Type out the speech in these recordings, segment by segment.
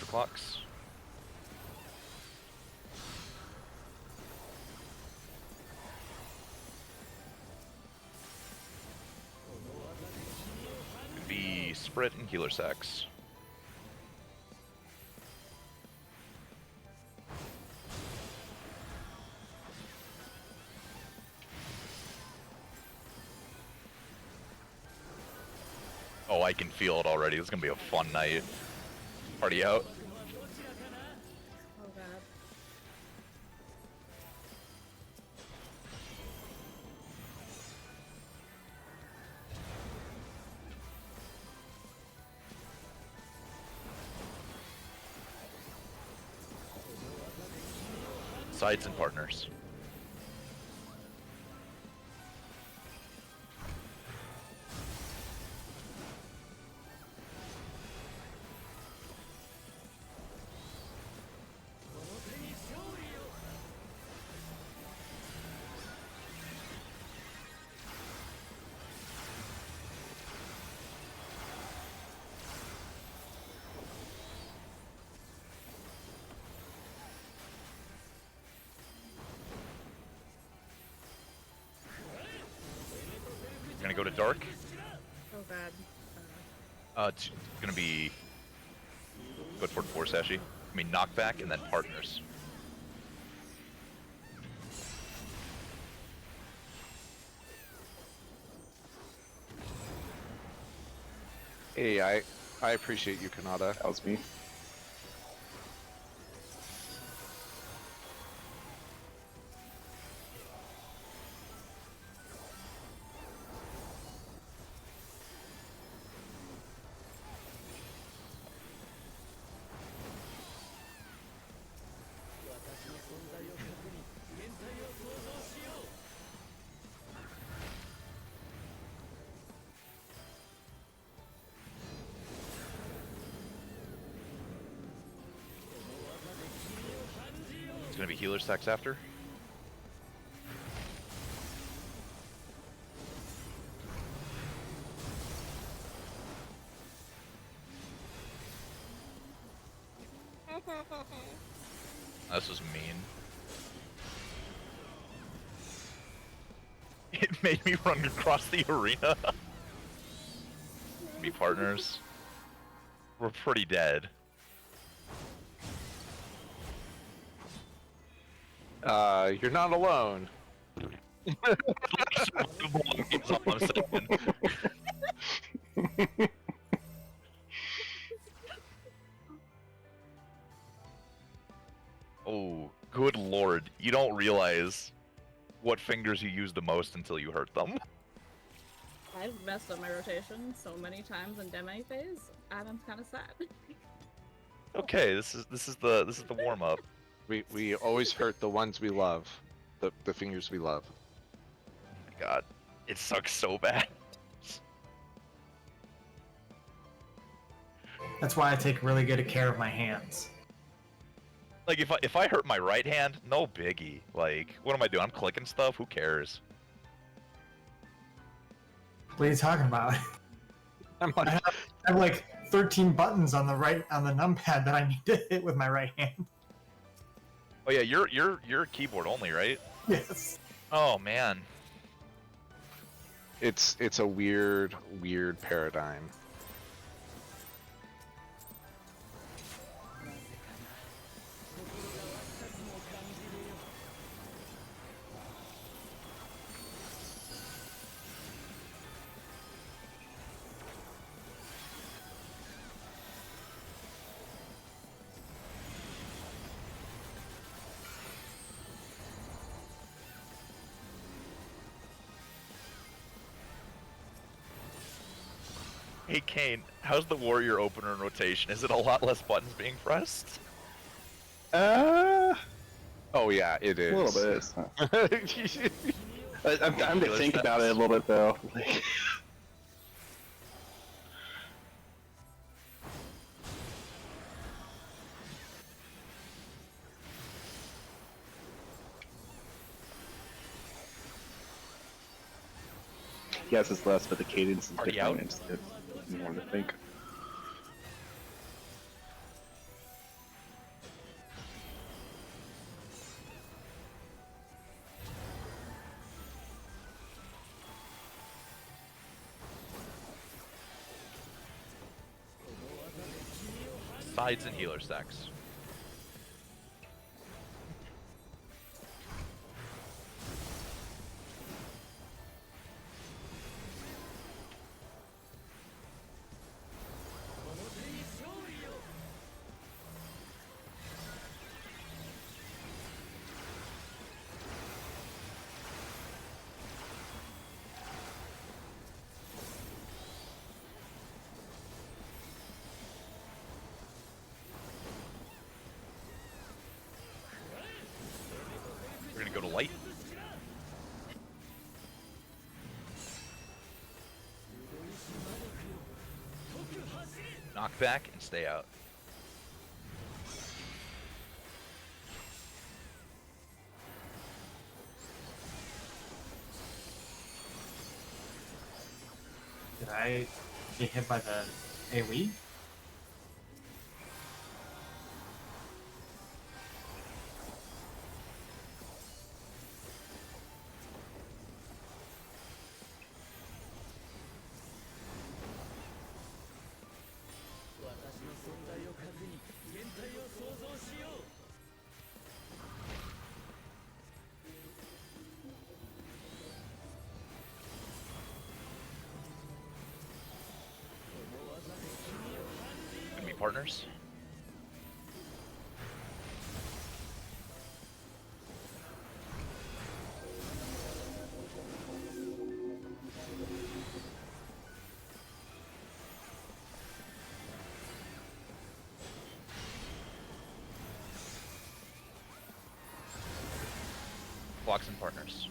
clocks. Could be Sprint and Healer Sacks. Oh, I can feel it already. This is gonna be a fun night. Party out. Oh god. Sides and partners. Gonna go to dark. Oh god. It's gonna be good for Force Sashi. I mean knockback and then partners. Hey, I appreciate you, Kanata. That was me. It's gonna be Healer Stacks after. This was mean. It made me run across the arena. Be partners. We're pretty dead. You're not alone. That's all I'm saying. Oh, good lord. You don't realize what fingers you use the most until you hurt them. I've messed up my rotation so many times in demi phase. I'm kind of sad. Okay, this is the warm up. We always hurt the ones we love. The fingers we love. Oh my god. It sucks so bad. That's why I take really good care of my hands. Like if I hurt my right hand, no biggie. Like, what am I doing? I'm clicking stuff, who cares? What are you talking about? I'm I like, have like 13 buttons on the numpad that I need to hit with my right hand. Oh yeah, you're keyboard only, right? Yes. Oh man. it's a weird paradigm. Hey Kane, how's the warrior opener in rotation? Is it a lot less buttons being pressed? Oh yeah, it is. A little bit. I'm time to think about it a little bit though. Like, yes, it's less, but the cadence is Party different. out. It's more to think. sides and healer stacks. We're gonna go to light. Knock back and stay out. Did I get hit by the AoE? Gonna be partners. Blocks and partners.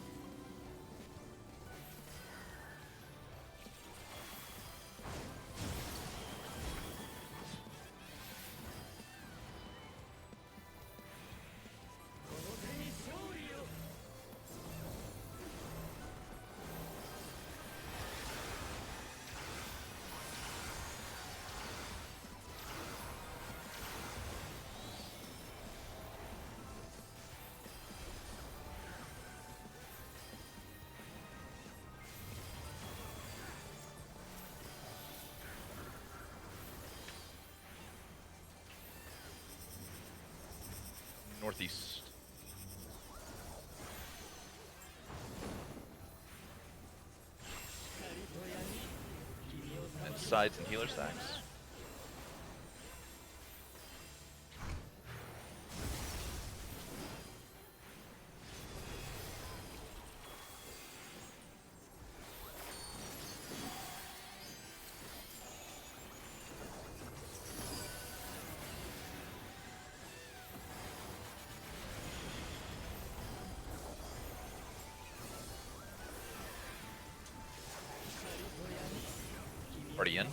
Northeast. And sides and healer stacks. Already in.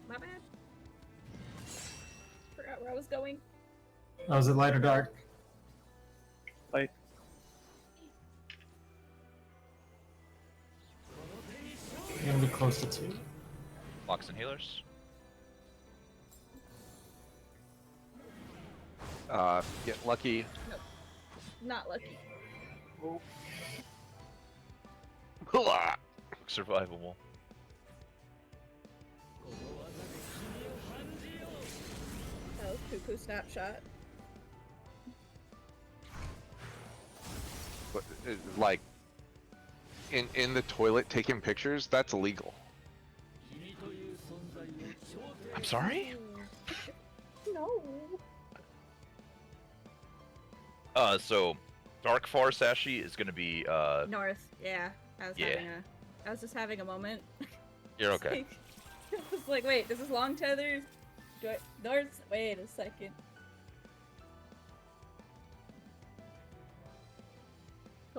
My bad. Forgot where I was going. Oh, is it light or dark? Like, I'm gonna be close to 2. Blocks and healers. Get lucky. Nope. Not lucky. Survivable. Oh, cuckoo snapshot. But, like, in the toilet taking pictures, that's illegal. I'm sorry? No. So Dark Forest Sashi is gonna be North. Yeah. Yeah. I was just having a moment. you're okay. I was like, wait, this is long tether. North. Wait a second.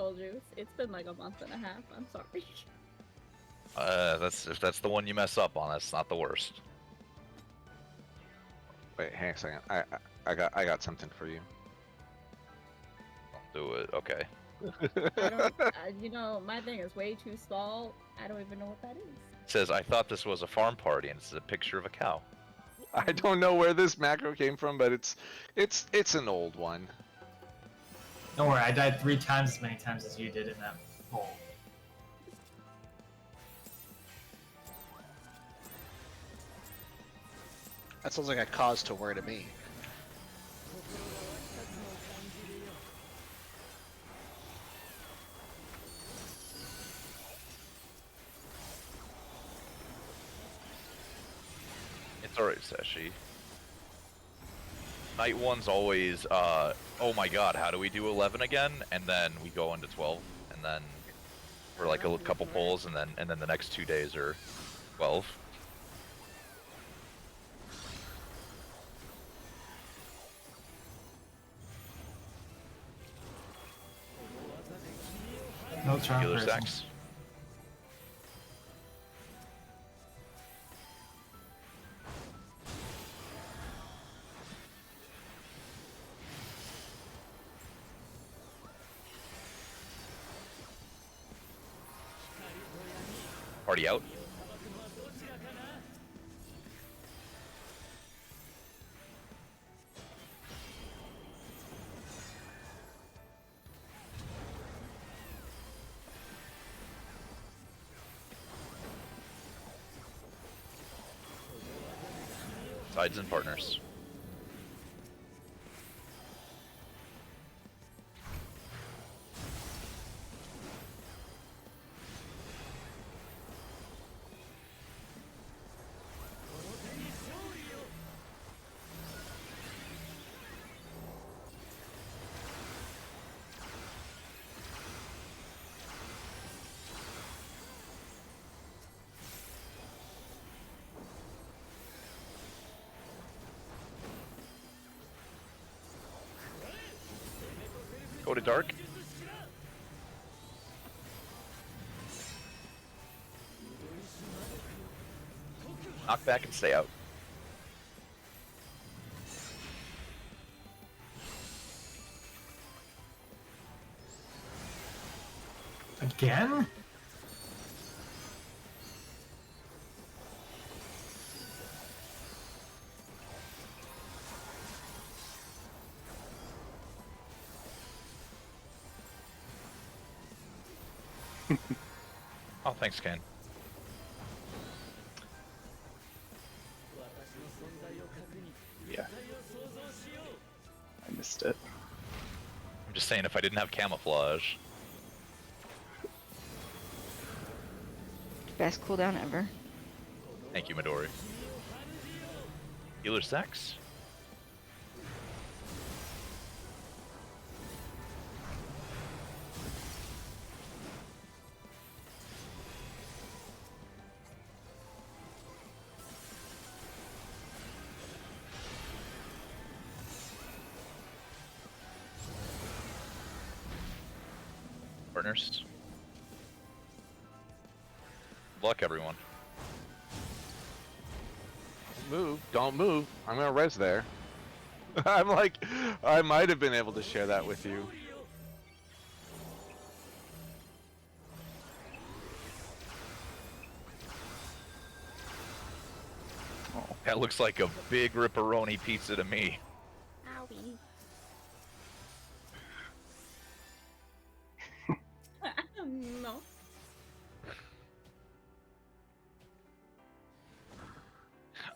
told you. It's been like a month and a half. I'm sorry. If that's the one you mess up on, that's not the worst. Wait, hang on a second. I got something for you. Don't do it. Okay. I don't. You know, my thing is way too small. I don't even know what that is. It says, I thought this was a farm party, and it's a picture of a cow. I don't know where this macro came from, but it's an old one. Don't worry, I died 3 times as many times as you did in that bowl. That sounds like a cause to worry to me. It's alright, Seshi. Night 1's always, oh my god, how do we do 11 again? And then we go into 12, and then for like a couple pulls, and then the next 2 days are 12. No charm Healer person. stacks. Party out. Sides and partners. Go to dark. Knock back and stay out. Again? Oh, thanks, Ken. Yeah. I missed it. I'm just saying, if I didn't have camouflage, Best cooldown ever. thank you, Midori. Healer stacks. Partners. Good luck, everyone. Move, don't move. I'm gonna res there. I'm like, I might have been able to share that with you. That looks like a big ripperoni pizza to me. Owie. No.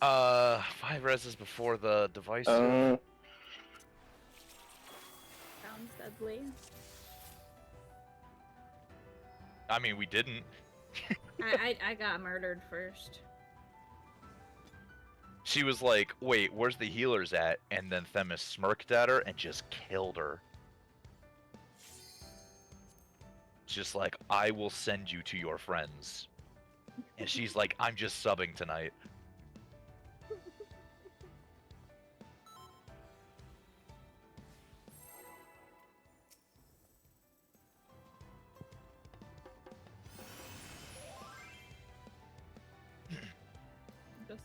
Five reses before the device. Sounds deadly. I mean, we didn't. I got murdered first. She was like, wait, where's the healers at? And then Themis smirked at her and just killed her. Just like, I will send you to your friends. And she's like, I'm just subbing tonight.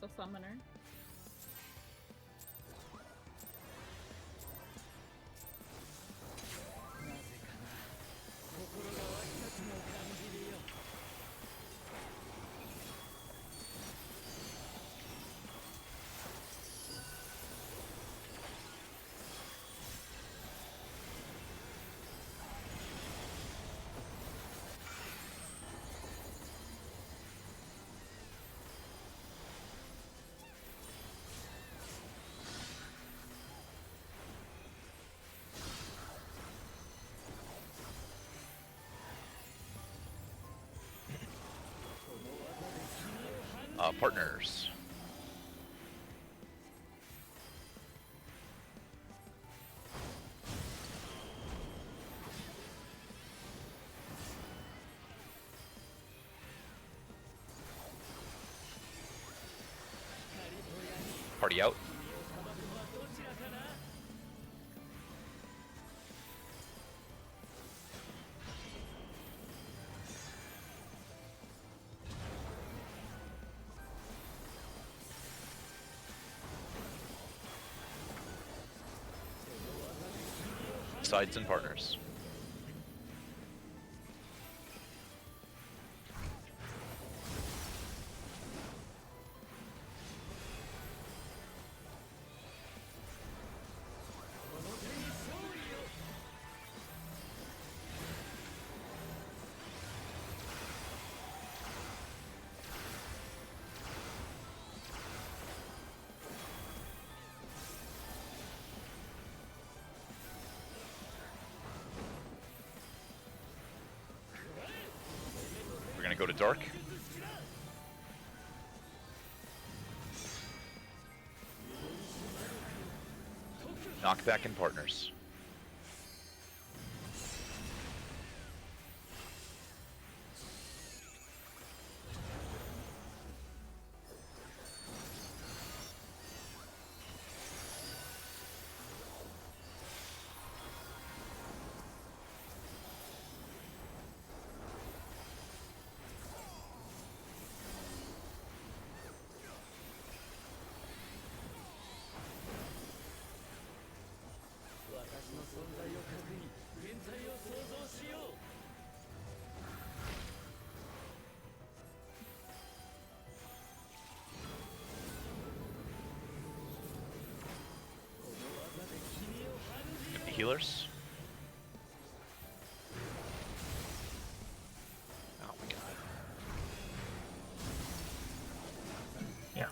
a summoner. Partners. Party out. Sides and partners. We're gonna go to dark. Knockback and partners. Healers. Oh my god. Yeah.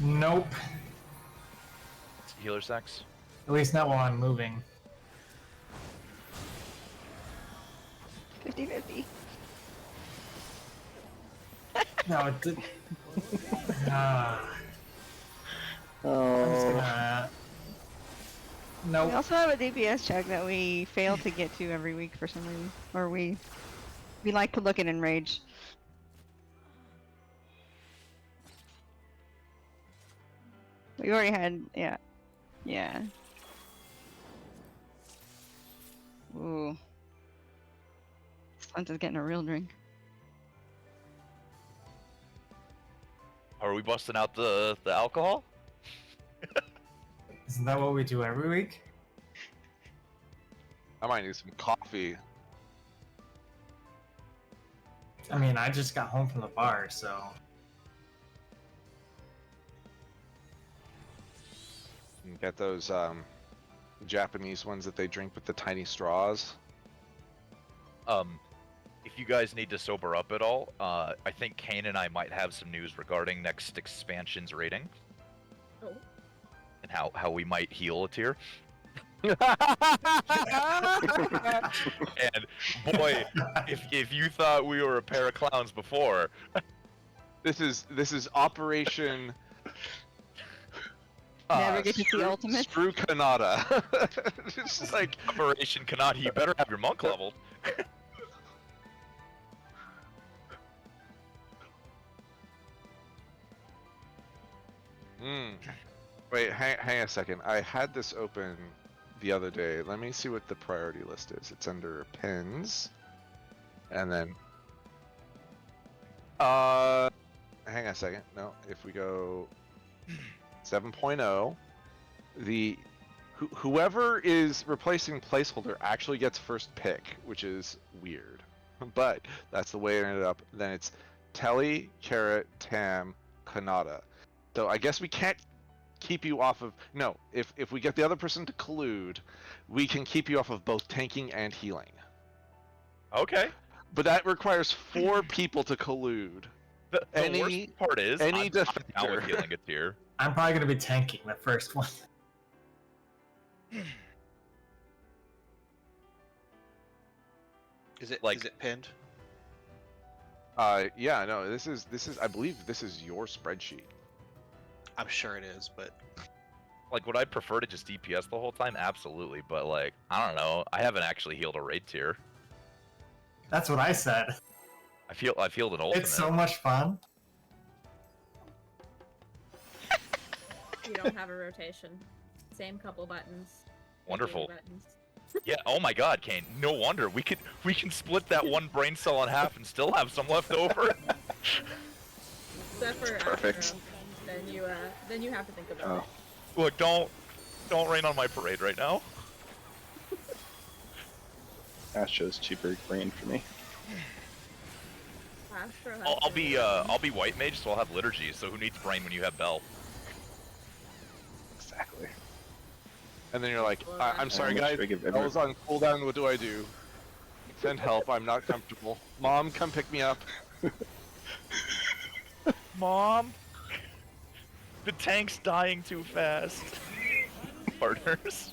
Nope. Healer sex. At least not while I'm moving. 50-50. No, it did. I'm just Oh, gonna. We Nope. also have a DPS check that we fail to get to every week for some reason, or we like to look at in rage. We already had, yeah. Ooh, Slender's getting a real drink. Are we busting out the alcohol? Isn't that what we do every week? I might need some coffee. I mean, I just got home from the bar, so. You get those Japanese ones that they drink with the tiny straws. If you guys need to sober up at all, I think Kane and I might have some news regarding next expansion's rating Oh. and how we might heal a tier. And boy, if you thought we were a pair of clowns before, This is Operation. Never get to see Ultimate. Screw Kanata. It's like Operation Kanata, you better have your monk leveled. Wait, hang a second. I had this open the other day. Let me see what the priority list is. It's under pins. And then hang on a second. No, if we go 7.0, the whoever is replacing placeholder actually gets first pick, which is weird. But that's the way it ended up. Then it's Telly, Carrot, Tam, Kanata. So I guess we can't keep you off of no, if we get the other person to collude, we can keep you off of both tanking and healing. Okay. But that requires 4 people to collude. The worst part is any I'm down with defector. healing a tier. I'm probably gonna be tanking the first one. Is it Like- pinned? Yeah, no, this is I believe this is your spreadsheet. I'm sure it is, but Like, would I prefer to just DPS the whole time? Absolutely, but like, I don't know. I haven't actually healed a raid tier. That's what I said. I've healed an ultimate. It's so much fun. You don't have a rotation. Same couple buttons. Wonderful. Buttons. Yeah. Oh my God, Kane. No wonder we can split that one brain cell in half and still have some left over. Except for Perfect. Astro, then you have to think about Oh. it. Look, don't rain on my parade right now. Astro's cheaper green for me. Astro has I'll be white mage, so I'll have liturgy. So who needs brain when you have bell? Exactly. And then you're like, I'm sorry How much guys, do I give I everyone? was on cooldown, what do I do? Send help, I'm not comfortable. Mom, come pick me up. Mom, the tank's dying too fast. Partners.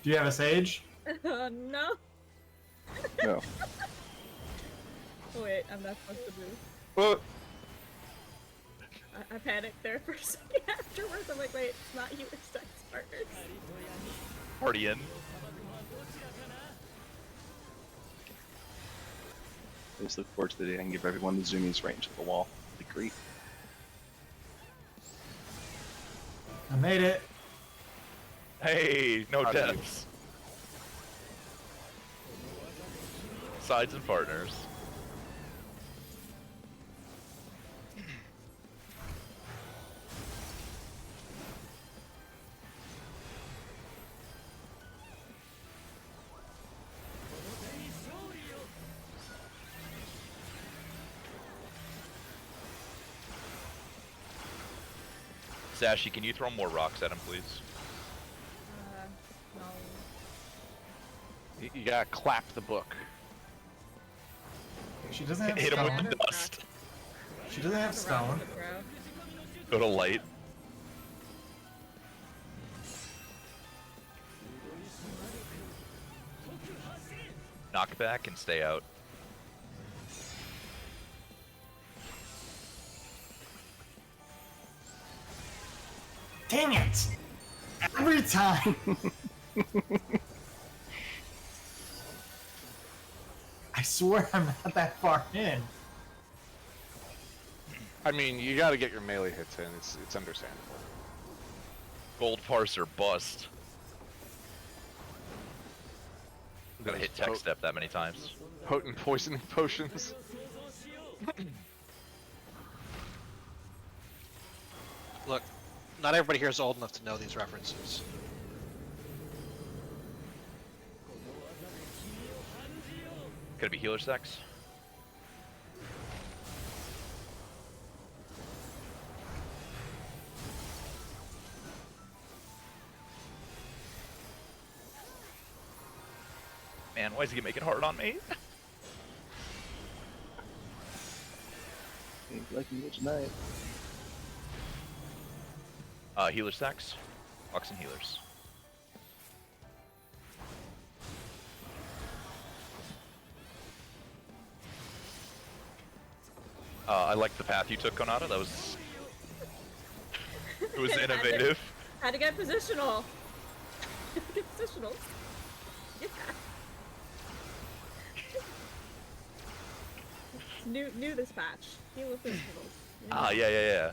Do you have a sage? Oh no! No. Wait, I'm not supposed to move. Well, I panicked there for a second afterwards. I'm like, wait, it's not you, it's sex partners. Party in. I just look forward to the day I can give everyone the zoomies right into the wall. It'd be great. I made it. Hey, no How do you- deaths. Sides and partners. Sashi, can you throw more rocks at him, please? No. You gotta clap the book. She doesn't have Hit him stone. with the dust. She doesn't have It's a rock stone. to throw. Go to light. Knock back and stay out. Dang it! Every time! I swear I'm not that far in. I mean, you gotta get your melee hits in, it's understandable. Gold parser bust. Gotta hit tech Those step that many times. potent poisoning potions. look, not everybody here is old enough to know these references. Could it be healer sex? Man, why is he making it hard on me? Ain't like you tonight. Healer sex. Bucks and healers. I like the path you took, Konata. That was... It was innovative. Had to get positional. Get positional. Yeah. New this patch. Heal with positionals. Ah, yeah.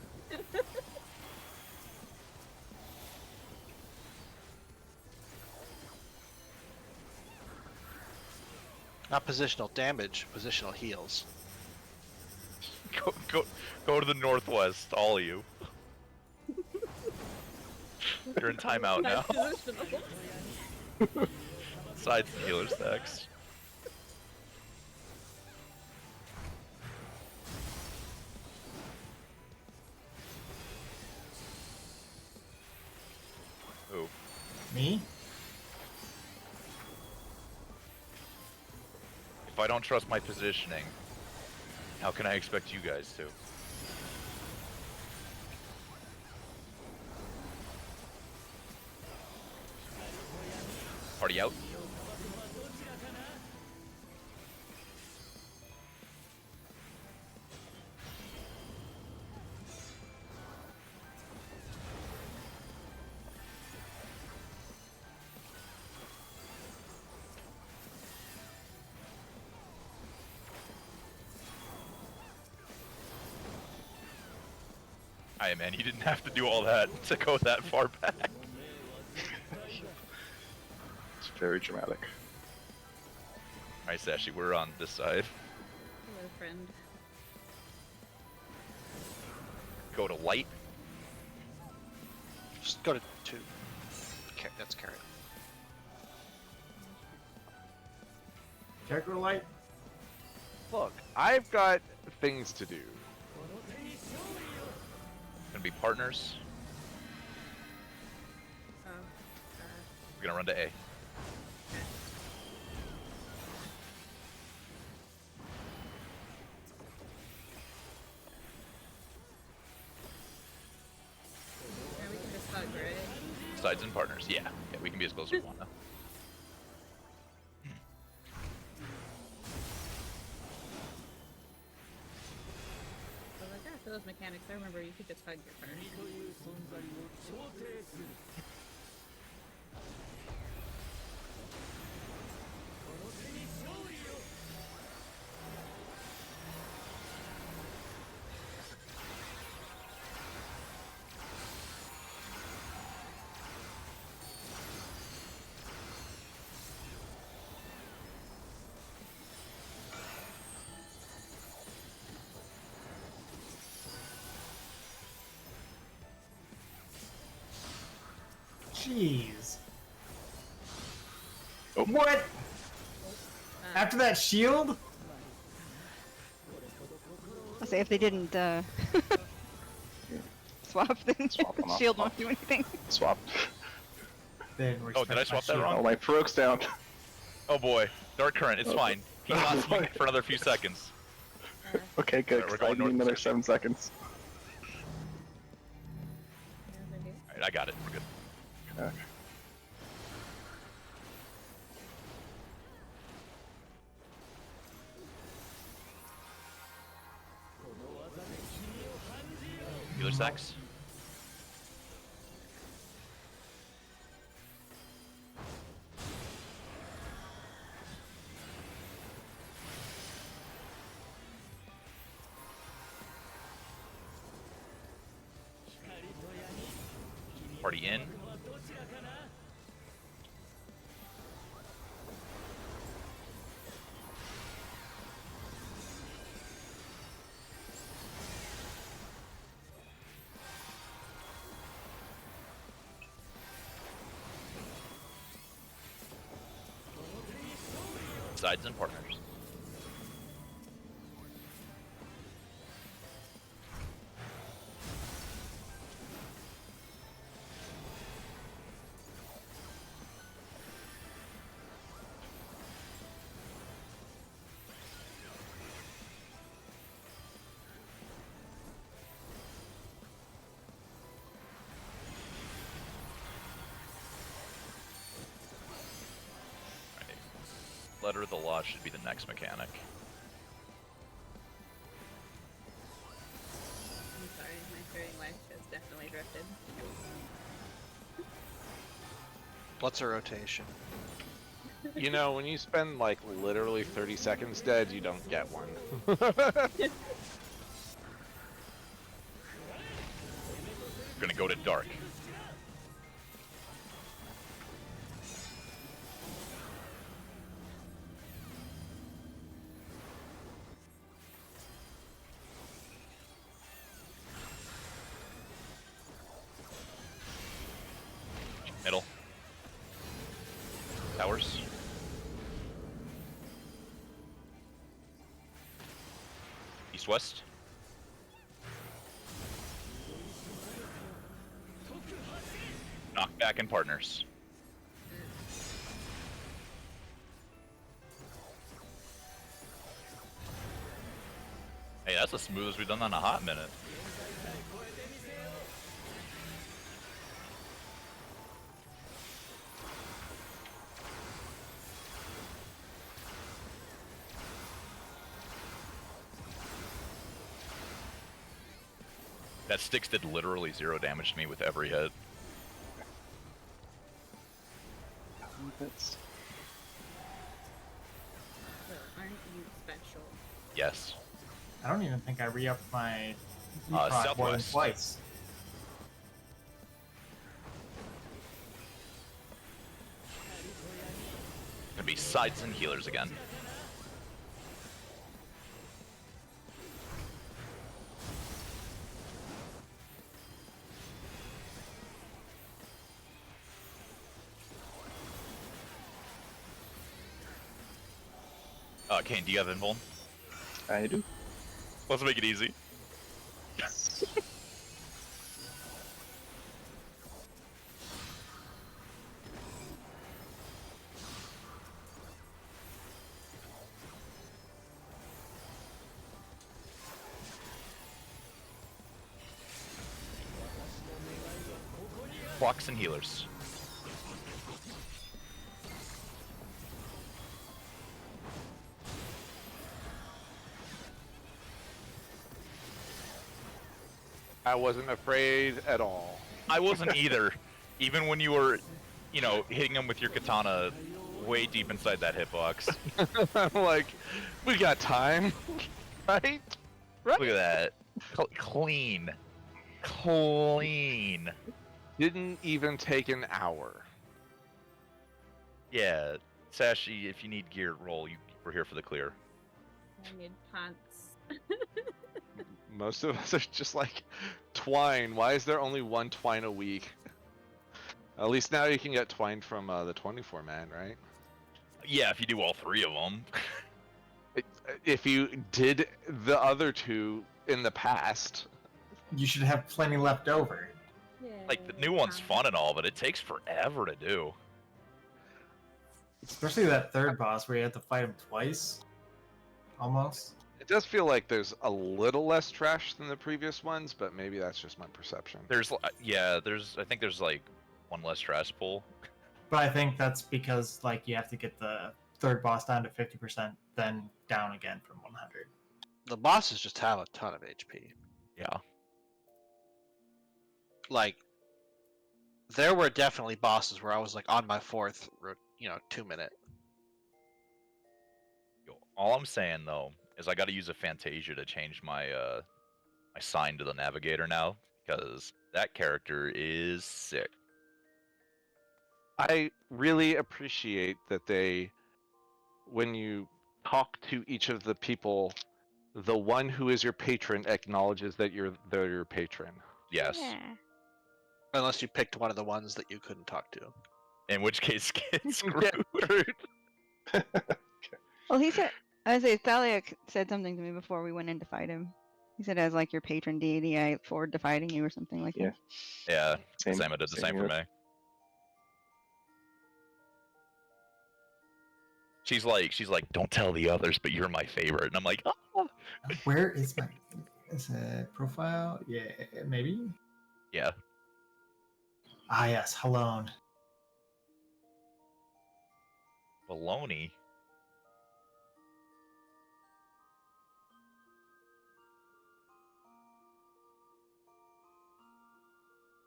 Not positional damage, positional heals. Go to the northwest, all of you. You're in timeout now. Nice positional. Sides and healer stacks. Ooh. Me? If I don't trust my positioning, how can I expect you guys to? Party out? Hey man, you didn't have to do all that to go that far back. It's very dramatic. Alright, Sashi, we're on this side. Hello, friend. Go to light. Just go to 2. Okay, that's carry. Character light? Look, I've got things to do. Gonna be partners. Oh. We're gonna run to A. Yeah, we can just hug, right? Sides and partners. Yeah, we can be as close as we want now. I was like, ah, for those mechanics, I remember you could just hug your turn. Jeez. Oh. What? After that shield? I'll say if they didn't swap, then Swap them the off. shield won't do anything. Swap. Then Oh, did I swap that wrong? Oh, my Farouk's down. Oh boy, Dark Current, it's Oh. fine. He's Oh, not boy. speaking for another few seconds. Okay, good. Alright, we're 'cause I going need north another and 7 seconds. Yeah, they're here. Alright, I got it. We're good. Okay. Healer stacks. Party in. Sides and partners. Letter of the Law should be the next mechanic. I'm sorry, my trading life has definitely drifted. What's a rotation? You know, when you spend like literally 30 seconds dead, you don't get one. We're gonna go to dark. East-west. Knockback and partners. Hey, that's the smoothest we've done that in a hot minute. That Styx did literally 0 damage to me with every hit. That's... So, aren't you special? Yes. I don't even think I re-upped my proc more than Southwest. twice. Gonna be sides and healers again. Kane, do you have invuln? I do. Let's make it easy. Blocks and healers. I wasn't afraid at all. I wasn't either. Even when you were, you know, hitting him with your katana way deep inside that hitbox. I'm like, we got time, right? Look at that. Clean. Clean. Didn't even take an hour. Yeah. Sashi, if you need gear, roll. We're here for the clear. I need pants. Most of us are just like, twine. Why is there only one twine a week? At least now you can get twine from the 24 man, right? Yeah, if you do all 3 of them. If you did the other 2 in the past, You should have plenty left over. Like, the new one's fun and all, but it takes forever to do. Especially that third boss where you have to fight him twice. Almost. it does feel like there's a little less trash than the previous ones, but maybe that's just my perception. There's, yeah, I think there's like 1 less trash pull. But I think that's because like you have to get the third boss down to 50%, then down again from 100. The bosses just have a ton of HP. Yeah. Like, there were definitely bosses where I was like on my 4th, 2 minute. All I'm saying though is I got to use a Fantasia to change my my sign to the Navigator now, because that character is sick. I really appreciate that they, when you talk to each of the people, the one who is your patron acknowledges that they're your patron. Yes. Yeah. Unless you picked one of the ones that you couldn't talk to. In which case, get Get screwed. screwed. Well, he said, I say Thalia said something to me before we went in to fight him. He said, as like your patron deity, I look forward to fighting you or something like Yeah. that. Yeah. Same, Sama did the same for here. me. She's like, don't tell the others, but you're my favorite. And I'm like, oh. Where is my is it profile? Yeah, maybe. Yeah. Ah, yes, Halone. Baloney.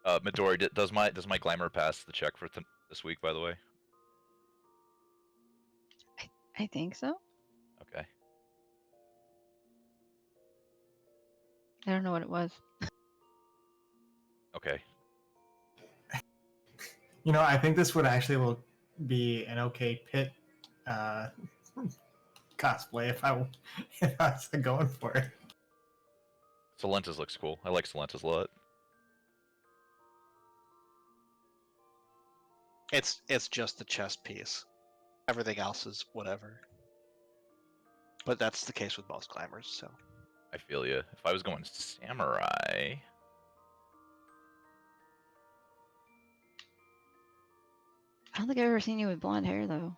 Midori, does my glamour pass the check for this week? By the way. I think so. Okay. I don't know what it was. Okay. You know, I think this would actually will be an okay pit cosplay if I was going for it. Solentis looks cool. I like Solentis a lot. It's just the chest piece. Everything else is whatever. But that's the case with most glamours, so. I feel you. If I was going samurai, I don't think I've ever seen you with blonde hair though.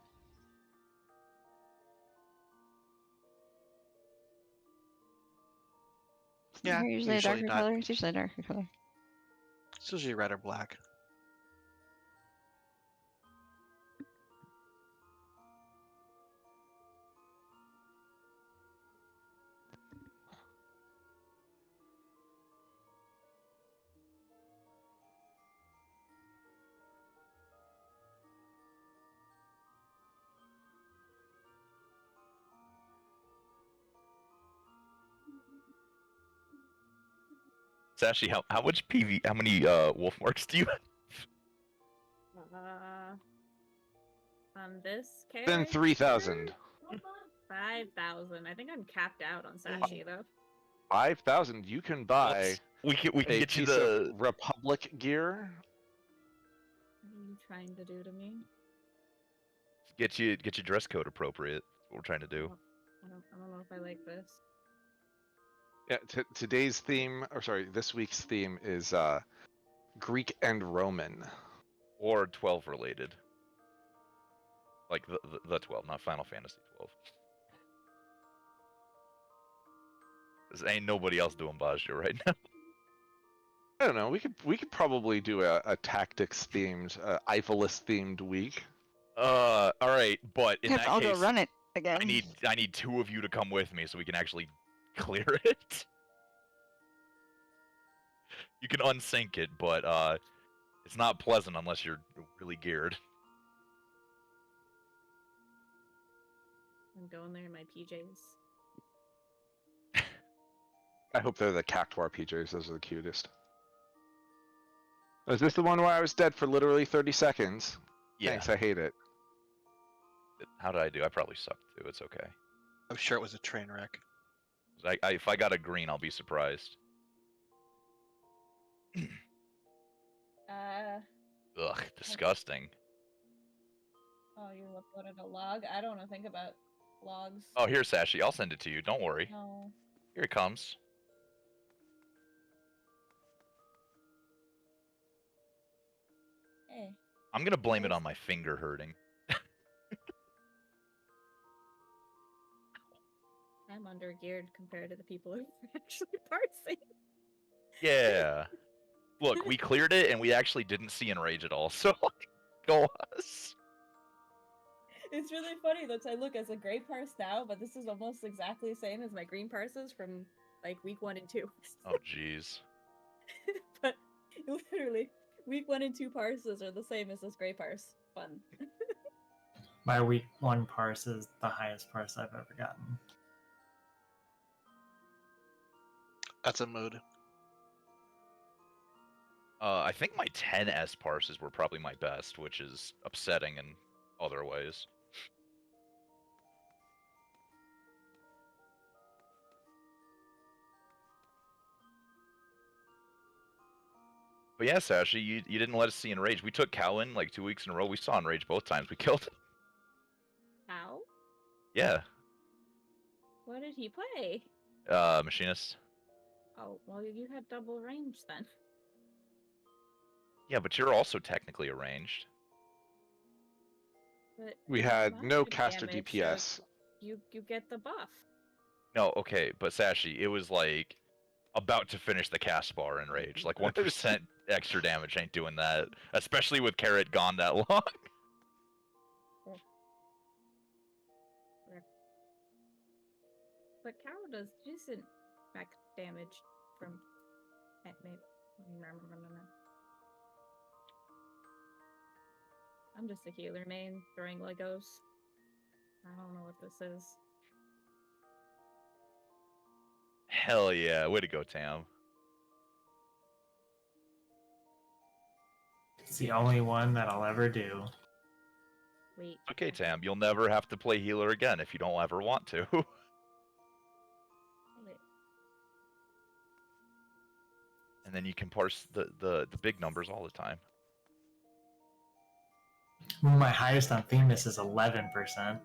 Isn't your Yeah, hair usually a usually darker not. color? It's usually a darker color. It's usually red or black. Sashi, how much how many wolf marks do you have? On this Then character, 3,000. 5,000. I think I'm capped out on Sashi though. 5,000. You can buy We can a get you piece the of Republic gear. What are you trying to do to me? get you dress code appropriate. That's what we're trying to do. I don't know if I like this. Yeah, today's theme, or sorry, this week's theme is Greek and Roman. Or 12 related. Like the 12, not Final Fantasy 12. There ain't nobody else doing Bajia right now. I don't know. We could probably do a tactics themed, Eiffelist themed week. All right, but in Yep, that I'll case, go run it again. I need 2 of you to come with me so we can actually clear it. You can unsync it, but it's not pleasant unless you're really geared. I'm going there in my PJs. I hope they're the Cactuar PJs. Those are the cutest. Is this the one where I was dead for literally 30 seconds? Yeah. Thanks, I hate it. How did I do? I probably sucked too. It's okay. I'm sure it was a train wreck. If I got a green, I'll be surprised. Ugh, disgusting. Oh, you uploaded a log? I don't know. Think about logs. Oh, here, Sashi. I'll send it to you. Don't worry. No. Here it comes. Hey. I'm gonna blame it on my finger hurting. I'm under geared compared to the people who are actually parsing. Yeah. Look, we cleared it and we actually didn't see Enrage at all. So, go us. It's really funny that I look as a gray parse now, but this is almost exactly the same as my green parses from like week 1 and 2. Oh, jeez. But literally, week 1 and 2 parses are the same as this gray parse. Fun. My week 1 parse is the highest parse I've ever gotten. That's a mood. I think my 10S parses were probably my best, which is upsetting in other ways. But yeah, Sashi, you didn't let us see Enrage. We took Cowan like 2 weeks in a row. We saw Enrage both times. We killed him. How? Yeah. What did he play? Machinist. Oh, well, you had double range then. Yeah, but you're also technically arranged. But We your had no monster caster damage, DPS. so you get the buff. No, okay, but Sashi, it was like about to finish the cast bar in Rage. Like 1% extra damage ain't doing that, especially with Carrot gone that long. But Cow does decent max damage from. Maybe. I'm just a healer main throwing Legos. I don't know what this is. Hell yeah, way to go, Tam. It's the only one that I'll ever do. Wait. Okay, Tam, you'll never have to play healer again if you don't ever want to. Wait. And then you can parse the big numbers all the time. My highest on Themis is 11%.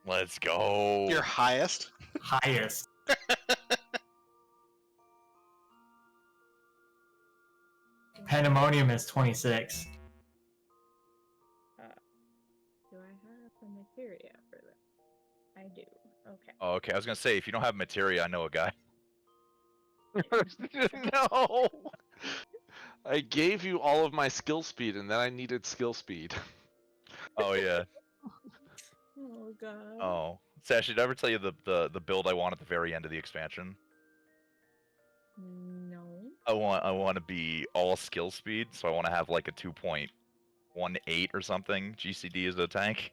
Let's go. Your highest? Highest. Pandemonium is 26. Do I have the materia for that? I do. Okay. Oh, okay. I was gonna say if you don't have materia, I know a guy. No! I gave you all of my skill speed, and then I needed skill speed. Oh yeah. Oh god. Oh, Sash, did I ever tell you the build I want at the very end of the expansion? No. I want to be all skill speed, so I want to have like a 2.18 or something GCD as a tank.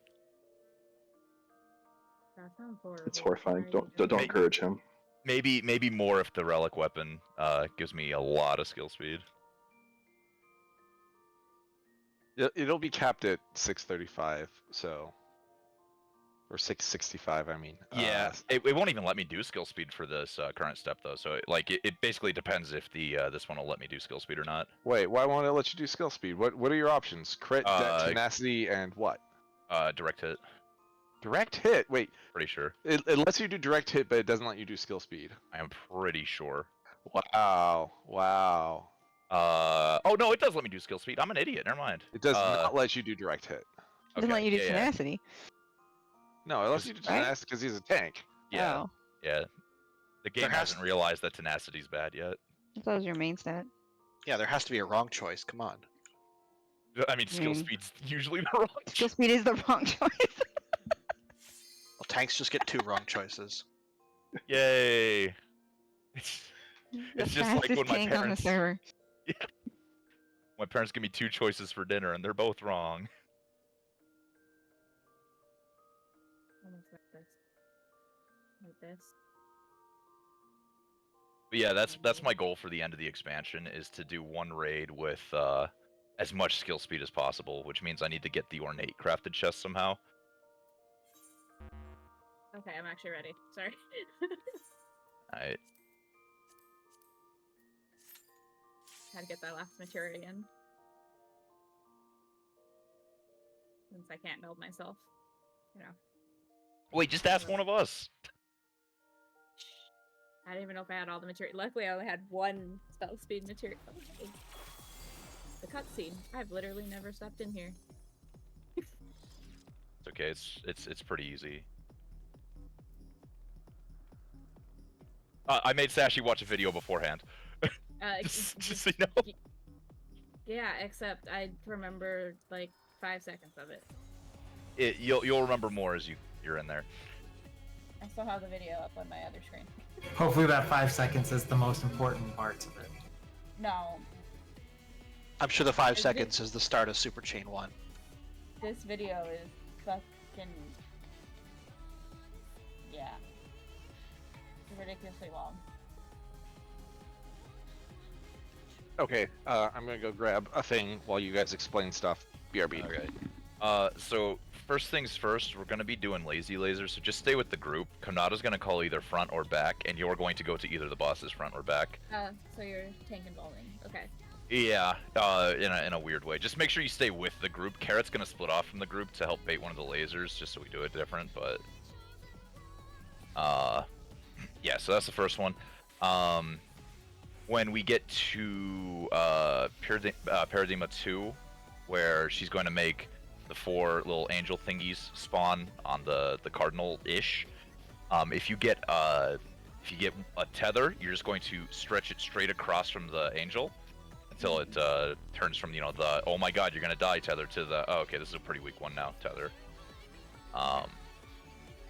That sounds horrible. It's horrifying. Why are Don't you doing don't that? encourage him. Maybe more if the relic weapon gives me a lot of skill speed. It'll be capped at 635, so. Or 665, I mean. Yeah, it won't even let me do skill speed for this current step though. So it basically depends if the this one will let me do skill speed or not. Wait, why won't it let you do skill speed? What are your options? Crit, tenacity, and what? Direct hit. Direct hit? Wait, Pretty sure. it lets you do direct hit, but it doesn't let you do skill speed. I am pretty sure. Wow. Oh no, it does let me do skill speed. I'm an idiot. Never mind. It does not let you do direct hit. Doesn't let you do yeah, tenacity. No, it lets you do Right? tenacity because he's a tank. Yeah, Oh, yeah. The game There has hasn't realized that tenacity's bad yet. I thought it was your main stat. Yeah, there has to be a wrong choice. Come on. I mean, skill Mm. speed's usually the wrong. Skill speed is the wrong choice. Well, tanks just get 2 wrong choices. Yay! The It's just like fastest when my tank on the parents- server. My parents give me 2 choices for dinner, and they're both wrong. Almost like this. Like this. But yeah, that's my goal for the end of the expansion is to do one raid with as much skill speed as possible, which means I need to get the ornate crafted chest somehow. Okay, I'm actually ready. Sorry. I Had to get that last materia in. Since I can't build myself. You know. wait, just ask one of us. I didn't even know if I had all the material. Luckily, I only had one spell speed material. Oh, the cutscene. I've literally never stepped in here. It's okay. It's pretty easy. I made Sashi watch a video beforehand. Just so you know. Yeah, except I remember like 5 seconds of it. You'll remember more as you're in there. I still have the video up on my other screen. Hopefully that 5 seconds is the most important parts of it. No, I'm sure the 5 Is it- seconds is the start of Super Chain 1. this video is fucking... Yeah. It's ridiculously long. Okay, I'm gonna go grab a thing while you guys explain stuff. BRB. Okay. So first things first, we're gonna be doing lazy lasers, so just stay with the group. Konada's gonna call either front or back, and you're going to go to either the boss's front or back. So you're tank involving. Okay. Yeah, in a weird way. Just make sure you stay with the group. Carrot's gonna split off from the group to help bait one of the lasers, just so we do it different. But yeah, so that's the first one. When we get to Paradigma 2, where she's going to make the 4 little angel thingies spawn on the cardinal-ish. If you get a tether, you're just going to stretch it straight across from the angel until it turns from the oh my god you're gonna die tether to the oh, okay, this is a pretty weak one now tether.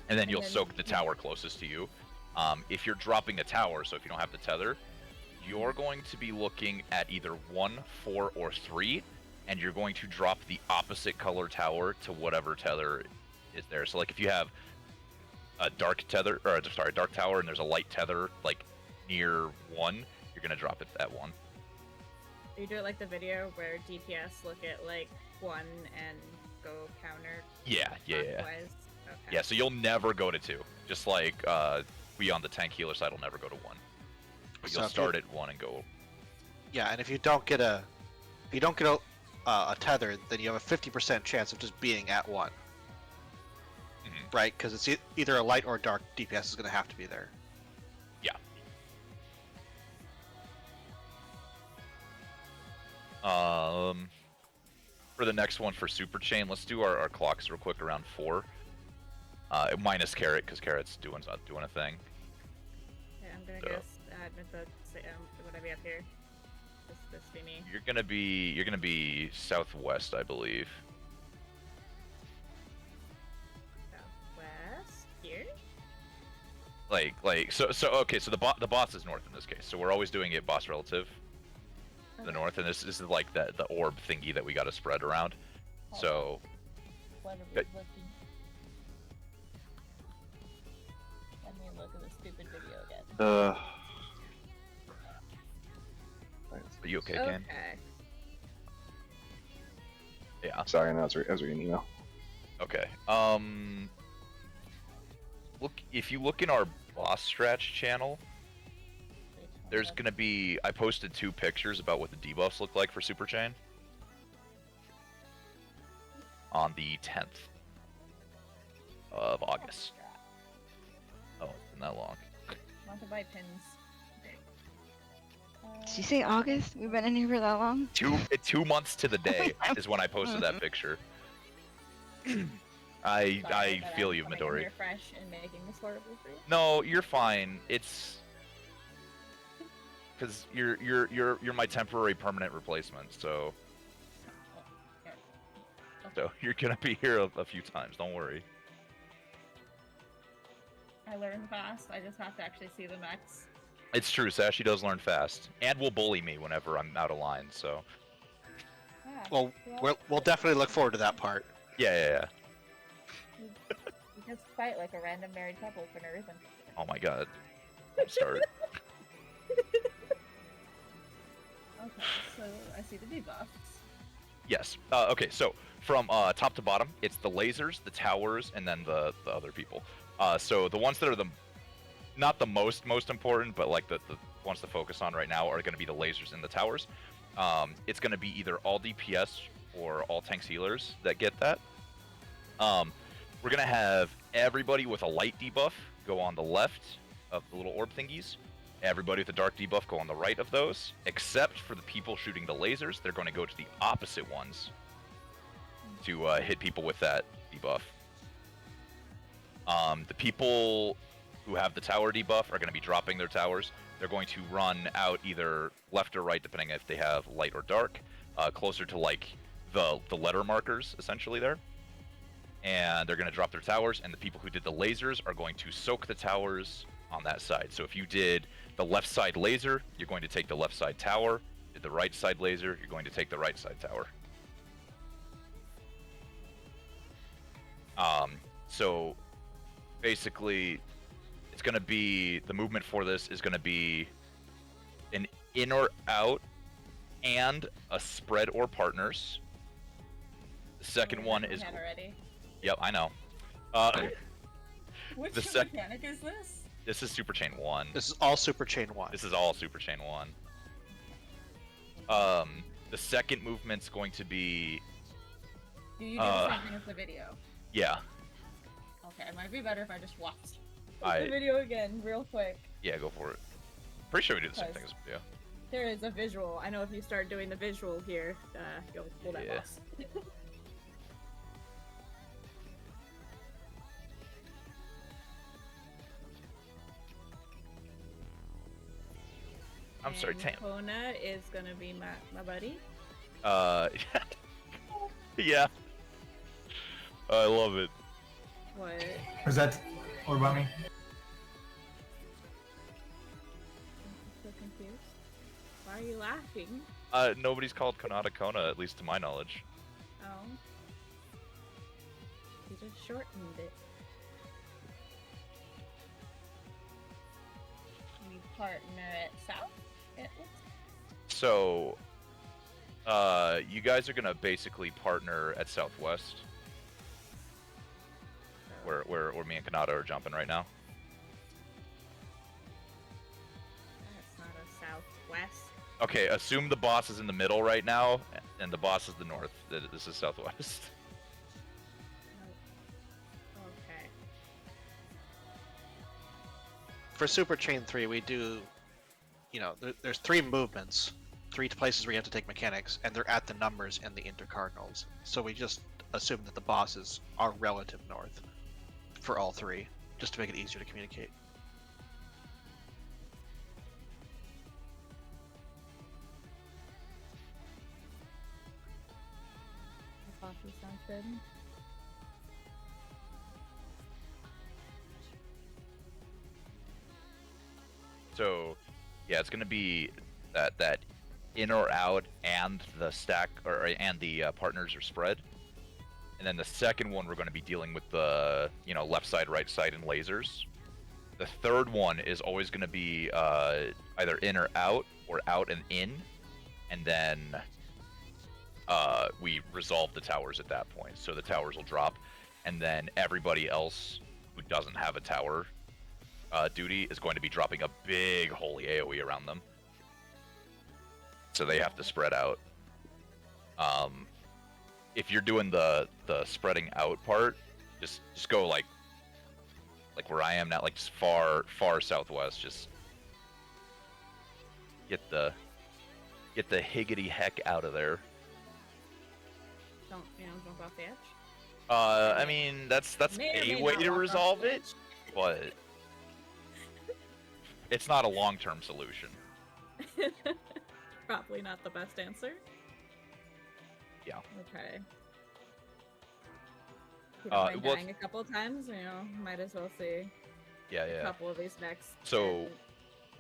And then you'll soak the tower closest to you. If you're dropping a tower, so if you don't have the tether, you're going to be looking at either 1, 4, or 3, and you're going to drop the opposite color tower to whatever tether is there. So like if you have a dark tether, or sorry, dark tower, and there's a light tether like near 1, you're gonna drop it at 1. You do it like the video where DPS look at like 1 and go counter. Yeah. clockwise? Okay. Yeah, so you'll never go to 2. Just like we on the tank healer side will never go to 1. But So you'll if start at 1 and go. Yeah, and if you don't get a tether, then you have a 50% chance of just being at 1. Mhm. Right? Because it's either a light or a dark DPS is going to have to be there. Yeah. For the next one for Super Chain, let's do our clocks real quick around 4. Minus Carrot, because Carrot's not doing a thing. Okay, I'm gonna So- guess admit the what I have here. This be me. You're gonna be southwest, I believe. Southwest here. So okay, so the boss is north in this case. So we're always doing it boss relative, the north, and this is like the orb thingy that we got to spread around. Hold So Let me Good. look at this stupid video again. are you okay, Ken? Okay. Yeah. Sorry, no, I was reading an email. Okay. Look, if you look in our boss stretch channel, there's gonna be. I posted 2 pictures about what the debuffs look like for Super Chain on the 10th of August. Oh, it's been that long. Want to buy pins? Did you say August? We've been in here for that long? 2 months to the day is when I posted that picture. I feel you, Midori. You're fresh and making this horrible for you. No, you're fine. It's because you're my temporary permanent replacement, so you're gonna be here a few times. Don't worry. I learn fast. I just have to actually see the mechs. It's true. Sashi does learn fast, and will bully me whenever I'm out of line. So Yeah. Well, we'll definitely look forward to that part. yeah. You just fight like a random married couple for no reason. Oh my god. Don't start. Okay, so I see the debuffs. Yes. Okay. So from top to bottom, it's the lasers, the towers, and then the other people. So the ones that are not the most important, but like the ones to focus on right now are going to be the lasers and the towers. It's going to be either all DPS or all tanks healers that get that. We're going to have everybody with a light debuff go on the left of the little orb thingies. Everybody with a dark debuff go on the right of those, except for the people shooting the lasers. They're going to go to the opposite ones to hit people with that debuff. The people who have the tower debuff are going to be dropping their towers. They're going to run out either left or right, depending if they have light or dark, closer to like the letter markers essentially there. And they're going to drop their towers, and the people who did the lasers are going to soak the towers on that side. So if you did the left side laser, you're going to take the left side tower. Did the right side laser, you're going to take the right side tower. So basically, it's going to be, the movement for this is going to be an in or out and a spread or partners. The second one is, Already. yep, I know. Which the sec- mechanic is this? This is Super Chain 1. This is all Super Chain 1. This is all Super Chain 1. The second movement's going to be, Do you do the same thing as the video? yeah, Okay, it might be better if I just watched I- the video again real quick. yeah, go for it. Pretty sure we do the same thing as video. There is a visual. I know if you start doing the visual here, you'll pull that Yeah. boss. I'm sorry, And Tam. Kona is gonna be my buddy. Yeah. I love it. What? Was that or about me? I'm so confused. Why are you laughing? Nobody's called Konata Kona, at least to my knowledge. Oh. You just shortened it. We partner at South? It looks So, you guys are gonna basically partner at Southwest, so. where me and Kanata are jumping right now. That's not a southwest. Okay, assume the boss is in the middle right now, and the boss is the north. This is Southwest. Okay. For Super Chain 3, we do, you know, there's 3 movements 3 places where you have to take mechanics, and they're at the numbers in the intercardinals. So we just assume that the bosses are relative north for all 3, just to make it easier to communicate. Coffee sounds good. So, yeah, it's gonna be that in or out, and the stack and the partners are spread. And then the second one, we're going to be dealing with the left side, right side, and lasers. The third one is always going to be either in or out and in, and then we resolve the towers at that point. So the towers will drop, and then everybody else who doesn't have a tower duty is going to be dropping a big holy AoE around them. So they have to spread out. If you're doing the spreading out part, just go like where I am now, like just far southwest. Just get the higgity heck out of there. Don't jump off the edge. I mean that's May or a may way not to walk off resolve the it, edge. but it's not a long-term solution. Probably not the best answer. Yeah. Okay. You don't mind well, dying a couple times, might as well see Yeah, a yeah. couple of these next. So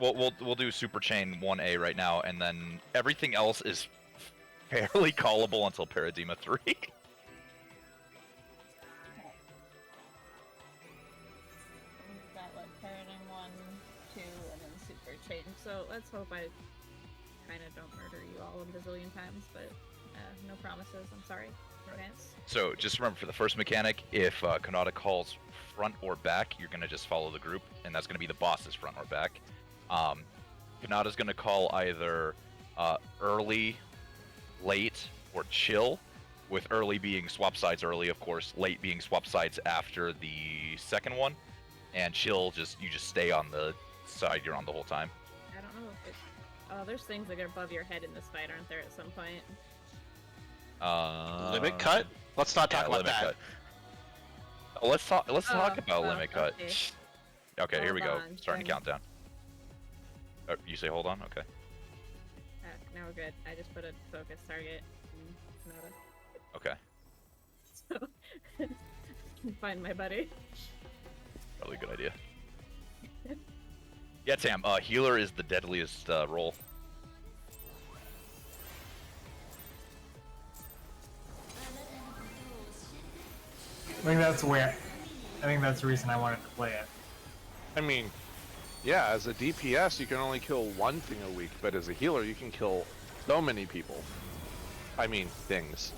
we'll do Super Chain 1A right now, and then everything else is fairly callable until Paradigma 3. We've got like Paradigm 1, 2, and then Super Chain. So let's hope I kind of don't murder you all a bazillion times, but no promises. I'm sorry in advance. So just remember, for the first mechanic, if Kanata calls front or back, you're going to just follow the group, and that's going to be the boss's front or back. Kanata's going to call either early, late, or chill, with early being swap sides early, of course, late being swap sides after the second one, and chill, you just stay on the side you're on the whole time. I don't know if it... Oh, there's things that are above your head in this fight, aren't there, at some point? Limit cut? Let's not talk about limit that. cut. Let's talk about oh, limit cut. okay. Okay, here we go. Hold on, Starting to then. count down. You say hold on? Okay. Now we're good. I just put a focus target. Okay. So, can find my buddy. Probably a good idea. Yeah, Tam. Healer is the deadliest role. I think that's the reason I wanted to play it. I mean, yeah, as a DPS, you can only kill one thing a week, but as a healer, you can kill so many people. I mean, things.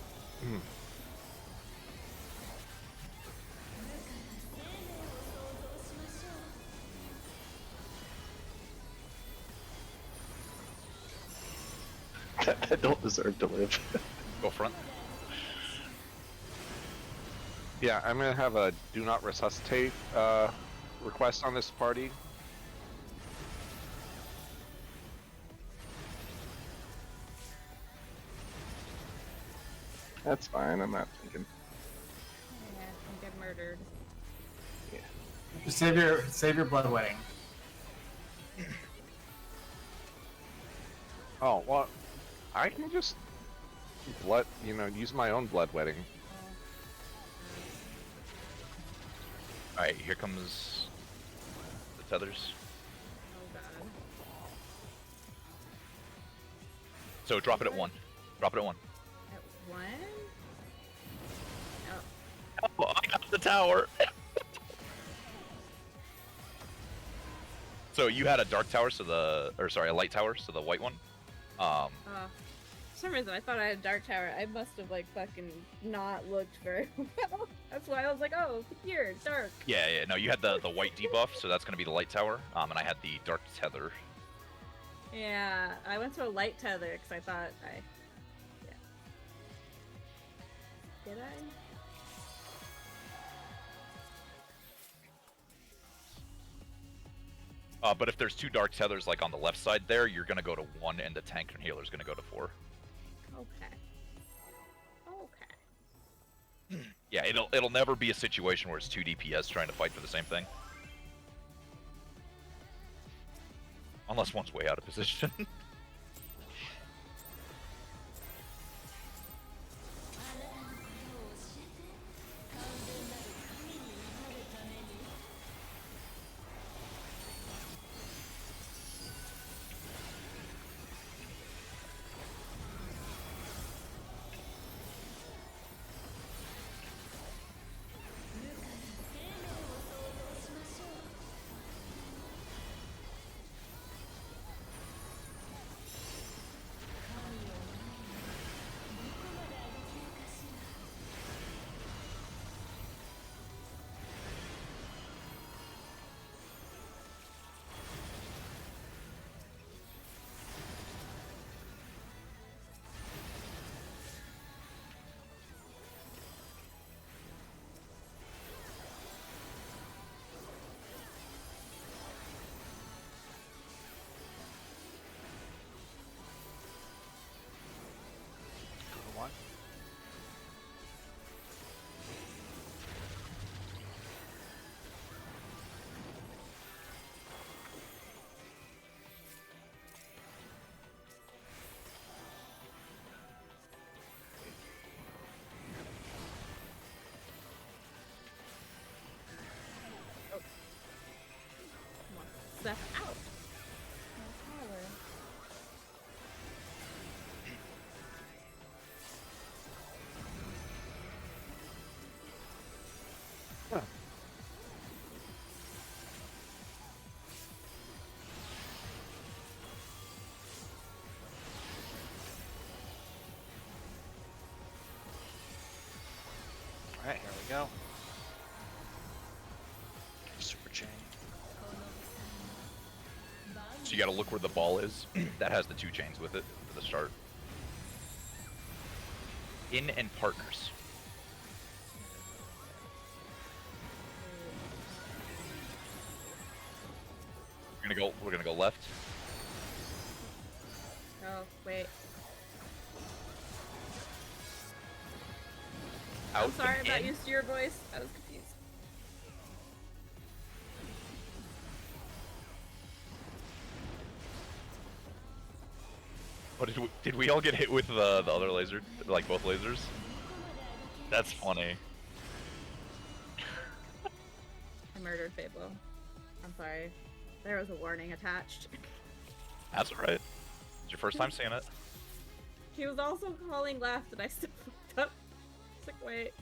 I don't deserve to live. Go front. Yeah, I'm gonna have a do not resuscitate request on this party. That's fine, I'm not thinking. Yeah, I think I'm murdered. Just save your blood wedding. Oh, well, I can just use my own blood wedding. Alright, here comes the tethers. Oh god. So drop it at 1. Drop it at 1. At 1? Oh, I got the tower! So you had a dark tower, a light tower, so the white one. For some reason I thought I had a dark tower. I must have fucking not looked very well. That's why I was like, oh, here, dark. Yeah, no, you had the white debuff, so that's gonna be the light tower. And I had the dark tether. Yeah, I went to a light tether because I thought yeah. Did I? But if there's two Dark Tethers like on the left side there, you're gonna go to 1, and the tank and healer's gonna go to 4. Okay. Okay. Yeah, it'll never be a situation where it's 2 DPS trying to fight for the same thing. Unless one's way out of position. Go to 1. Come on. Step out. No power. Alright, here we go. Super chain. So you gotta look where the ball is. That has the 2 chains with it for the start. In and partners. We're gonna go left. Oh, wait. Out I'm sorry, I'm and not in. used to your voice. I was confused. What did we all get hit with the other laser, like both lasers? That's funny. I murdered Fablo. I'm sorry. There was a warning attached. That's alright. It's your first time seeing it. He was also calling left and I still fucked up. It's like, wait.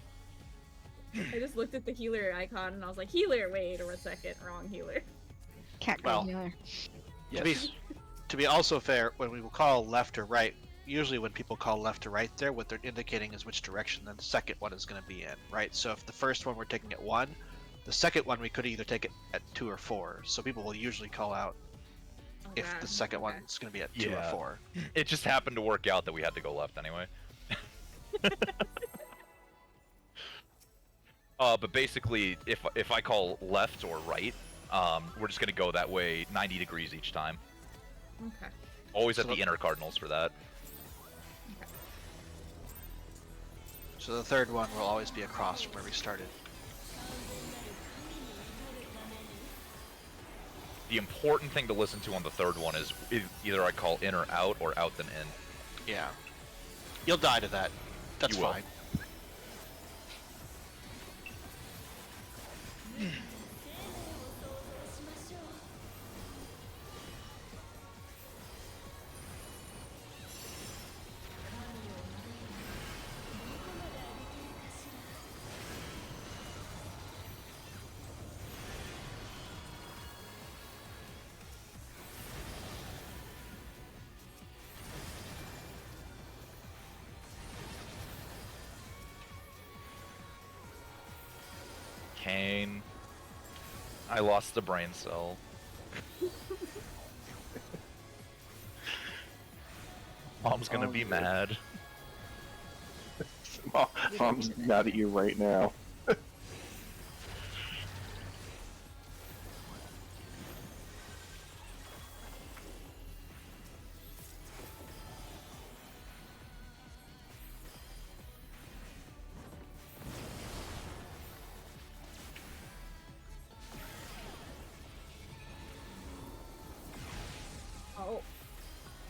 I just looked at the healer icon and I was like, healer, wait a second, wrong healer. Cat Well, healer. Yes. To be also fair, when we will call left or right, usually when people call left or right there, what they're indicating is which direction the second one is going to be in, right? So if the first one we're taking at 1, the second one we could either take it at 2 or 4. So people will usually call out Oh, if God. the second Okay. one's going to be at 2 or Yeah. 4. It just happened to work out that we had to go left anyway. But basically, if I call left or right, we're just gonna go that way 90 degrees each time. Okay. Always at So the inner cardinals for that. So the third one will always be across from where we started. The important thing to listen to on the third one is either I call in or out then in. Yeah. You'll die to that. That's You will. fine. Kane. I lost the brain cell. Mom's gonna Oh, be yeah. mad. Mom's mad at you right now.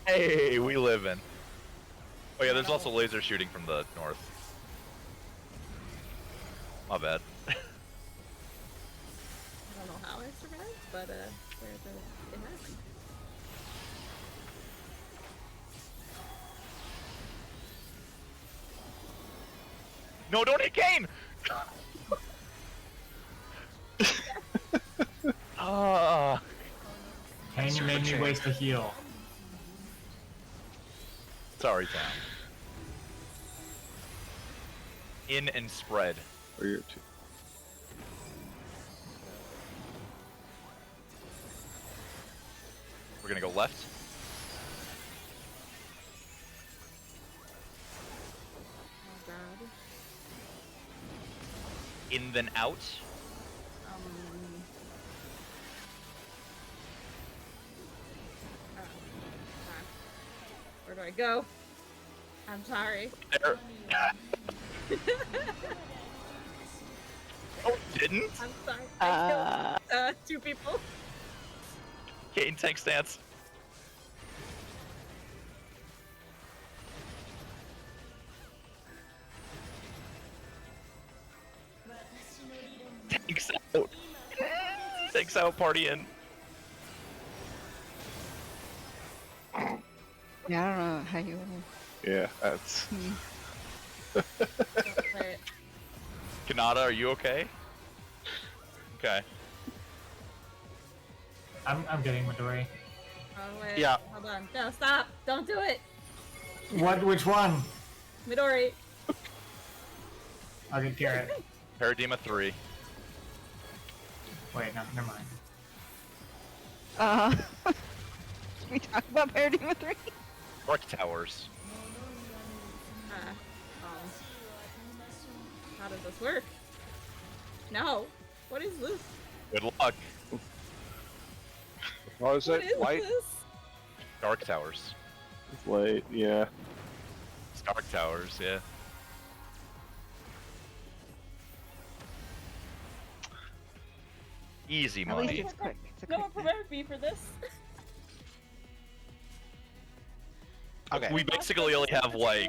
Hey, we live in. Oh yeah, there's also laser shooting from the north. My bad. I don't know how I survived, but it happened. No, don't hit Kane! Ah. Kane, you made me Super waste a heal. Sorry, Tom. In and spread. Or you're too. We're gonna go left. Oh god. In then out. Ah, where do I go? I'm sorry. There. Oh, didn't? I'm sorry. I killed 2 people. Kane tank stance. Tanks out. Tanks out, party in. Yeah, I don't know how you. Yeah, that's. Wait, Kanata, are you okay? Okay. I'm getting Midori. oh wait. Yeah. Hold on. No, stop. Don't do it. Which one? Midori. I'll get Garrett. Paradema 3. Wait, no, never mind. Can we talk about Paradigma 3? Dark Towers. How does this work? No. What is this? Good luck. What was What it? is Light? this? Dark Towers. Late, yeah. It's Dark Towers, yeah. Easy At least money. it's quick. It's a No quick one prepared me for this. Okay. We basically only have like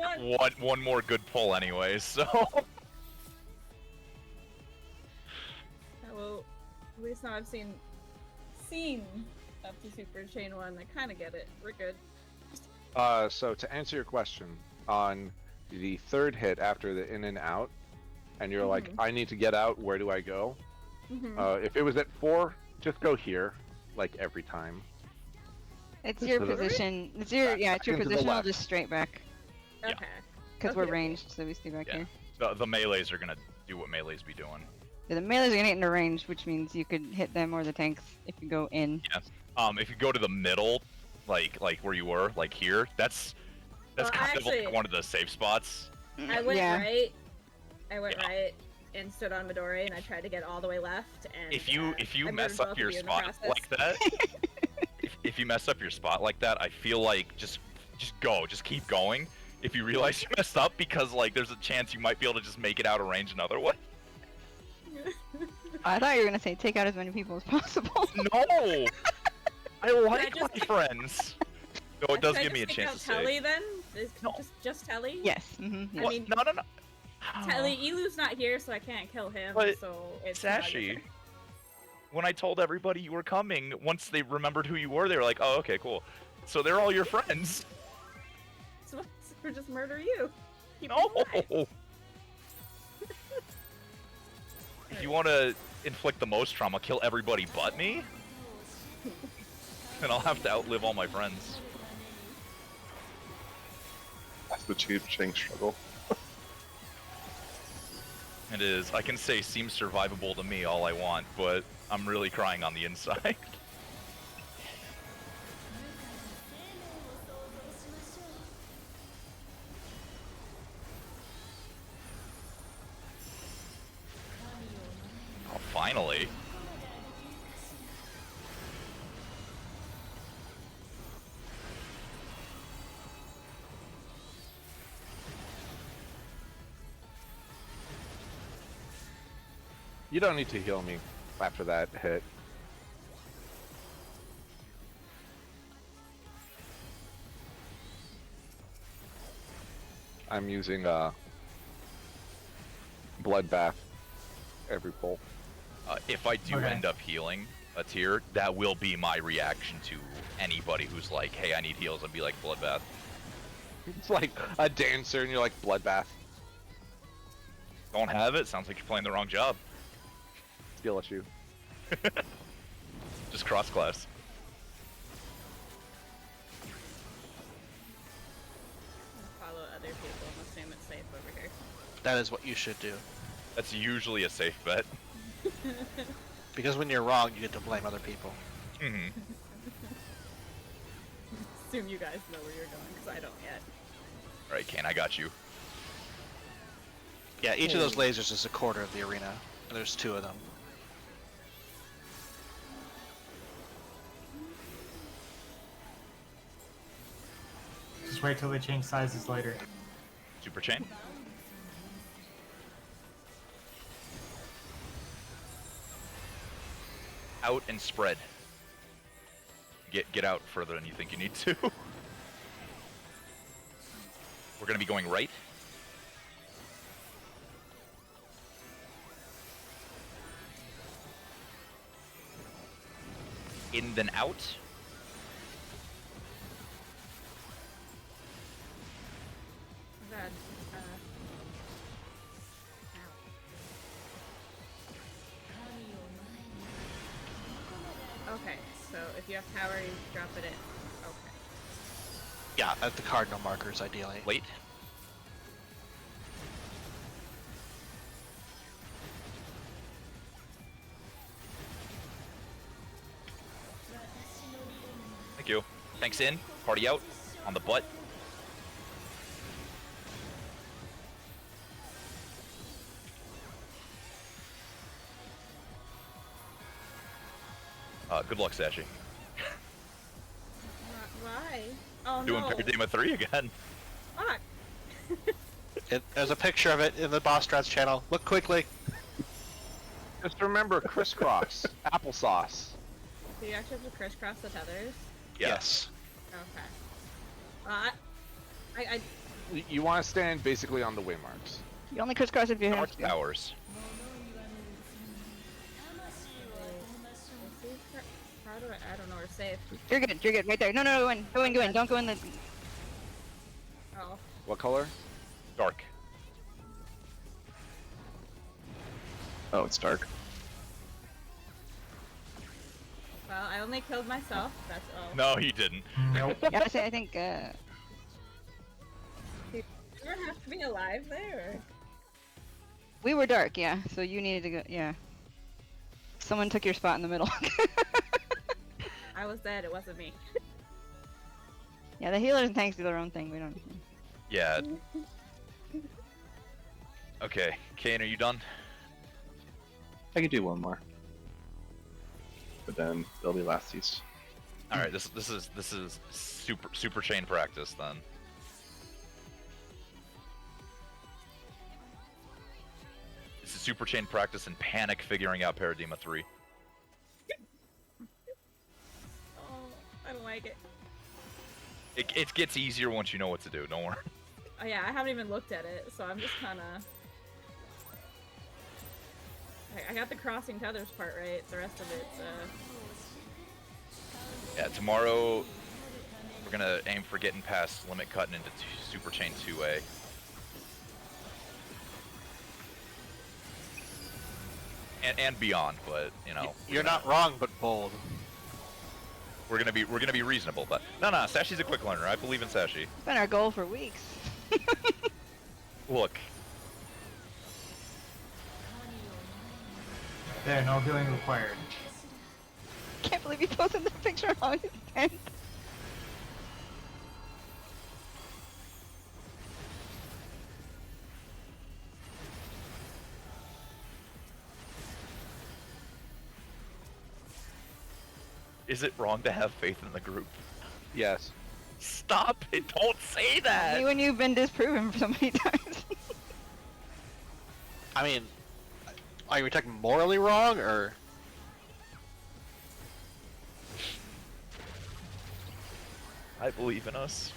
one more good pull anyway, so Well, at least now I've seen up to Super Chain 1. I kind of get it. We're good. So to answer your question, on the third hit after the in and out, and you're like, I need to get out, where do I go? If it was at 4, just go here, like every time. It's your to the- position. It's your Back- yeah. back It's your into the position. I'll left. just straight back Yeah. Okay. because Okay, we're okay. ranged, so we stay back Yeah. here. the melees are gonna do what melees be doing. Yeah, the melees are gonna get into range, which means you could hit them or the tanks if you go in. If you go to the middle, like where you were, like here, that's Well, kind of actually- like one of the safe spots. I went yeah. right. I went Yeah. right and stood on Midori, and I tried to get all the way left. And If you I mess murdered up both your of you in the spot process. like that, if you mess up your spot like that, I feel like just go, just keep going. If you realize you messed up, because like there's a chance you might be able to just make it out of range another way. I thought you were gonna say take out as many people as possible. No, I like just- my friends. No, it does Should I give me a just take chance to out Telly save. then? Is No. just Telly? Yes. Yeah. I What? mean- No. Telly, Elu's not here, so I can't kill him. But, so it's not your Sashi, turn. when I told everybody you were coming, once they remembered who you were, they were like, "Oh, okay, cool." So they're all your friends. So we're just murder you. Keep No. you alive. If you want to inflict the most trauma, kill everybody but me, then I'll have to outlive all my friends. That's the cheap Ching struggle. It is. I can say seems survivable to me all I want, but I'm really crying on the inside. Oh, finally. You don't need to heal me after that hit. I'm using Bloodbath every pull. If I do Okay. end up healing a tier, that will be my reaction to anybody who's like, "Hey, I need heals," and be like, "Bloodbath." It's like a dancer, and you're like Bloodbath. Don't have it? Sounds like you're playing the wrong job. Skill issue. Just cross class. Follow other people and assume it's safe over here. That is what you should do. That's usually a safe bet. Because when you're wrong, you get to blame other people. Hmm. Assume you guys know where you're going, because I don't yet. All right, Kane, I got you. Yeah, each of those lasers is a quarter of the arena. And there's 2 of them. Just wait till they change sizes later. Super chain. Out and spread. Get out further than you think you need to. We're gonna be going right. In then out. Oh god. Ow. Okay, so if you have power, you drop it in. Okay. Yeah, at the cardinal markers, ideally. Late. Thank you. Thanks in. Party out. On the butt. Good luck, Sashi. Why? Oh Doing no. Paradema 3 again. Fuck. There's a picture of it in the Boss Strats channel. Look quickly. Just remember crisscross, applesauce. Do you actually have to crisscross the tethers? Yes. Okay. I You want to stand basically on the waymarks. You only crisscross if you have North to. Towers. how do I don't know where safe. You're good. You're good. Right there. No, no, go in. Go in. Go in. Don't go in the. Oh. What color? Dark. Oh, it's dark. Well, I only killed myself. That's all. No, he didn't. Nope. Yeah, I think. Do you ever have to be alive there? Or? We were dark, yeah. So you needed to go. Yeah. Someone took your spot in the middle. I was dead. It wasn't me. Yeah, the healers and tanks do their own thing. We don't. Yeah. Okay, Kane, are you done? I could do one more. But then they'll be lasties. All right, this is super chain practice then. This is super chain practice and panic figuring out Paradema 3. Oh, I don't like it. It gets easier once you know what to do. Don't worry. Oh yeah, I haven't even looked at it, so I'm just kind of. I got the crossing tethers part right. The rest of it's Yeah, tomorrow we're gonna aim for getting past limit cutting into super chain 2A. And beyond, but you know You're not wrong, but bold. we're gonna be reasonable. But no, Sashi's a quick learner. I believe in Sashi. It's been our goal for weeks. Look, There, no healing required. Can't believe you posted the picture on August 10th. is it wrong to have faith in the group? Yes. Stop it! Don't say that. Only when you've been disproven so many times. I mean, are you talking morally wrong, or? I believe in us.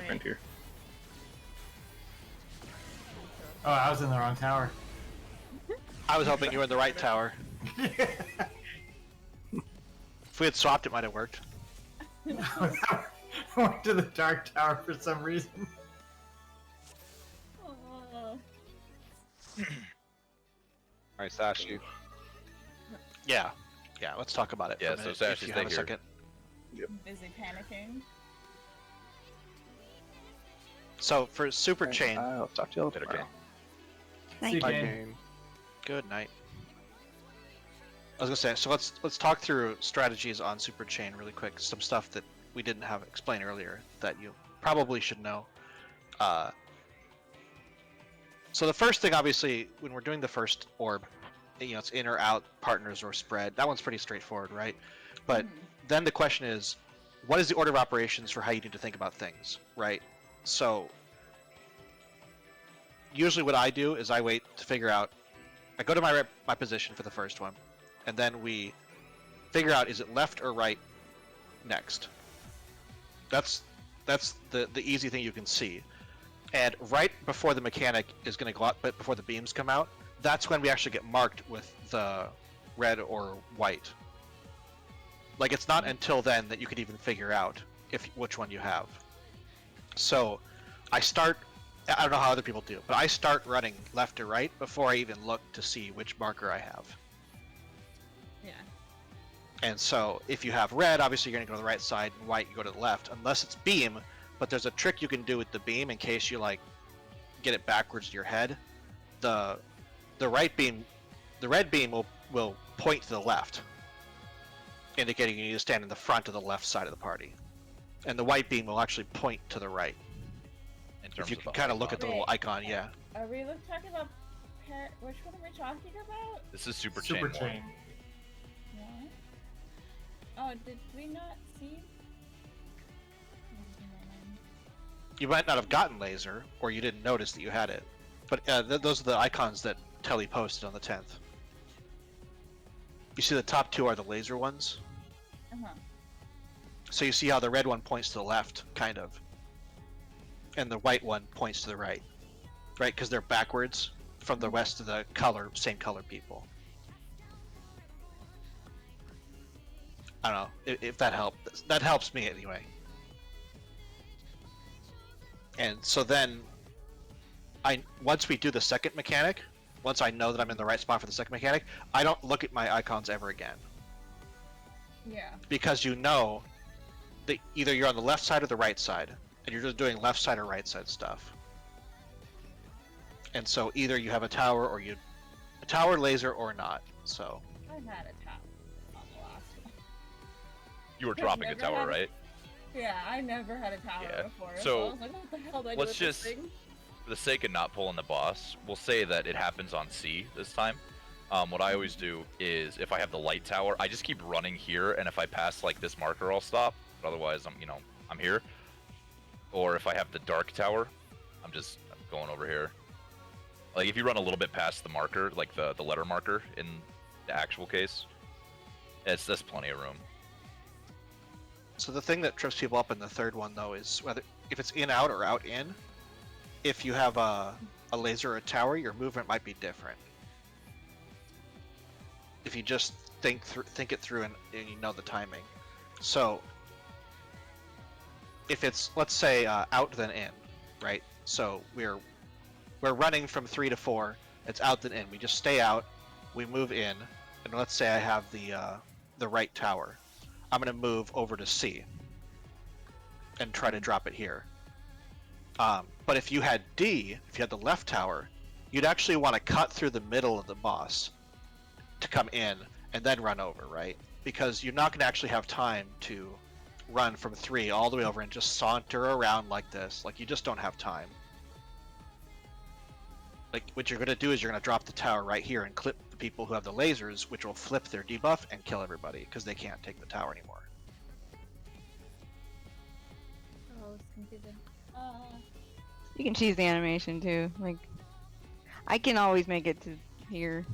Extra Wait. Frontier. Oh, I was in the wrong tower. I was hoping you were in the right tower. If we had swapped, it might have worked. I went to the dark tower for some reason. Oh. Alright, Sash, you. Yeah. Yeah, let's talk about it Yeah, for a so minute, Sash, if you you have a stay here. second. Busy panicking. So, for Super Chain, I'll talk to you all Better tomorrow. Night. See you, Hi, Jane. Jane. good night. I was gonna say, so let's talk through strategies on Super Chain really quick. Some stuff that we didn't have explained earlier that you probably should know. So the first thing, obviously, when we're doing the first orb, it's in or out, partners or spread. That one's pretty straightforward, right? But then the question is, what is the order of operations for how you need to think about things, right? So usually what I do is I wait to figure out. I go to my position for the first one, and then we figure out, is it left or right next. That's the easy thing you can see. And right before the mechanic is going to go out, but before the beams come out, that's when we actually get marked with the red or white. Like, it's not until then that you could even figure out which one you have. So I don't know how other people do, but I start running left or right before I even look to see which marker I have. Yeah. And so if you have red, obviously you're going to go to the right side, and white, you go to the left, unless it's beam. But there's a trick you can do with the beam in case you get it backwards to your head. The red beam will point to the left, indicating you need to stand in the front of the left side of the party. And the white beam will actually point to the right. In If terms you of can the kind of look icon. at the little Wait. icon, yeah. Are we talking about which one are we talking about? This is Super Super Chain 1. chain. What? Oh, did we not see? You might not have gotten laser, or you didn't notice that you had it. But those are the icons that Telly posted on the 10th. You see the top two are the laser ones? Uh-huh. So you see how the red one points to the left, kind of. And the white one points to the right. Right? Because they're backwards from the rest of the same color people. I don't know if that helped. That helps me anyway. And so then, once we do the second mechanic, once I know that I'm in the right spot for the second mechanic, I don't look at my icons ever again. Yeah. Because you know that either you're on the left side or the right side, and you're just doing left side or right side stuff. And so either you have a tower laser or not. So I had a tower on the last one. You were I've dropping a never tower, had- right? Yeah, I never had a tower Yeah. before. So, I was like, what the hell do I do let's with this just- thing? For the sake of not pulling the boss, we'll say that it happens on C this time. What I always do is, if I have the light tower, I just keep running here, and if I pass this marker, I'll stop. But otherwise, I'm here. Or if I have the dark tower, I'm going over here. Like, if you run a little bit past the marker, like the letter marker in the actual case, that's plenty of room. So the thing that trips people up in the third one, though, is if it's in out or out in. If you have a laser or a tower, your movement might be different. If you just think it through and you know the timing. So if it's, let's say, out then in, right? So we're running from 3 to 4. It's out then in. We just stay out. We move in, and let's say I have the right tower. I'm going to move over to C and try to drop it here. But if you had D, if you had the left tower, you'd actually want to cut through the middle of the boss to come in and then run over, right? Because you're not going to actually have time to run from 3 all the way over and just saunter around like this. Like, you just don't have time. Like, what you're going to do is you're going to drop the tower right here and clip the people who have the lasers, which will flip their debuff and kill everybody because they can't take the tower anymore. Oh, it's confusing. You can choose the animation too. Like, I can always make it to here.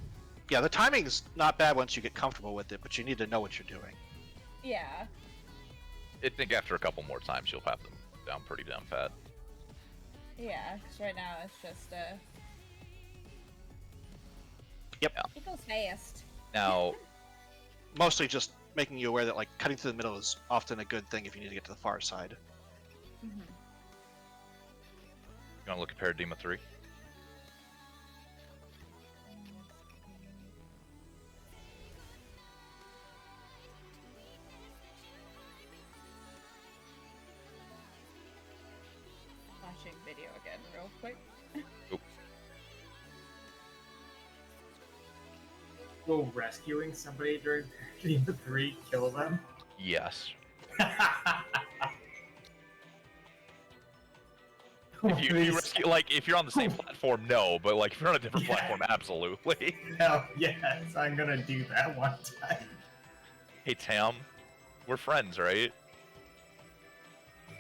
Yeah, the timing's not bad once you get comfortable with it, but you need to know what you're doing. Yeah. I think after a couple more times, you'll have them down pretty damn fat. Yeah, because right now it's just Yep. it goes fast. Now, Mostly just making you aware that like cutting through the middle is often a good thing if you need to get to the far side. Mm-hmm. you want to look at Paradigma 3? Flashing video again, real quick. Will rescuing somebody during Paradigma 3 kill them? Yes. Oh, If you please. rescue, like, if you're on the same platform, no, but like if you're on a different Yeah. platform, absolutely. Hell yes, I'm gonna do that one time. Hey Tam, we're friends, right?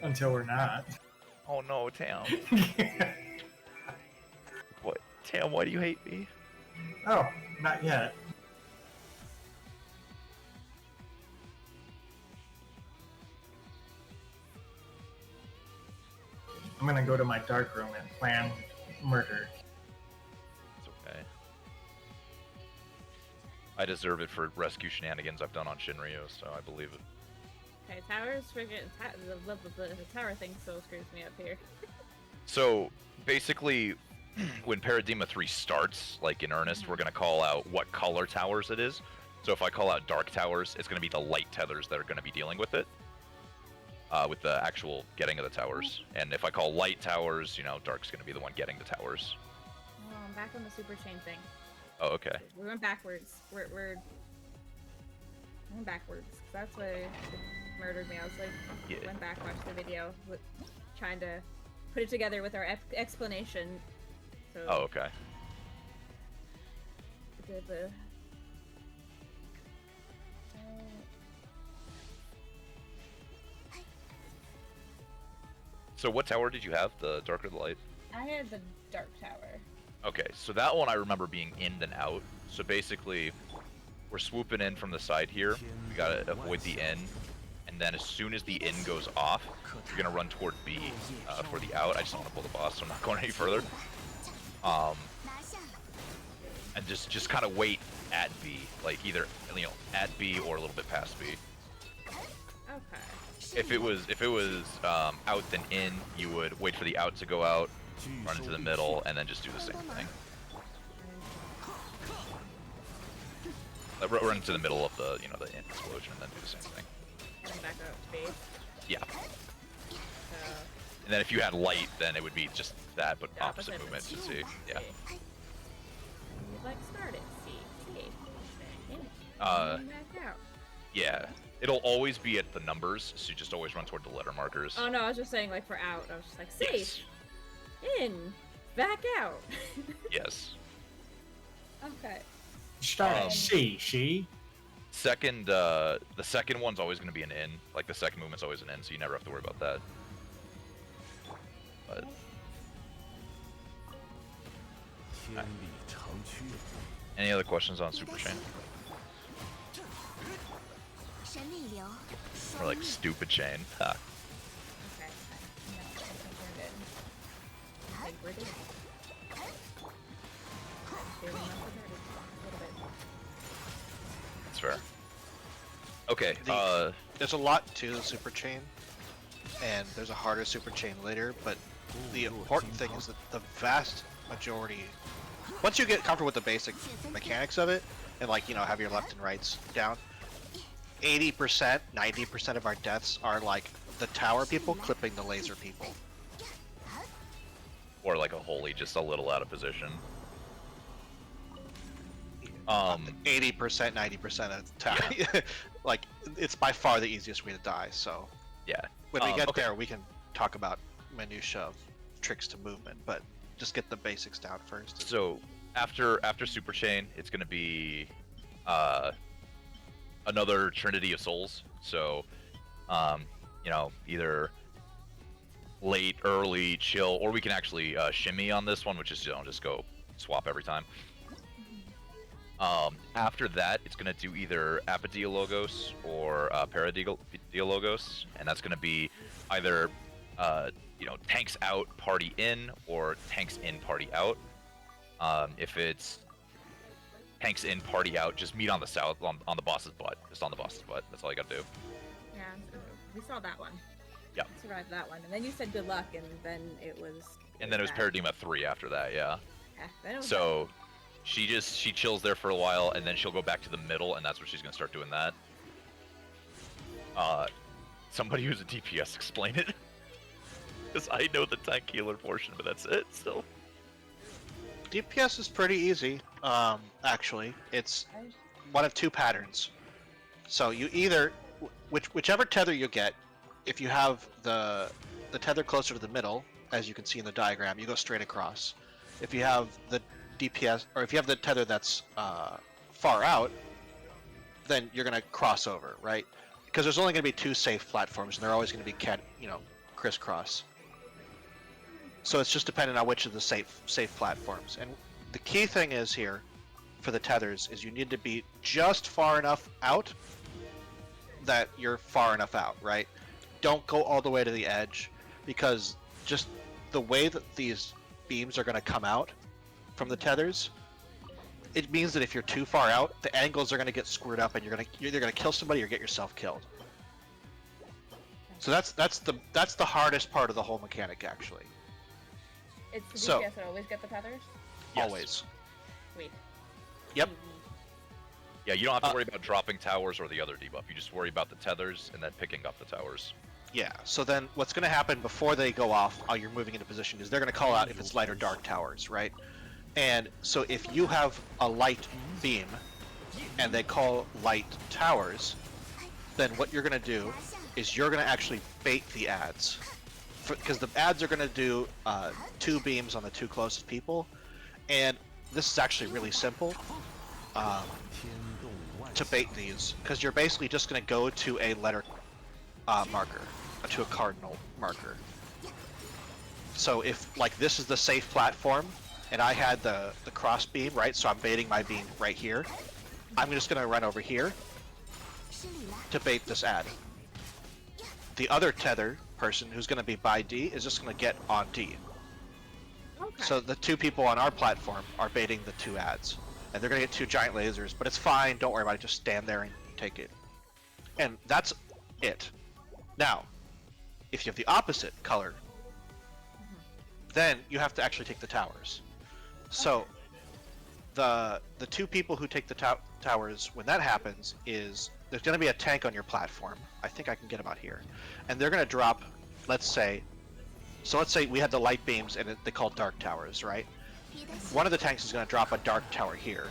Until we're not. Oh no, Tam. What? Tam, why do you hate me? Oh, not yet. I'm gonna go to my dark room and plan murder. It's okay. I deserve it for rescue shenanigans I've done on Shinryu, so I believe it. Okay, towers friggin' the tower thing still screws me up here. So basically, when Paradigma 3 starts, like in earnest, we're gonna call out what color towers it is. So if I call out dark towers, it's gonna be the light tethers that are gonna be dealing with it. With the actual getting of the towers. And if I call light towers, you know, dark's gonna be the one getting the towers. Oh, I'm back on the super chain thing. Oh, okay. We went backwards. We're going backwards. 'Cause that's what murdered me. I was like, Yeah. went back, watched the video, trying to put it together with our explanation. So Oh, okay. the So what tower did you have? The dark or the light? I had the dark tower. Okay, so that one I remember being in and out. So basically, we're swooping in from the side here. We gotta avoid the in. And then as soon as the in goes off, you're gonna run toward B for the out. I just don't want to pull the boss, so I'm not going any further. And just kind of wait at B, like either at B or a little bit past B. Okay. If it was out then in, you would wait for the out to go out, run into the middle, and then just do the same thing. Run into the middle of the the in explosion, and then do the same thing. And then back out to base. Yeah. So And then if you had light, then it would be just that, but the opposite movement to see. Yeah. You'd like start at C. In. Uh, And back out. Yeah. It'll always be at the numbers, so you just always run toward the letter markers. Oh no, I was just saying like for out. I was just like safe. Yes. In. Back out. Yes. Okay. Start at C, she. Second, the second one's always going to be an in. Like the second movement's always an in, so you never have to worry about that. But any other questions on Super Chain? Or like stupid chain? Ha. Okay. No, I think we're good. I think we're good. Feeling up with her a little bit. That's fair. Okay. There's a lot to the super chain, and there's a harder super chain later, but the important thing is that the vast majority, once you get comfortable with the basic mechanics of it, and like, have your left and rights down, 80%, 90% of our deaths are like the tower people clipping the laser people. Or like a holy, just a little out of position. 80%, 90% of the tower. Like, it's by far the easiest way to die, so Yeah. when we get Okay. there, we can talk about minutia of tricks to movement, but just get the basics down first. So after Super Chain, it's gonna be another Trinity of Souls. So either late, early, chill, or we can actually shimmy on this one, which is just go swap every time. After that, it's gonna do either Apodiologos or Paradiologos, and that's gonna be either tanks out, party in, or tanks in, party out. If it's tanks in, party out, just meet on the south, on the boss's butt. Just on the boss's butt. That's all you gotta do. Yeah, we saw that one. Yeah. Survived that one, and then you said good luck, and then it was. And then it was bad. Paradigma 3 after that, yeah. Then it was So she chills there for a while, and then she'll go back to the middle, and that's where she's gonna start doing that. Somebody who's a DPS explain it. Because I know the tank healer portion, but that's it, so. DPS is pretty easy, actually. It's one of two patterns. So you either, whichever tether you get, if you have the tether closer to the middle, as you can see in the diagram, you go straight across. If you have the DPS, or if you have the tether that's far out, then you're gonna cross over, right? Because there's only gonna be two safe platforms, and they're always gonna be crisscross. So it's just dependent on which of the safe platforms. And the key thing is here, for the tethers, is you need to be just far enough out that you're far enough out, right? Don't go all the way to the edge, because just the way that these beams are going to come out from the tethers, it means that if you're too far out, the angles are going to get screwed up, and you're either going to kill somebody or get yourself killed. So that's the hardest part of the whole mechanic, actually. It's the So- DPS that always get the tethers. Yes. Always. Sweet. Yep. Yeah, you don't have to worry about dropping towers or the other debuff. You just worry about the tethers and then picking up the towers. Yeah, so then what's going to happen before they go off while you're moving into position is they're going to call out if it's light or dark towers, right? And so if you have a light beam and they call light towers, then what you're going to do is you're going to actually bait the ads. Because the ads are going to do 2 beams on the 2 closest people, and this is actually really simple to bait these, because you're basically just going to go to a letter marker, to a cardinal marker. So if, like, this is the safe platform, and I had the cross beam, right, so I'm baiting my beam right here, I'm just going to run over here to bait this ad. The other tether person who's going to be by D is just going to get on D. Okay. So the 2 people on our platform are baiting the 2 ads. And they're going to get 2 giant lasers, but it's fine, don't worry about it, just stand there and take it. And that's it. Now, if you have the opposite color, then you have to actually take the towers. So the 2 people who take the towers, when that happens, is there's going to be a tank on your platform. I think I can get them out here. And they're going to drop, let's say we had the light beams and they call dark towers, right? One of the tanks is going to drop a dark tower here.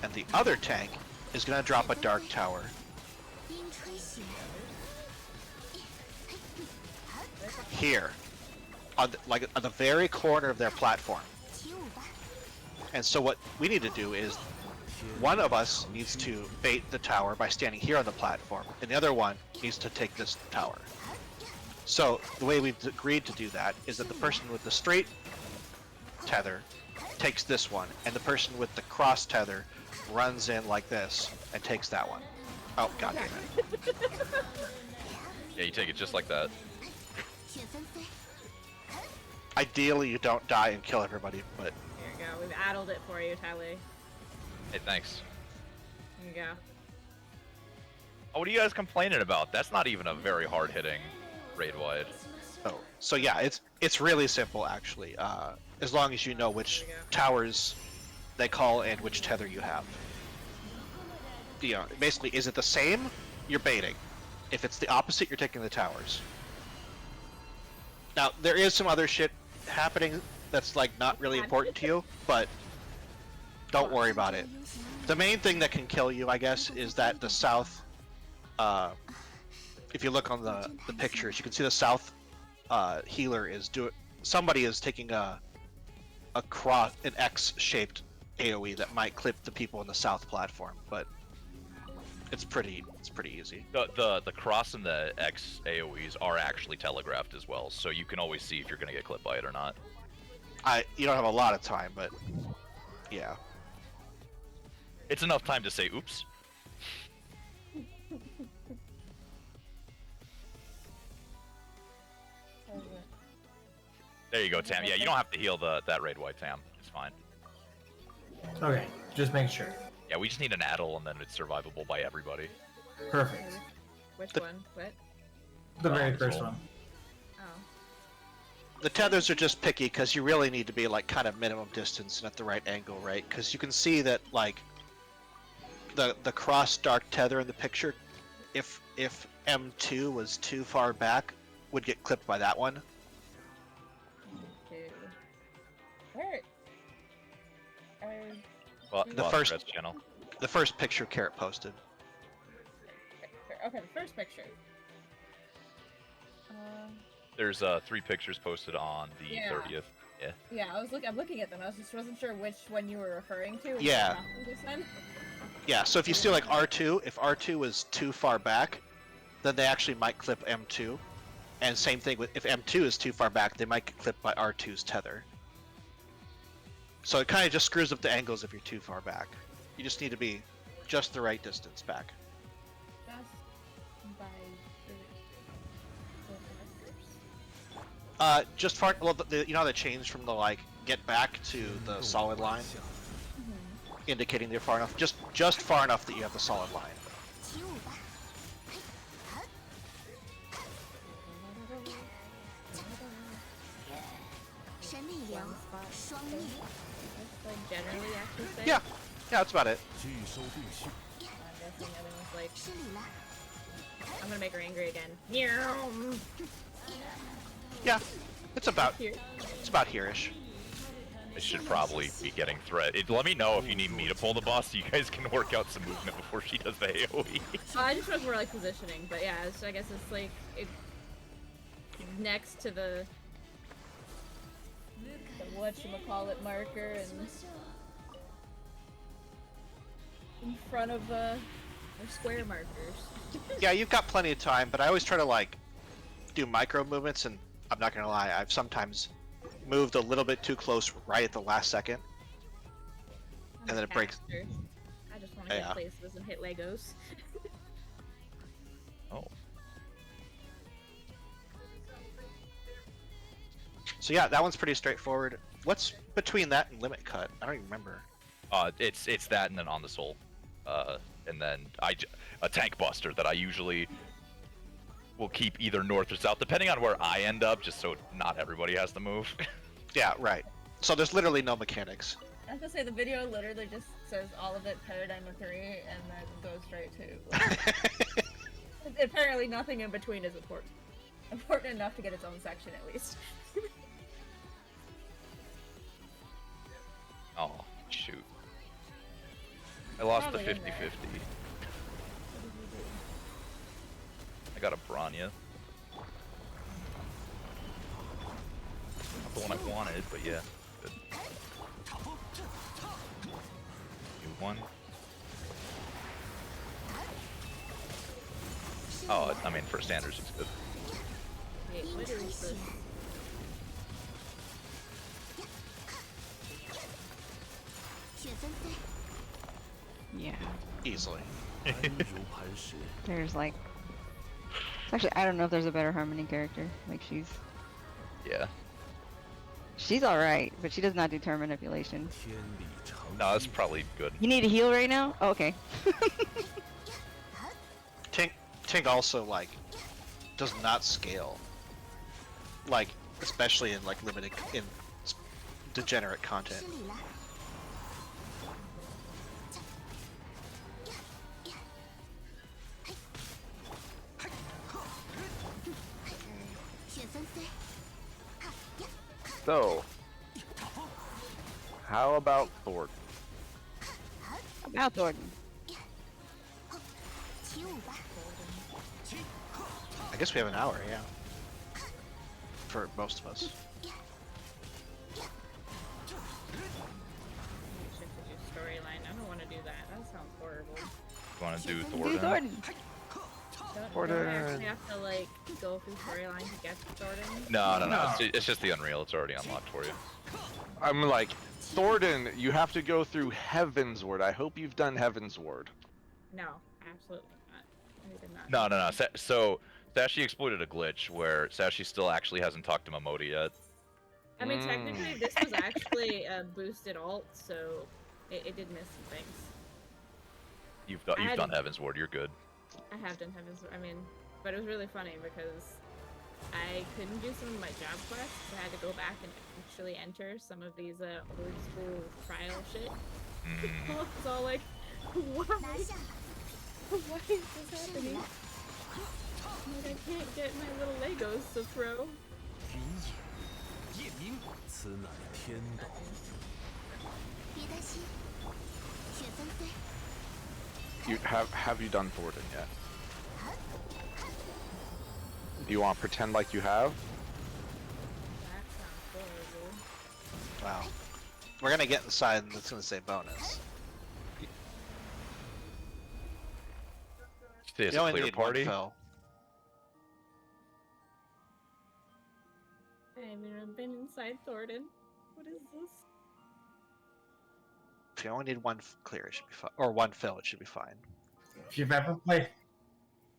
And the other tank is going to drop a dark tower here. On the very corner of their platform. And so what we need to do is one of us needs to bait the tower by standing here on the platform, and the other one needs to take this tower. So the way we've agreed to do that is that the person with the straight tether takes this one, and the person with the cross tether runs in like this and takes that one. Oh, god damn it. Yeah, you take it just like that. Ideally, you don't die and kill everybody, but Here you go. We've addled it for you, Tally. Hey, thanks. Here you go. Oh, what are you guys complaining about? That's not even a very hard-hitting raid wide. oh, so yeah, it's really simple actually. As long as you know which towers they call and which tether you have. You know, basically, is it the same? You're baiting. If it's the opposite, you're taking the towers. Now, there is some other shit happening that's like not really important to you, but don't worry about it. The main thing that can kill you, I guess, is that the south, if you look on the pictures, you can see the south healer is somebody is taking an X-shaped AoE that might clip the people in the south platform, but it's pretty easy. The cross and the X AoEs are actually telegraphed as well, so you can always see if you're gonna get clipped by it or not. You don't have a lot of time, but yeah. It's enough time to say oops. There you go, Tam. Yeah, you don't have to heal that raid white, Tam. It's fine. Okay, just make sure. Yeah, we just need an addle, and then it's survivable by everybody. Perfect. Which The- one? What? The very this first one. one. Oh. The tethers are just picky because you really need to be like kind of minimum distance and at the right angle, right? Because you can see that like the cross dark tether in the picture, if M2 was too far back, would get clipped by that one. Two. Where? Well, The lost first- Red's channel. The first picture Carrot posted. Okay, the first picture. There's 3 pictures posted on the Yeah. 30th. Yeah, I'm looking at them. I just wasn't sure which one you were referring to. Yeah. Just then. Yeah, so if you see like R2, if R2 was too far back, then they actually might clip M2. And same thing with if M2 is too far back, they might get clipped by R2's tether. So it kind of just screws up the angles if you're too far back. You just need to be just the right distance back. Just by Just far. Well, you know how they changed from the like get back to the solid line, indicating they're far enough. Just far enough that you have the solid line. 起舞吧！神力流，双逆， That's generally actually say. Yeah, yeah, that's about it. I'm guessing everyone's like, 失礼了。 I'm gonna make her angry again. Meow. Yeah, it's about Here. here-ish. It should probably be getting threat. Let me know if you need me to pull the boss so you guys can work out some movement before she does the AoE. I just was more like positioning, but yeah, I guess it's like next to the whatchamacallit marker and in front of the square markers. Yeah, you've got plenty of time, but I always try to like do micro movements, and I'm not gonna lie, I've sometimes moved a little bit too close right at the last second. I'm And a then it breaks- caster. I just want to Yeah. get places and hit Legos. Oh. So yeah, that one's pretty straightforward. What's between that and limit cut? I don't even remember. It's that and then on the soul. And then a tank buster that I usually will keep either north or south, depending on where I end up, just so not everybody has to move. Yeah, right. So there's literally no mechanics. I was gonna say the video literally just says all of it Paradigm of 3 and then goes straight to apparently nothing in between is important enough to get its own section at least. Oh, shoot. I lost Probably the in there. 50-50. I got a Branya. Not the one I wanted, but yeah. Good. New one. Oh, I mean, for standards, it's good. Wait, what is this? Yeah. Easily. There's like. Actually, I don't know if there's a better Harmony character. Like Yeah. she's all right, but she does not do turn manipulation. No, that's probably good. You need a heal right now? Oh, okay. Tink also like does not scale. Like especially in like limited in degenerate content. 失礼了。雪纷飞，哈呀， So, how about Thor? About Thornton. 起舞吧。 I guess we have an hour, yeah. For most of us. Shift to do storyline. I don't want to do that. That sounds horrible. You want to do Do Thor? Thornton. Don't I actually have to like go through storyline to get to Thornton? No. No. It's just the Unreal. It's already unlocked for you. I'm like, Thornton, you have to go through Heaven's Ward. I hope you've done Heaven's Ward. No, absolutely not. I did not. No. So Sashi exploited a glitch where Sashi still actually hasn't talked to Momota yet. I mean, technically, this was actually a boosted alt, so it did miss some things. You've I done had- Heaven's Ward. You're good. I have done Heaven's. I mean, but it was really funny because I couldn't do some of my job quests. I had to go back and actually enter some of these old school trial shit. I was all like, why? 拿下， Why is this 胜 happening? 了。 Like, I can't get my little Legos to throw. 云野，夜明，此乃天道。别担心，雪纷飞， You have you done Thornton yet? Do you want to pretend like you have? That sounds horrible. Wow. We're gonna get the sign that's gonna say bonus. It's You a only clear need party. one fill. I haven't even been inside Thornton. What is this? If you only need one clear, it should be fine. Or one fill, it should be fine. If you've ever played,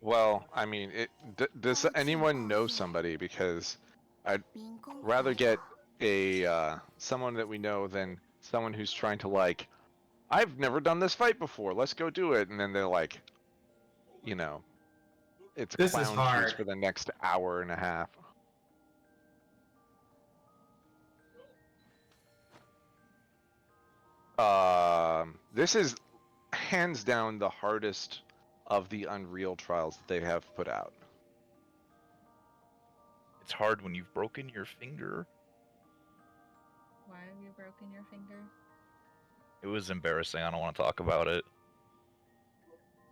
Well, I mean, does anyone know somebody? Because I'd 民工 rather 怀 get 抱 a someone that we know than someone who's trying to like, I've never done this fight before. Let's go do it, and then they're like, you know, it's a This is clown hard. chase for the next hour and a half. This is hands down the hardest of the Unreal trials that they have put out. It's hard when you've broken your finger. Why have you broken your finger? It was embarrassing. I don't want to talk about it.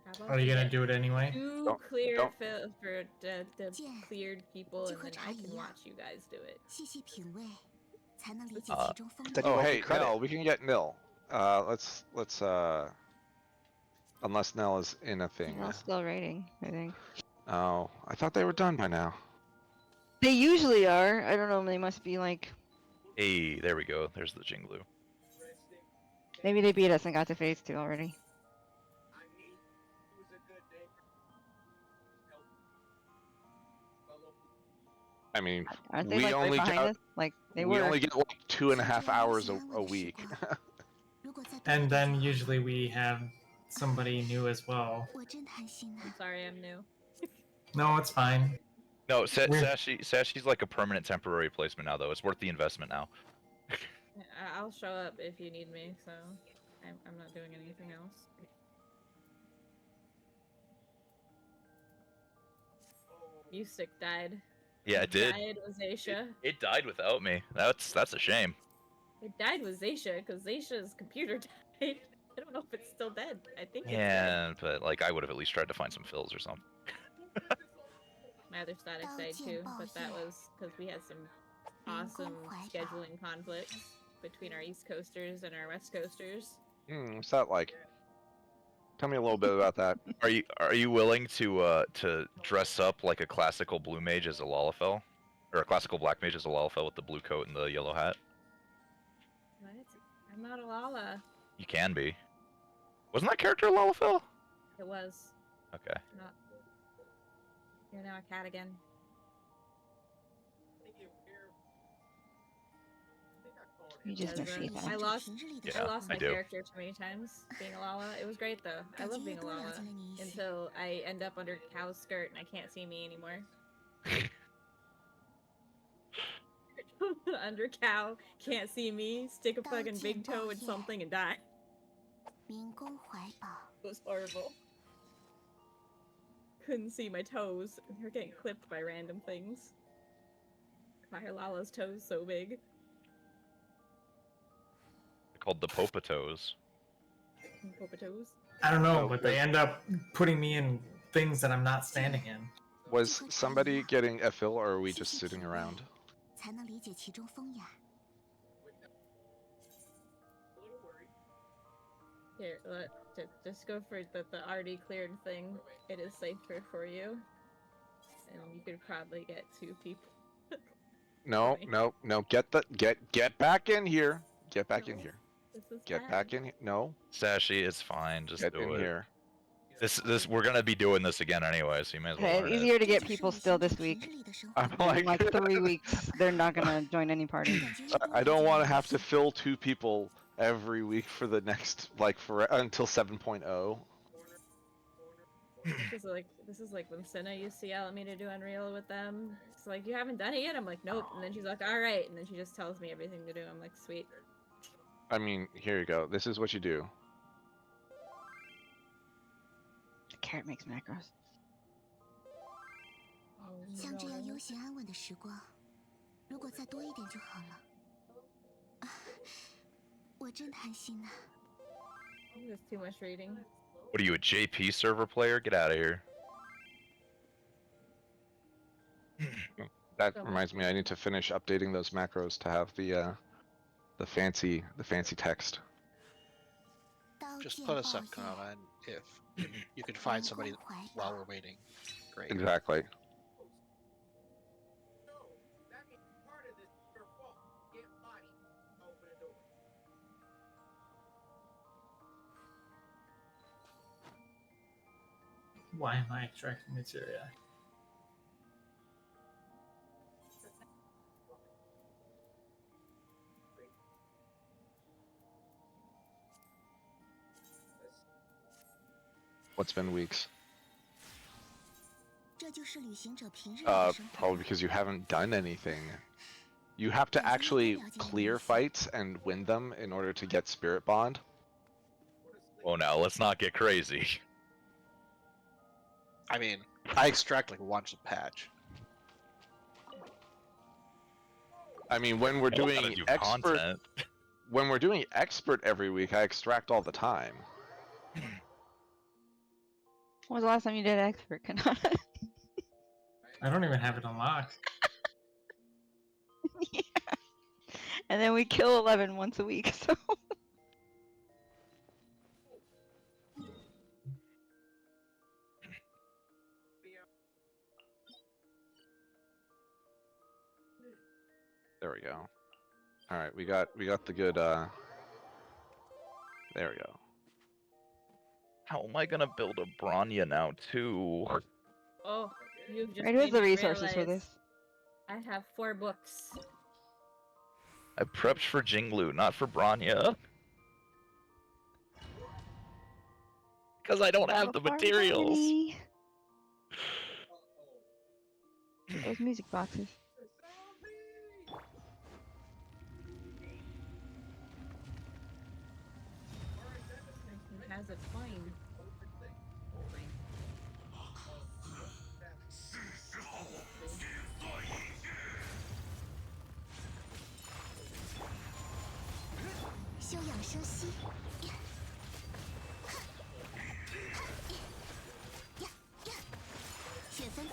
How about are you we gonna get do it anyway? 2 Don't- clear don't- fill for the Yeah. cleared people, To and then go I try can it. watch you guys do it. 细细品味，才能理解 Uh, 其中风 then 味 you。 Oh, won't hey, get credit. Nell, we can get Nil. Let's unless Nell is in a thing. They're all still rating, I think. Oh, I thought they were done by now. They usually are. I don't know. They must be like. Hey, there we go. There's the Jinglu. Maybe they beat us and got to phase 2 already. I mean, Aren't they we like right only behind get us? Like they we were. only get like 2.5 hours a 我的 week. 时光如果再多 And 一 then 点 usually we have somebody new as well. 我真贪心 I'm 啊！ sorry, I'm new. No, it's fine. No, We're- Sashi's like a permanent temporary placement now, though. It's worth the investment now. I'll show up if you need me, so I'm not doing anything else. You stick died. Yeah, it did. Died with Zaysha. It died without me. That's a shame. It died with Zaysha because Zaysha's computer died. I don't know if it's still dead. I think it's dead. Yeah, but like I would have at least tried to find some fills or something. My other static died too, but that was because we had some awesome scheduling conflicts between our East Coasters and our West Coasters. What's that like? Tell me a little bit about that. Are you willing to dress up like a classical blue mage as a Lalafell, or a classical black mage as a Lalafell with the blue coat and the yellow hat? What? I'm not a Lala. You can be. Wasn't that character a Lalafell? It was Okay. not. You're now a cat again. You just Because, missed I that. lost. 平日里的 Yeah, I 时 lost I my do. character too many times being a Lala. It was great though. I 感 love 觉 being 也 a 多了 Lala 解了你一些。 until I end up under Cow's skirt and I can't see me anymore. Under Cow, can't see me, stick a fucking big toe in something and die. 民工怀抱， It was horrible. Couldn't see my toes. And they're getting clipped by random things. Why are Lala's toes so big? They're called the Popatos. Popa toes? I don't know, Oh, but they wait. end up putting me in things that I'm not standing in. Was somebody getting a fill, or are we just sitting around? 才能理解其中风雅。 Here, just go for the already cleared thing. It is safer for you. And you could probably get 2 people. No, Sorry. no. Get back in here. Get back in No. here. This is Get bad. back in here. No, Sashi, it's fine. Just get do in it. here. This we're gonna be doing this again anyway, so you may as well Okay, learn it's it. easier to get people still this week. I'm In like 3 weeks, they're not gonna join any party. I don't want to have to fill 2 people every week for the next for until 7.0. This is like when Senna used to yell at me to do Unreal with them. It's like, you haven't done it yet? I'm like, nope. And then she's like, all right. And then she just tells me everything to do. I'm like, sweet. I mean, here you go. This is what you do. Carrot makes macros. 像这样悠闲安稳的时光，如果再多一点就好了。我真贪心呐。There's too much reading. What are you, a JP server player? Get out of here. That reminds me, I need to finish updating those macros to have the fancy text. Just put us up, Kana, and if you can find somebody while we're waiting, great. Exactly. Why am I extracting materia? What's been weeks? 这就是旅行者平日里的生活。 Probably because you haven't done anything. You have to actually clear fights and win them in order to get Spirit Bond. Oh, now let's not get crazy. I mean, I extract like once a patch. I mean, when we're I gotta doing do expert, content. when we're doing expert every week, I extract all the time. When was the last time you did expert, Kanata? I don't even have it unlocked. Yeah. And then we kill 11 once a week, so. There we go. All right, we got the good. There we go. How am I gonna build a Bronya now too? Oh, you've just Right, who has made the me resources for realize this? I have 4 books. I prepped for Jinglu, not for Bronya. Because I don't have the materials. Those music boxes. He has a coin. 休养生息。雪分。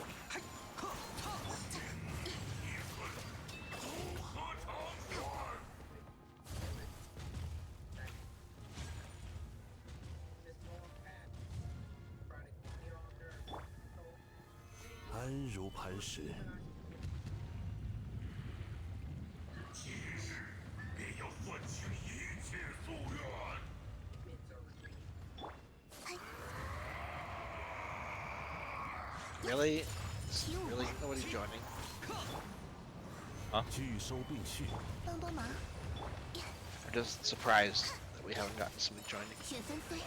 安如磐石。Really? Really? Nobody joining? 拒收并蓄。帮帮忙。 I'm just surprised that we haven't gotten somebody joining. 雪纷飞。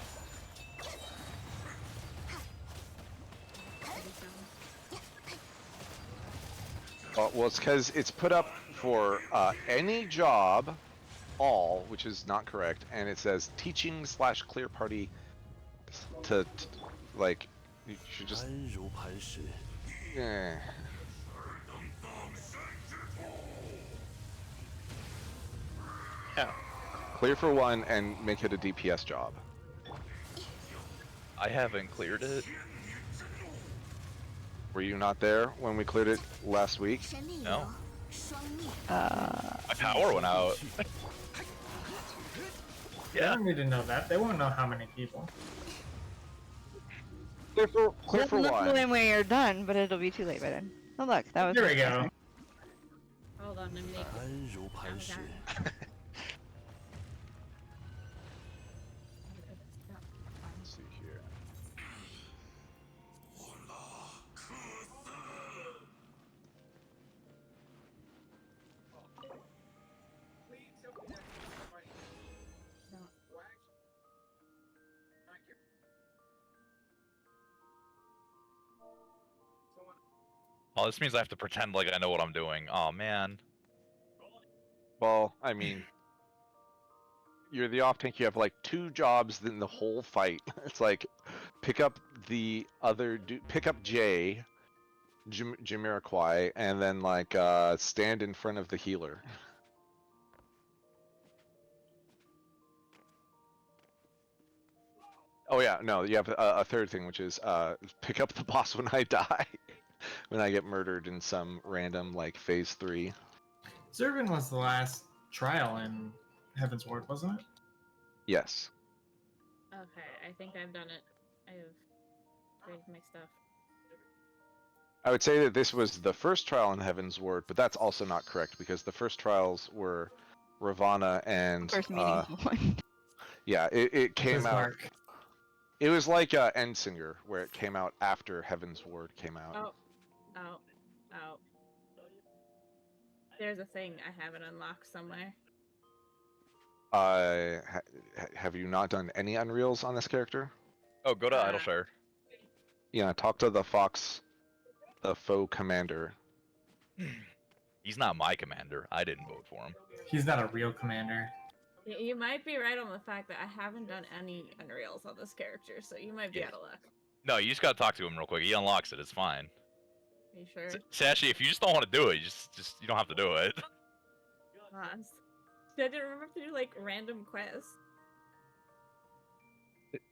Well, it's because it's put up for any job, all, which is not correct, and it says teaching/clear party. To like, you should just. 安如磐石。 Eh. Yeah. Clear for 1 and make it a DPS job. I haven't cleared it. Were you not there when we cleared it last week? 神力 No. 流，双逆。 My power went out. They don't need to know that. They won't know how many people. Clear for We'll know 1. when we are done, but it'll be too late by then. Oh look, that was. Here we go. Hold on, I'm making. 安如磐石。 Let's see here. Oh, this means I have to pretend like I know what I'm doing. Oh man. Well, I mean, you're the off tank. You have like 2 jobs in the whole fight. It's like pick up the other, pick up Jay, Jamiroquai, and then like stand in front of the healer. Oh yeah, no, you have a third thing, which is pick up the boss when I die, when I get murdered in some random like phase 3. Zervin was the last trial in Heaven's Ward, wasn't it? Yes. Okay, I think I've done it. I have graded my stuff. I would say that this was the first trial in Heaven's Ward, but that's also not correct because the first trials were Ravana and First meaningful one. yeah, it came Says out. Mark. It was like Endsinger, where it came out after Heaven's Ward came out. Oh. There's a thing I haven't unlocked somewhere. Have you not done any Unreals on this character? Oh, go to Idleshire. Yeah, talk to the Fox, the faux commander. He's not my commander. I didn't vote for him. He's not a real commander. You might be right on the fact that I haven't done any Unreals on this character, so you might be Yeah. out of luck. No, you just gotta talk to him real quick. He unlocks it. It's fine. Are you sure? Sashi, if you just don't want to do it, you don't have to do it. Lost. I didn't remember to do like random quests.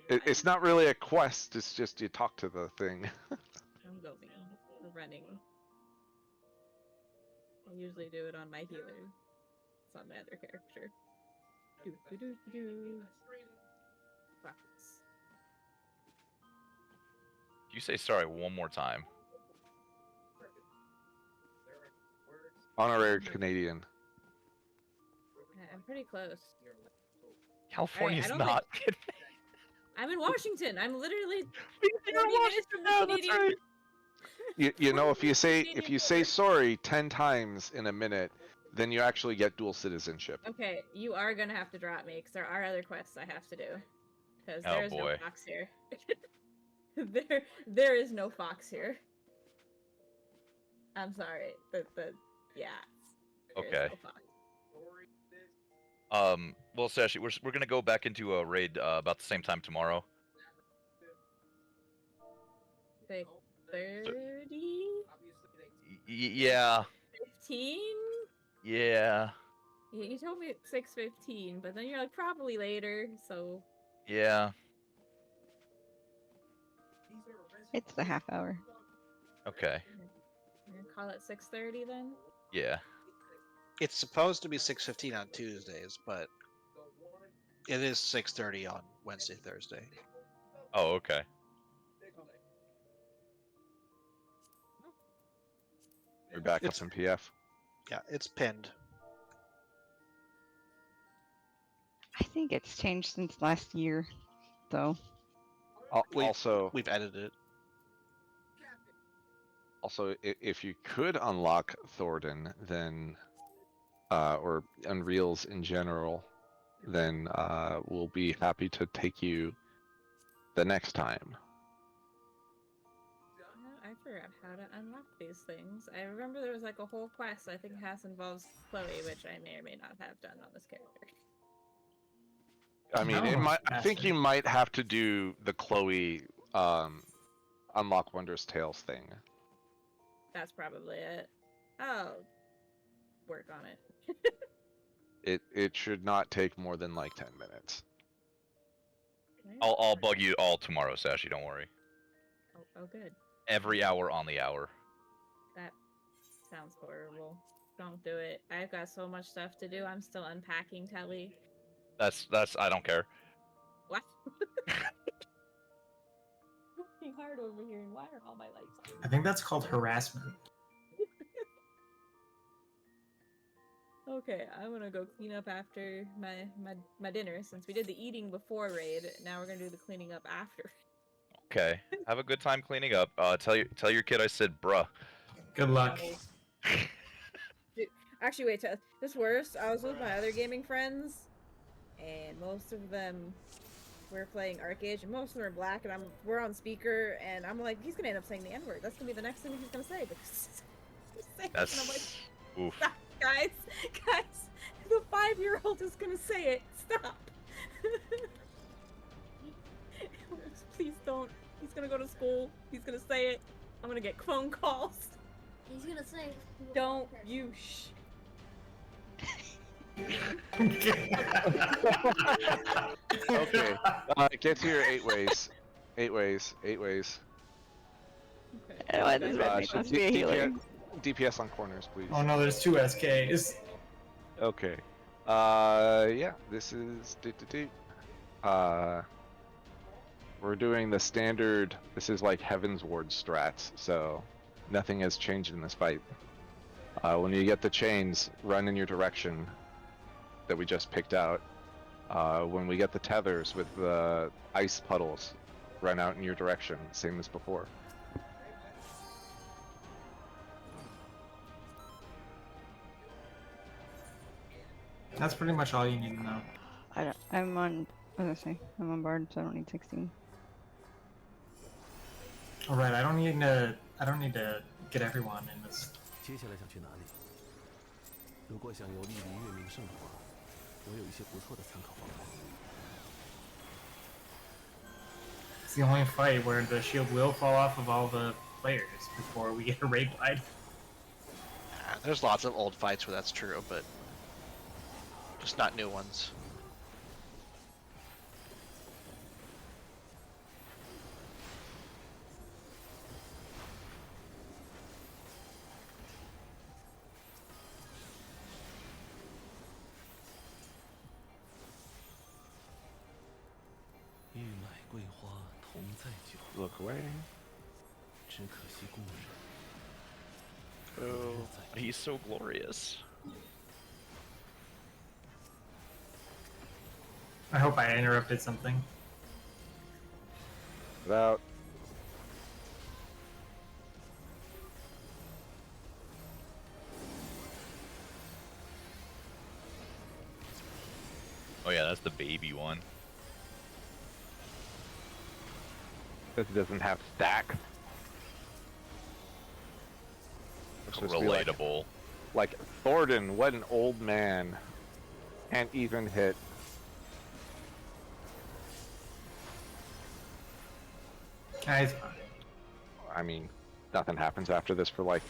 It's not really a quest. It's just you talk to the thing. I'm going. Running. I usually do it on my healer. It's on my other character. Fox. You say sorry one more time. Honorary Canadian. I'm pretty close. California's I don't not. I'm in Washington. I'm literally You're in 40 minutes from the Washington, that's Canadian. right. You know, if you say sorry 10 times in a minute, then you actually get dual citizenship. Okay, you are gonna have to drop me because there are other quests I have to do. Because Oh, there's boy. no fox here. there is no fox here. I'm sorry. Yeah. There is Okay. no fox. Well, Sashi, we're gonna go back into a raid about the same time tomorrow. Like 30? Yeah. 15? Yeah. You told me at 6:15, but then you're like probably later. So Yeah. It's the half hour. Okay. we're gonna call it 6:30 then. Yeah. It's supposed to be 6:15 on Tuesdays, but it is 6:30 on Wednesday, Thursday. Oh, okay. We're back It's- up in PF. Yeah, it's pinned. I think it's changed since last year, though. Also, We've edited it. if you could unlock Thornton, then or Unreals in general, then we'll be happy to take you the next time. I forgot how to unlock these things. I remember there was like a whole quest I think involves Chloe, which I may or may not have done on this character. I mean, it Oh, might. I think faster. you might have to do the Chloe unlock Wondrous Tales thing. That's probably it. I'll work on it. It should not take more than like 10 minutes. I'll bug you all tomorrow, Sashi. Don't worry. Oh, good. Every hour on the hour. That sounds horrible. Don't do it. I've got so much stuff to do. I'm still unpacking Telly. That's. I don't care. What? Working hard over here, and why are all my lights on? I think that's called harassment. Okay, I'm gonna go clean up after my dinner since we did the eating before raid. Now we're gonna do the cleaning up after. Okay. Have a good time cleaning up. Tell your kid I said, bruh. Good luck. Dude, actually, wait. This worse. I was with my other gaming friends, and most of them we're playing Arcade, and most of them are black, and we're on speaker, and I'm like, he's gonna end up saying the N-word. That's gonna be the next thing he's gonna say because he's saying it, and I'm like, Oof. stop, guys, the 5-year-old is gonna say it. Stop. Please don't. He's gonna go to school. He's gonna say it. I'm gonna get phone calls. He's gonna say. Don't you shh. Okay. Get to your 8 ways. 8 ways. 8 ways. Okay. Why this red meat must be a healer. DPS on corners, please. Oh no, there's 2 SKs. Okay. Yeah, this is we're doing the standard. This is like Heaven's Ward strats, so nothing has changed in this fight. When you get the chains, run in your direction that we just picked out. When we get the tethers with the ice puddles, run out in your direction, same as before. That's pretty much all you need to know. I'm on. What did I say? I'm on Bard, so I don't need 16. All right, I don't need to get everyone in this. 接下来想去哪里？如果想游历离月名胜的话，我有一些不错的参考方法。 It's the only fight where the shield will fall off of all the players before we get a raid blind. There's lots of old fights where that's true, but just not new ones. Look away. 只可惜故人。 Oh, he's so glorious. I hope I interrupted something. Without. Oh yeah, that's the baby one. Because it doesn't have stack. It's supposed to be Relatable. Like Thornton, what an old man. Can't even hit. It's fine. I mean, nothing happens after this for like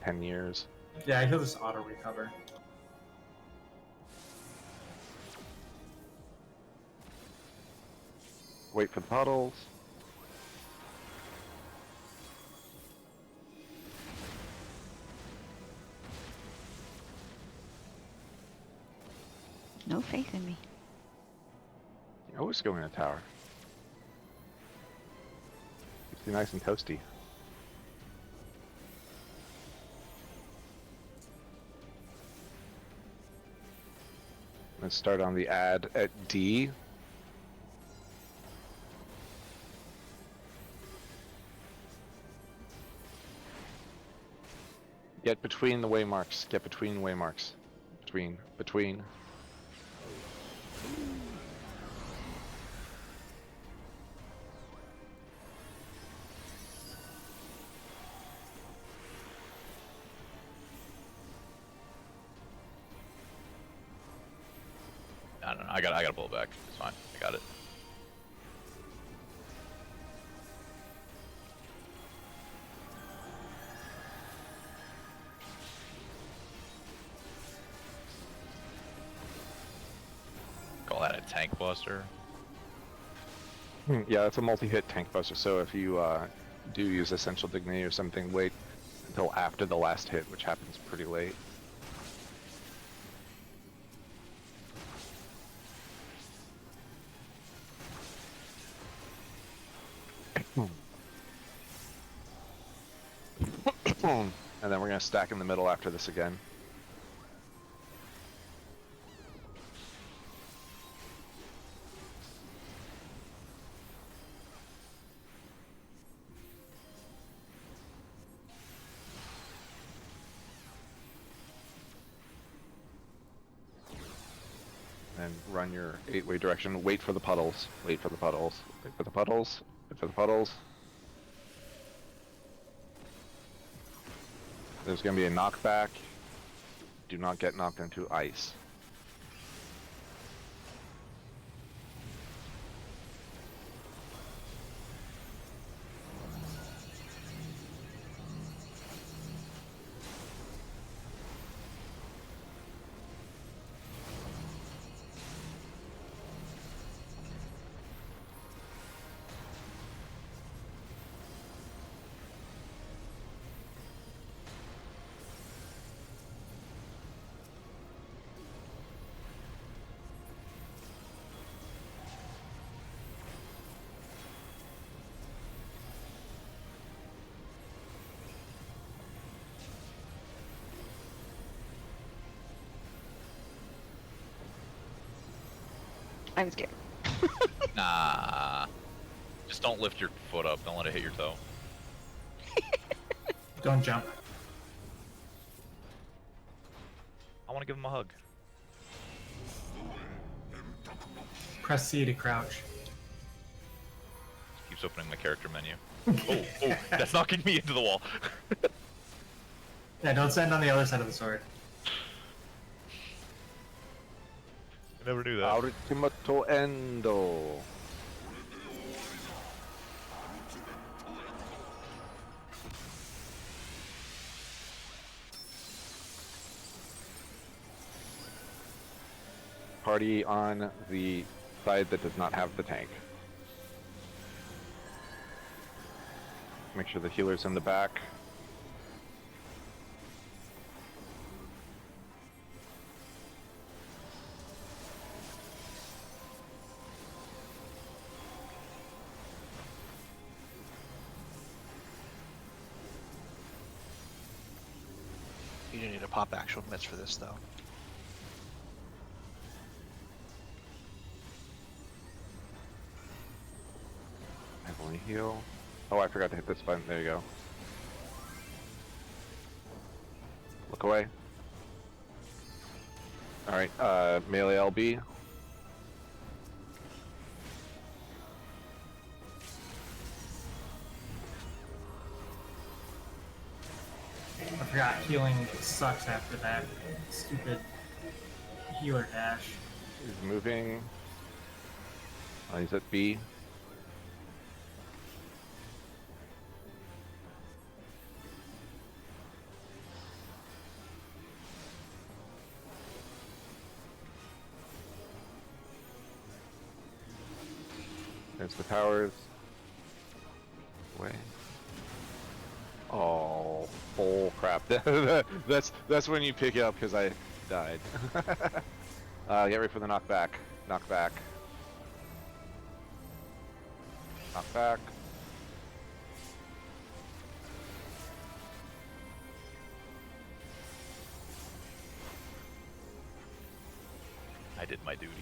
10 years. Yeah, he'll just auto recover. Wait for the puddles. No faith in me. You always go in a tower. Keeps you nice and toasty. Let's start on the ad at D. Get between the waymarks. Get between waymarks. Between. I don't know. I gotta pull it back. It's fine. I got it. Call that a tank buster. Yeah, it's a multi-hit tank buster, so if you do use Essential Dignity or something, wait until after the last hit, which happens pretty late. And then we're going to stack in the middle after this again. and run your 8-way direction. Wait for the puddles. Wait for the puddles. Wait for the puddles. Wait for the puddles. There's going to be a knockback. Do not get knocked into ice. I'm scared. Nah. Just don't lift your foot up. Don't let it hit your toe. Don't jump. I want to give him a hug. Press C to crouch. Keeps opening my character menu. Oh, that's knocking me into the wall. Yeah, don't stand on the other side of the sword. I never knew that. Ultimato endo. Party on the side that does not have the tank. Make sure the healer's in the back. You do need to pop actual mitts for this, though. Heavily heal. Oh, I forgot to hit this button. There you go. Look away. Alright, melee LB. I forgot healing sucks after that stupid healer dash. He's moving. He's at B. There's the towers. Way. Oh, bull crap. that's when you pick it up because I died. Get ready for the knockback. Knockback. Knockback. I did my duty.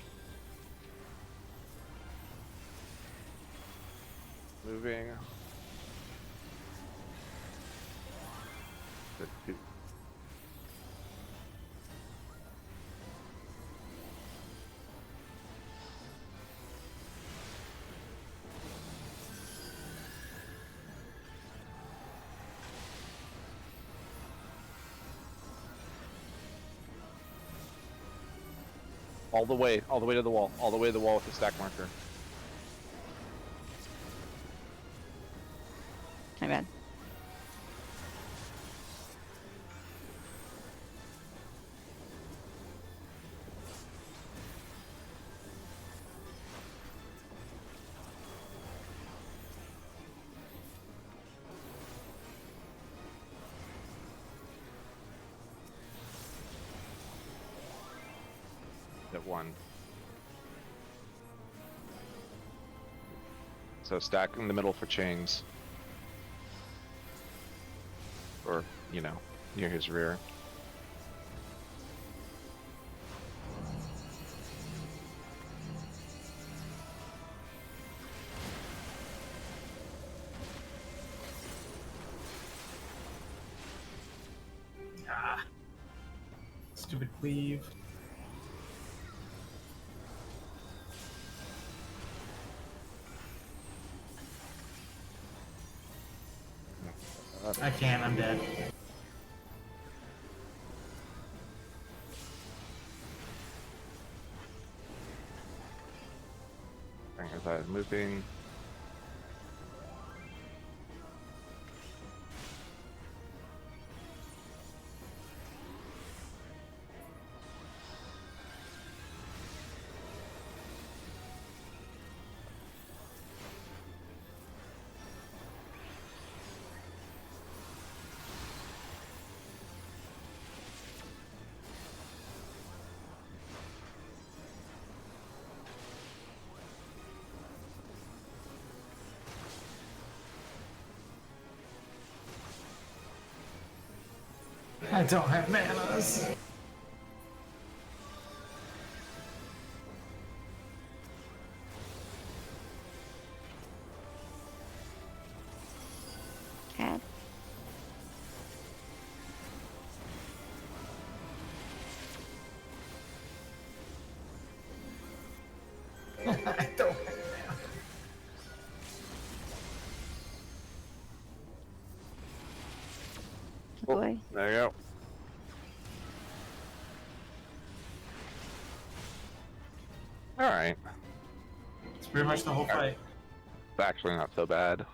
Moving. All the way to the wall, all the way to the wall with the stack marker. My bad. At one. So stack in the middle for chains. Or, you know, near his rear. Ah. Stupid cleave. I can't. I'm dead. As I was moving. I don't have manas. Cat. I don't have mana. Oh, Boy. there you go. Alright. It's pretty much the whole fight. It's actually not so bad.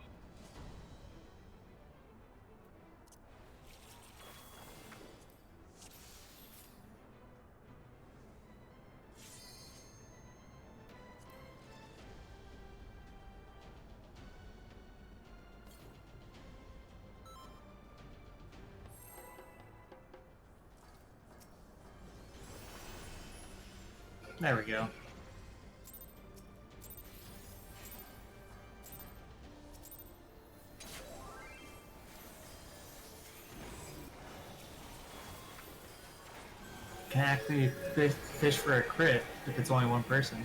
There we go. Can actually fish for a crit if it's only one person.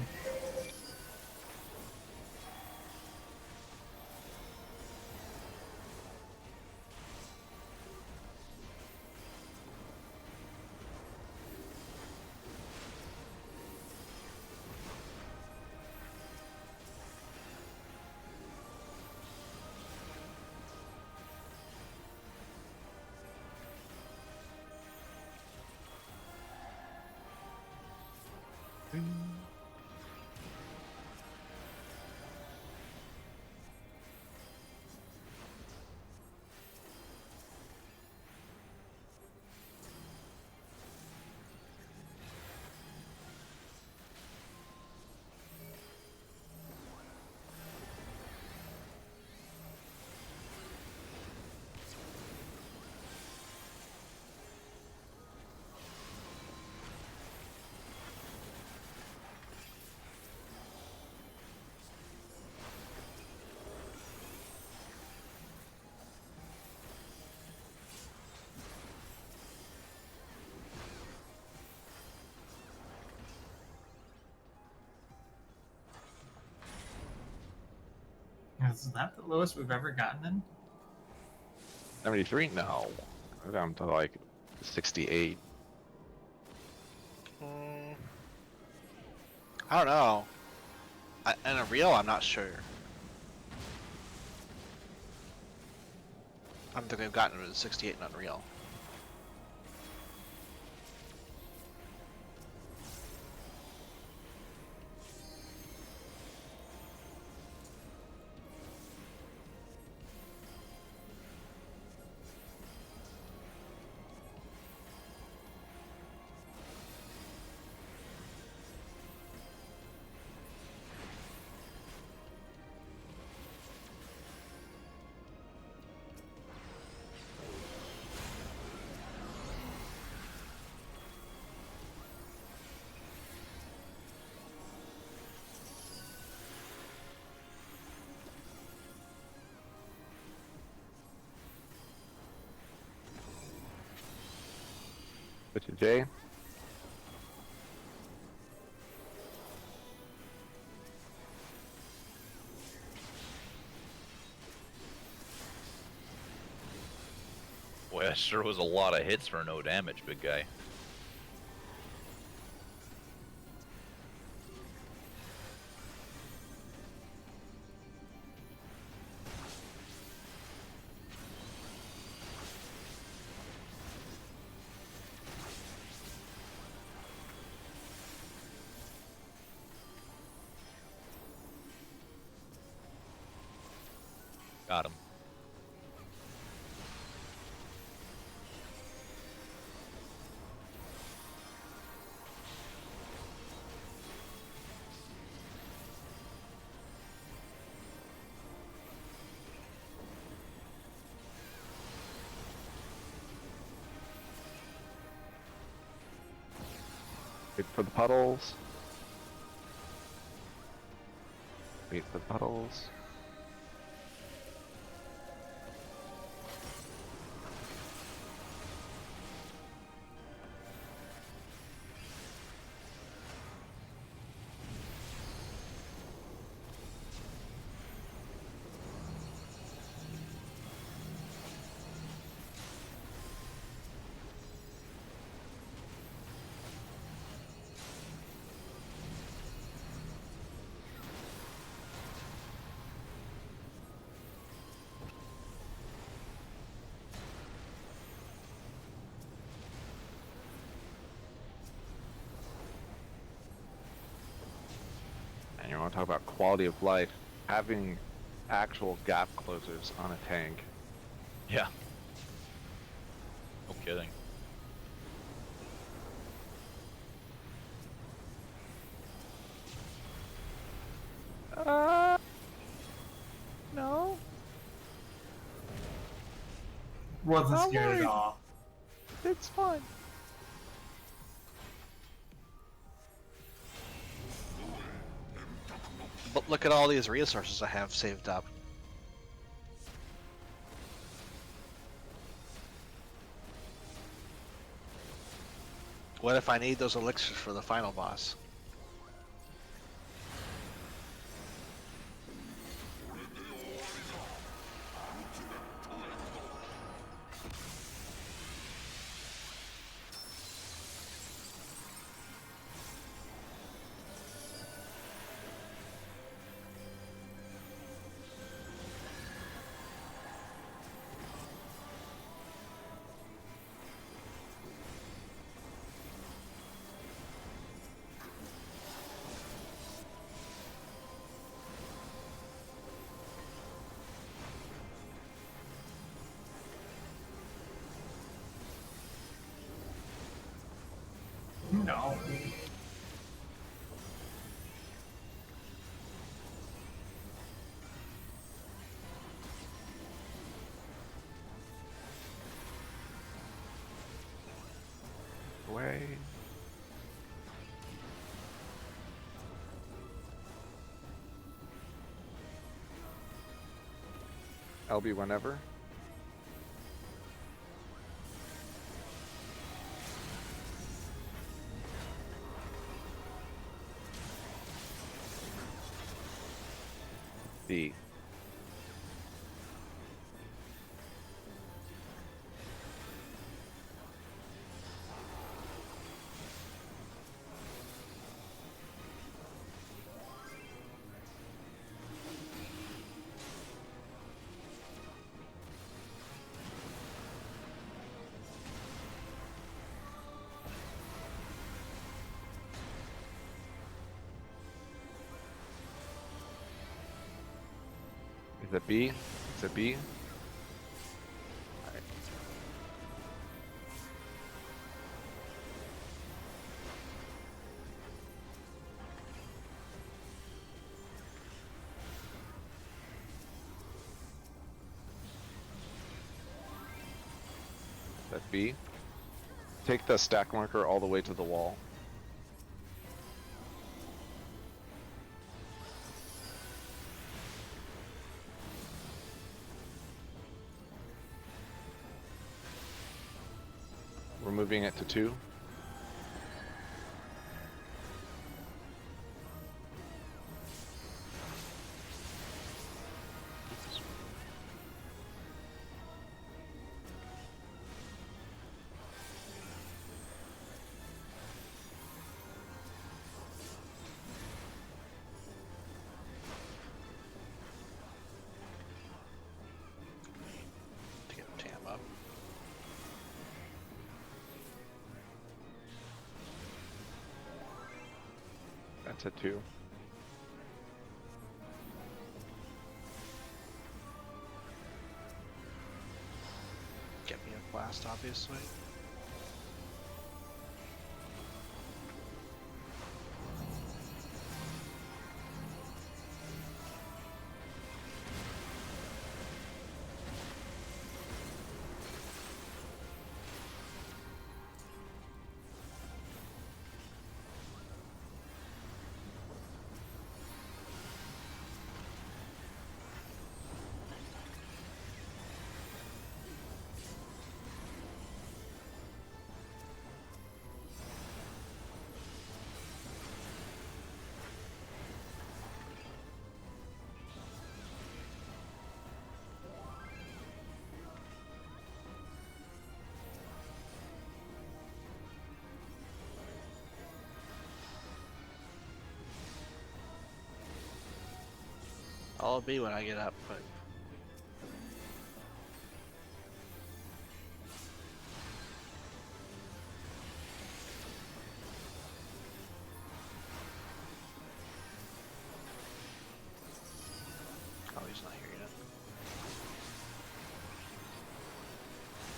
Is that the lowest we've ever gotten in? 73? No. We're down to like 68. I don't know. In a real, I'm not sure. I don't think they've gotten rid of 68 in Unreal. Which is Jay? Boy, that sure was a lot of hits for no damage, big guy. Got him. Wait for the puddles. Wait for the puddles. And you want to talk about quality of life, having actual gap closers on a tank. Yeah. No kidding. No. Wasn't Not scared worried. at all. It's fun. But look at all these resources I have saved up. What if I need those elixirs for the final boss? No. Away. LB whenever. B. Is it B? Is it B? Alright. Is that B? Take the stack marker all the way to the wall. We're moving it to 2. To get Tam up. That's a 2. . . . . . . . . . . . . . . . . . . . . . . . . . . . . . . . . . . . . . . . . . . . . . . . . . . . . . . . . . . . last, obviously. I'll be when I get up, but oh, he's not here yet.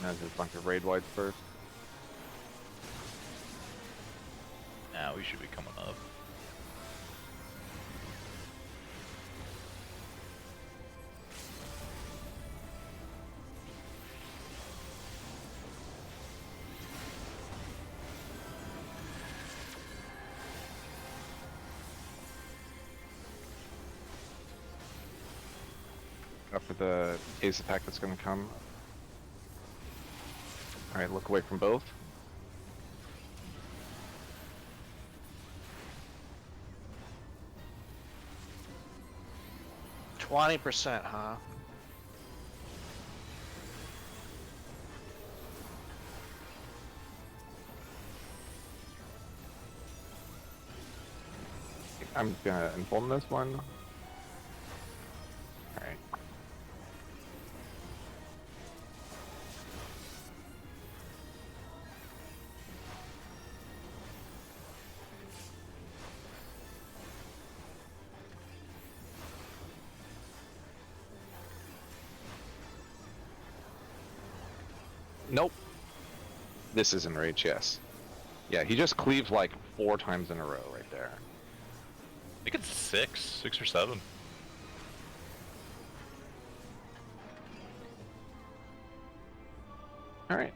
There's a bunch of raid wides first. Now we should be coming up. After the ace attack that's going to come. Alright, look away from both. %, huh? I'm gonna inform this one. Alright. Nope. This is enrage, yes. Yeah, he just cleaved like 4 times in a row right there. I think it's 6 or 7. Alright.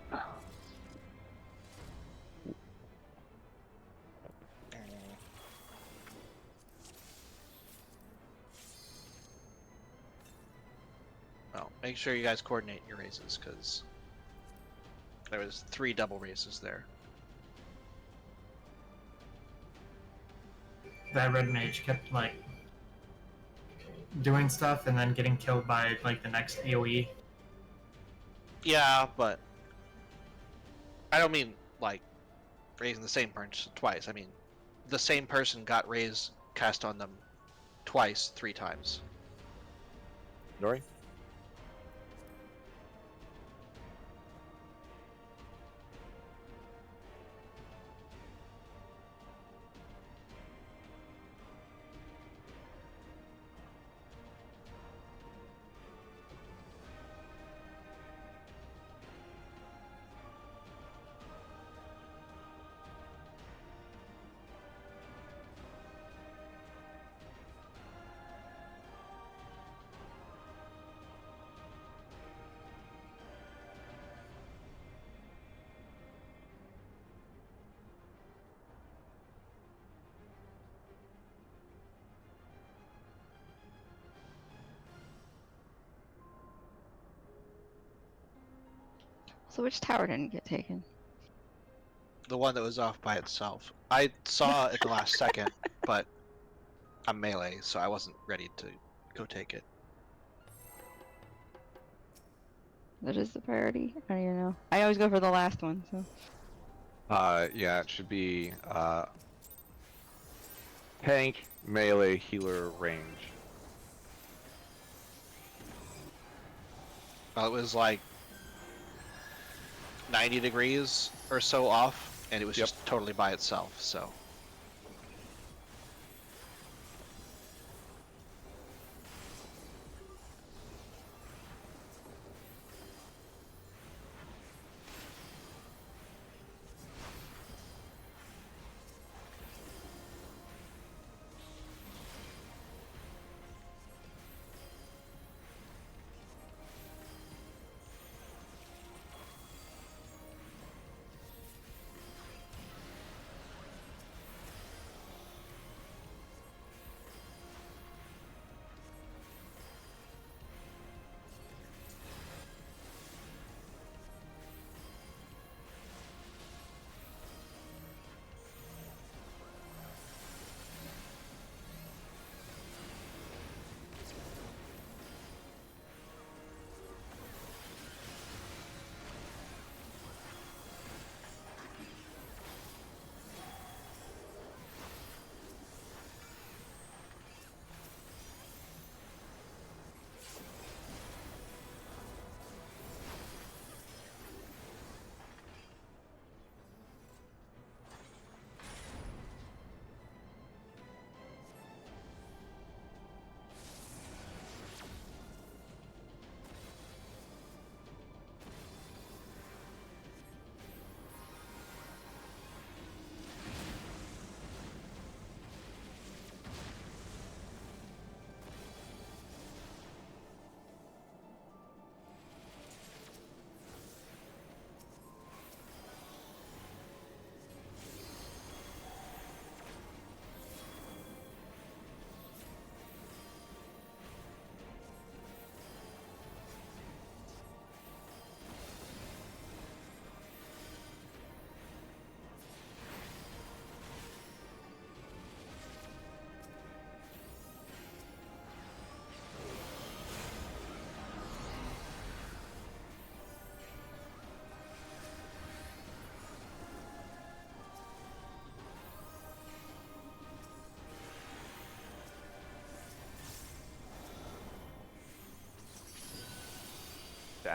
Well, make sure you guys coordinate your raises, because there was 3 double raises there. That red mage kept like doing stuff and then getting killed by like the next AoE. Yeah, but I don't mean like raising the same person twice. I mean the same person got raise cast on them twice, 3 times. Nori? So which tower didn't get taken? The one that was off by itself. I saw at the last second, but I'm melee, so I wasn't ready to go take it. That is the priority? I don't even know. I always go for the last one, so. Yeah, it should be, tank, melee, healer, range. Well, it was like 90 degrees or so off, and it was just totally by itself, so.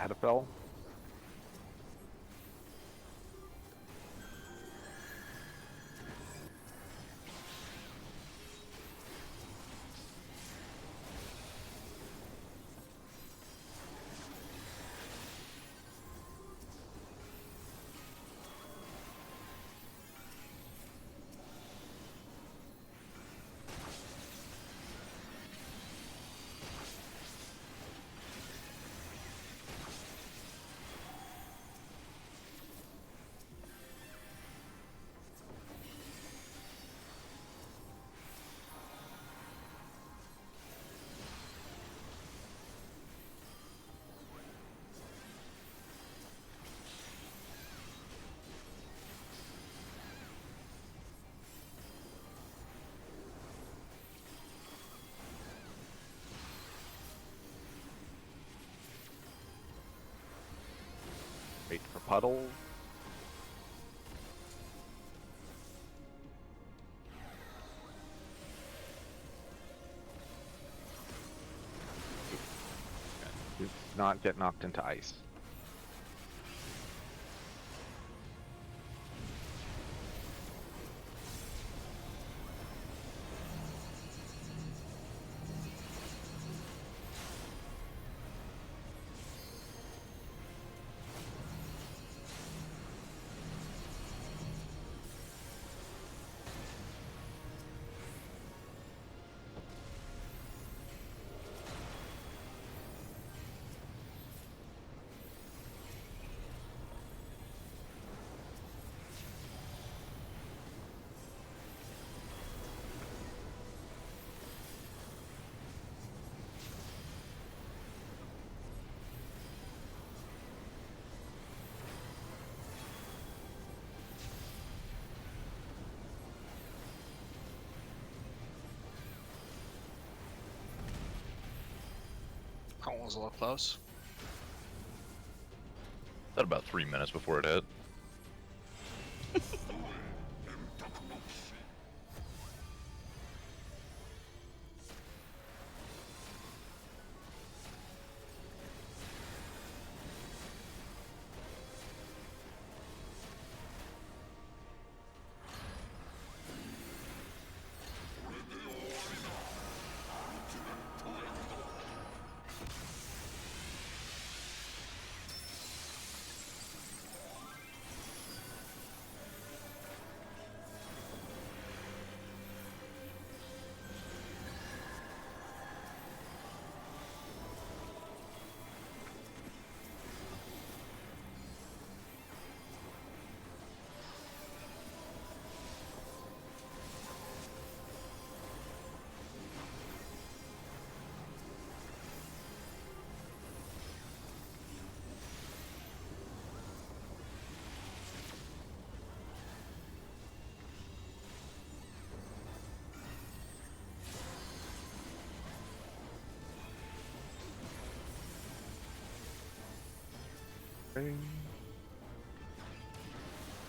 Hadafel. Wait for puddle. Do not get knocked into ice. That one was a little close. That about 3 minutes before it hit.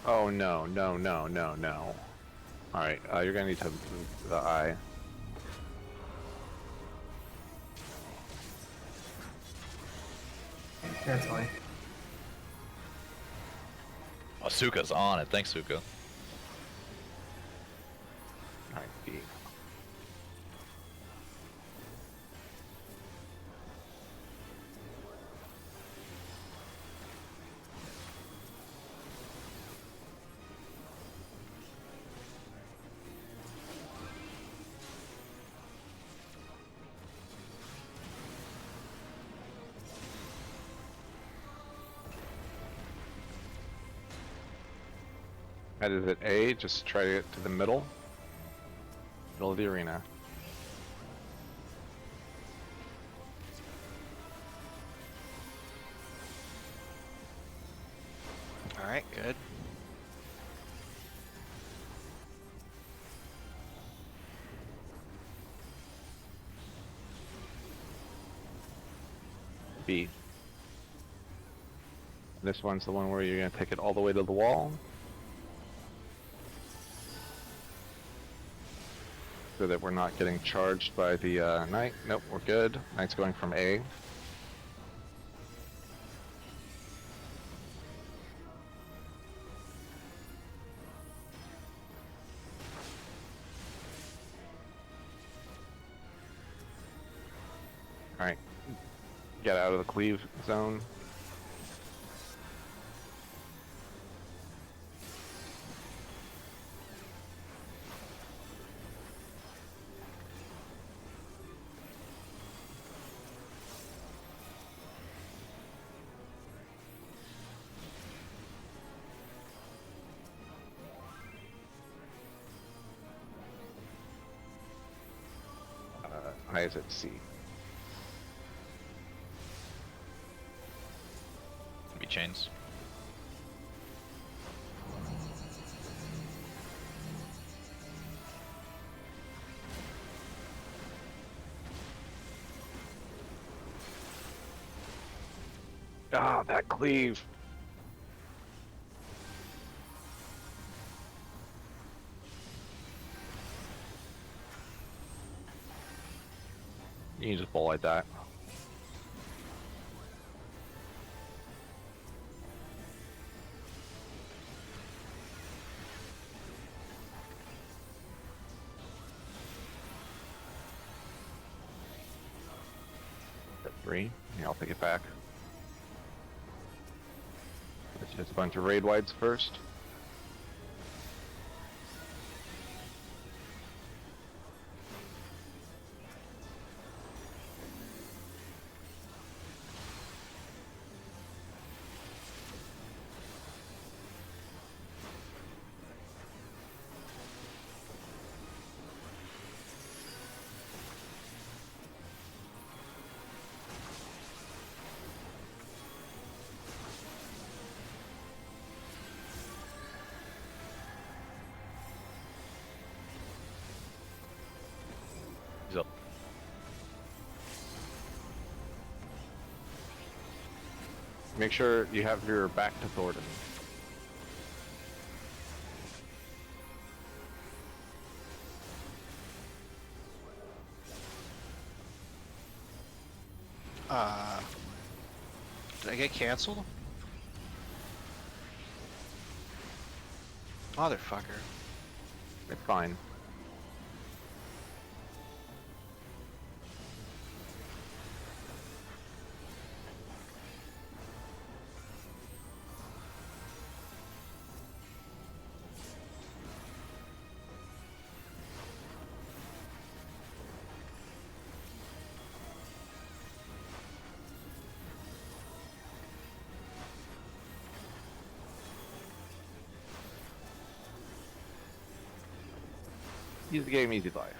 Oh no, no, no, no, no. Alright, you're gonna need to move the eye. That's fine. Oh, Suka's on it. Thanks, Suka. Alright, B. Headed at A, just try to get to the middle. Middle of the arena. Alright, good. B. This one's the one where you're gonna take it all the way to the wall. So that we're not getting charged by the knight. Nope, we're good. Knight's going from A. All right, get out of the cleave zone. High as at C. Be chains. Ah, that cleave. You can just pull like that. At 3. Yeah, I'll take it back. Let's hit a bunch of raid wides first. He's up. Make sure you have your back to Thornton. Did I get canceled? Motherfucker. It's fine. Easy game, easy life.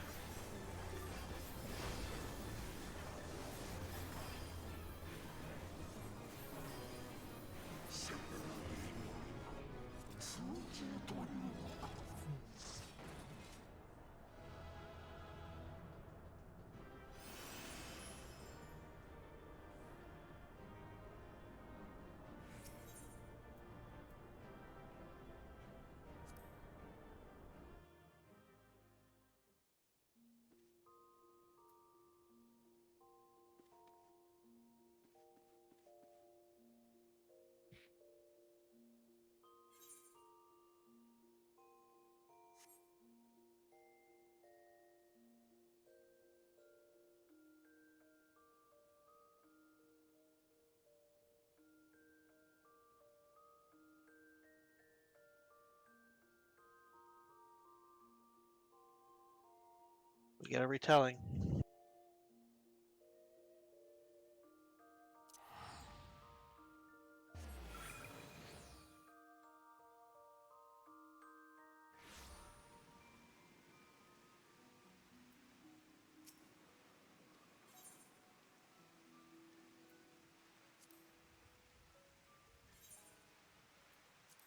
We get a retelling.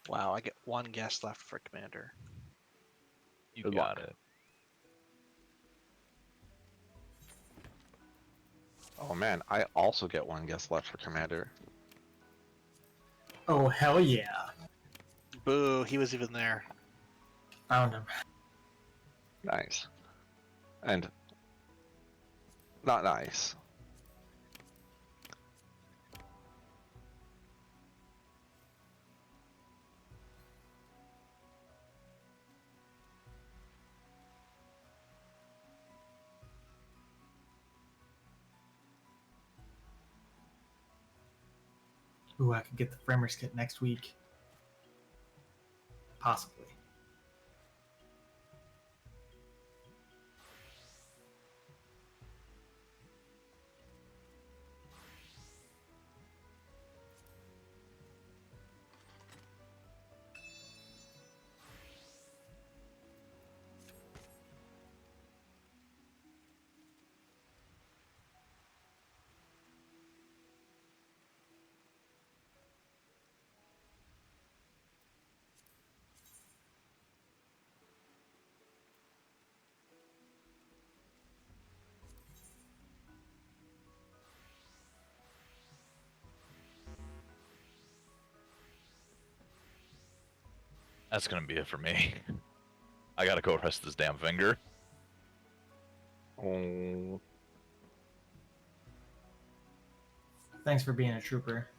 Wow, I get one guess left for commander. You Good got luck. it. Oh man, I also get one guess left for commander. Oh, hell yeah. Boo, he was even there. Found him. Nice. And not nice. Ooh, I could get the Framers kit next week. Possibly. That's gonna be it for me. I gotta go rest this damn finger. Oh, Thanks for being a trooper.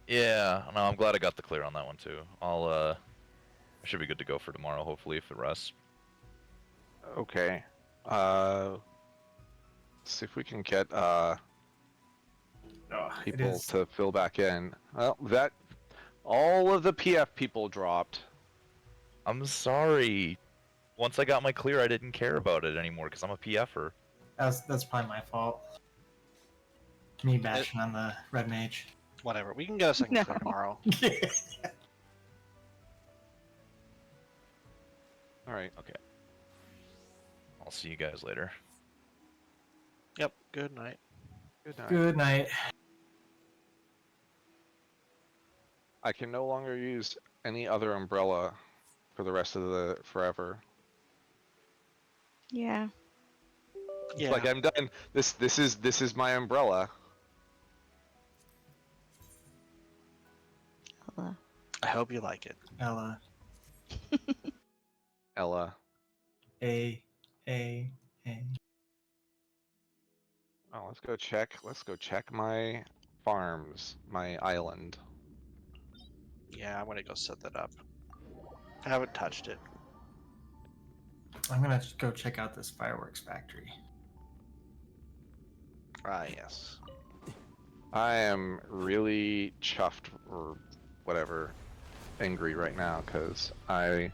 Yeah, no, I'm glad I got the clear on that one too. I should be good to go for tomorrow, hopefully, if it rests. okay. See if we can get Oh, it people is. to fill back in. Well, that all of the PF people dropped. I'm sorry. Once I got my clear, I didn't care about it anymore because I'm a PFer. That's probably my fault. Me bashing on the red mage. Whatever. We can get a second No. clear tomorrow. All right. Okay. I'll see you guys later. Yep. Good night. Good night. Good night. I can no longer use any other umbrella for the rest of the forever. Yeah. Yeah. Like I'm done. This is my umbrella. Ella. I hope you like it. Ella. Ella. A. Oh, let's go check. Let's go check my farms, my island. Yeah, I'm gonna go set that up. I haven't touched it. I'm gonna just go check out this fireworks factory. Ah, yes. I am really chuffed or whatever, angry right now because I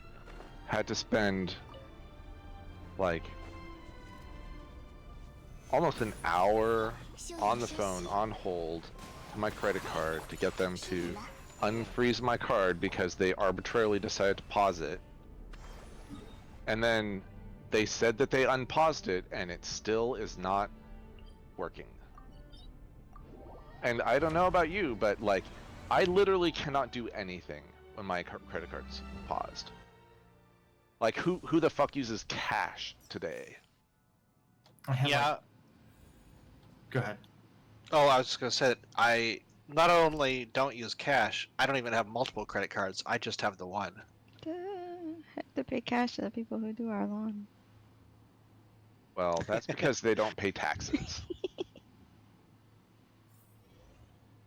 had to spend like almost an hour on the phone on hold to my credit card to get them to unfreeze my card because they arbitrarily decided to pause it. And then they said that they unpaused it and it still is not working. And I don't know about you, but like, I literally cannot do anything when my credit card's paused. Like, who the fuck uses cash today? I have Yeah. Go ahead. Oh, I was just gonna say that I not only don't use cash, I don't even have multiple credit cards. I just have the one. Have to pay cash to the people who do our lawn. Well, that's because they don't pay taxes.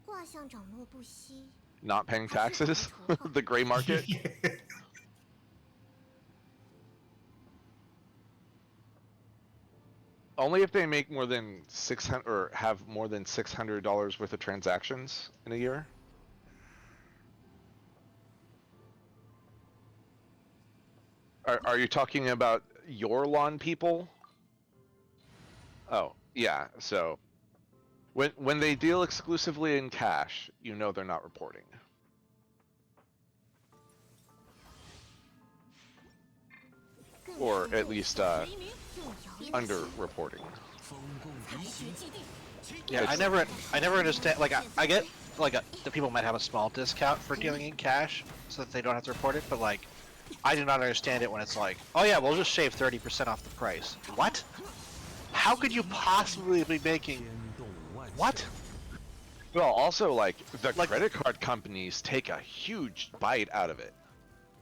卦象涨落不息， Not paying taxes? The gray market? Only if they make more than 600 or have more than $600 worth of transactions in a year. Are you talking about your lawn people? Oh, yeah. So when they deal exclusively in cash, you know they're not reporting. Or at least under-reporting. Yeah, I never understand. Like, I get like the people might have a small discount for dealing in cash, so that they don't have to report it. But like, I do not understand it when it's like, oh yeah, we'll just shave 30% off the price. What? How could you possibly be making? What? Well, also, like, the credit card companies take a huge bite out of it.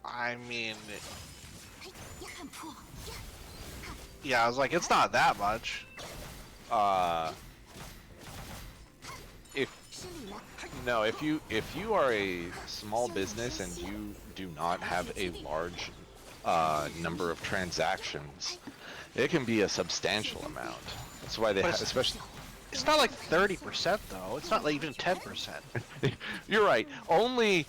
I mean, yeah, I was like, it's not that much. If you are a small business and you do not have a large number of transactions, it can be a substantial amount. That's why they But have, especially. It's not like 30% though. It's not like even 10%. You're right. Only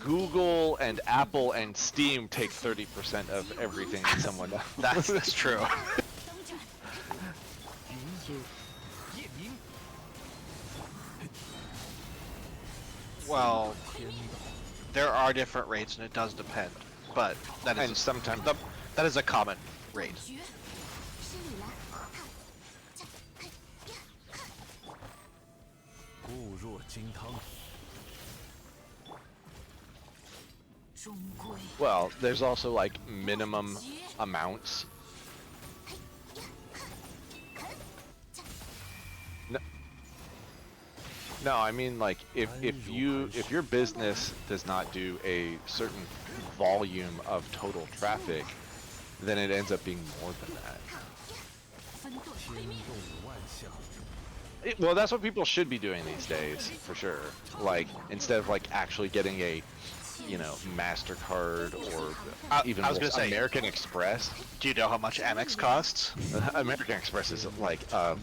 Google and Apple and Steam take 30% of everything that someone does. That's true. Well, there are different rates, and it does depend. But that is And sometimes that is a common rate. 施礼了，固若金汤。 终归 well, there's also like minimum amounts. No, I mean like if your business does not do a certain volume of total traffic, then it ends up being more than that. 分顿 天动万象。 Well, that's what people should be doing these days, for sure. Like instead of like actually getting a, you know, MasterCard or even I was gonna say- American Express. Do you know how much Amex costs? American Express is like a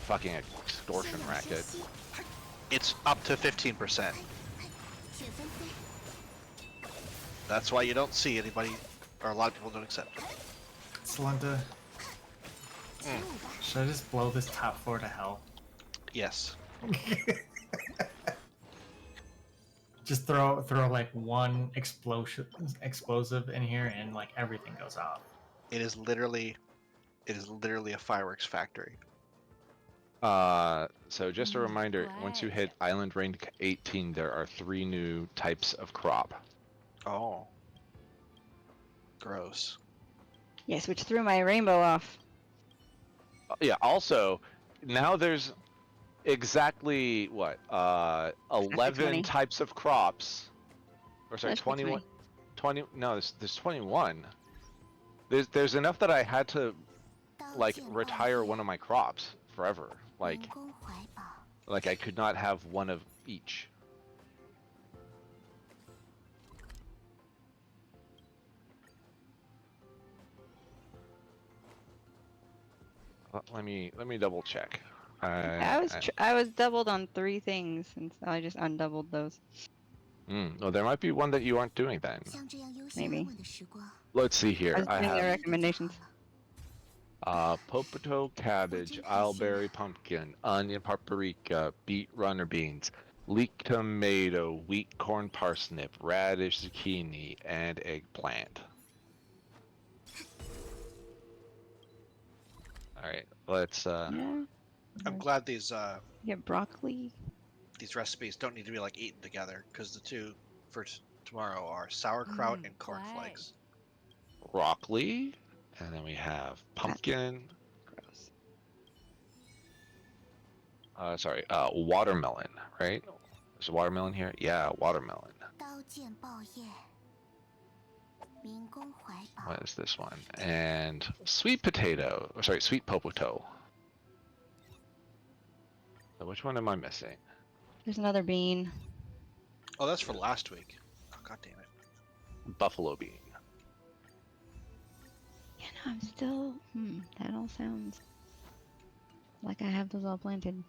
fucking extortion racket. It's up to 15%. 雪纷飞， That's why you don't see anybody, or a lot of people don't accept it. Slunda, should I just blow this top floor to hell? Yes. Just throw like one explosive in here and like everything goes off. It is literally a fireworks factory. So just a reminder, once you hit Island Rank 18, there are 3 new types of crop. Oh. Gross. Yes, which threw my rainbow off. Yeah, also, now there's exactly, what, 11 20. types of crops. Or sorry, That's for 21. 20, no, there's 21. There's enough that I had to, 刀 like, 剑 retire 报 one of my crops forever. 业 Like, 龙宫怀抱， like I could not have one of each. Let me double check. I was doubled on 3 things, and so I just undoubled those. Well, there might be one that you aren't doing then. 像这样悠闲安 Maybe. 稳的时光， Let's see I here. was I doing their have recommendations. potato, cabbage, isleberry, pumpkin, onion, paprika, beet, runner beans, leek tomato, wheat, corn, parsnip, radish, zucchini, and eggplant. All right, let's. Yeah. I'm glad these You get broccoli. recipes don't need to be like eaten together, because the two for tomorrow are sauerkraut and cornflakes. Broccoli, and then we have pumpkin. Gross. Sorry, watermelon, right? There's a watermelon here. Yeah, watermelon. 刀剑报业，民工怀抱， What is this one? And sweet potato. Or sorry, sweet potato. So which one am I missing? There's another bean. Oh, that's for last week. Oh, god damn it. Buffalo bean. Yeah, no, I'm still. That all sounds like I have those all planted.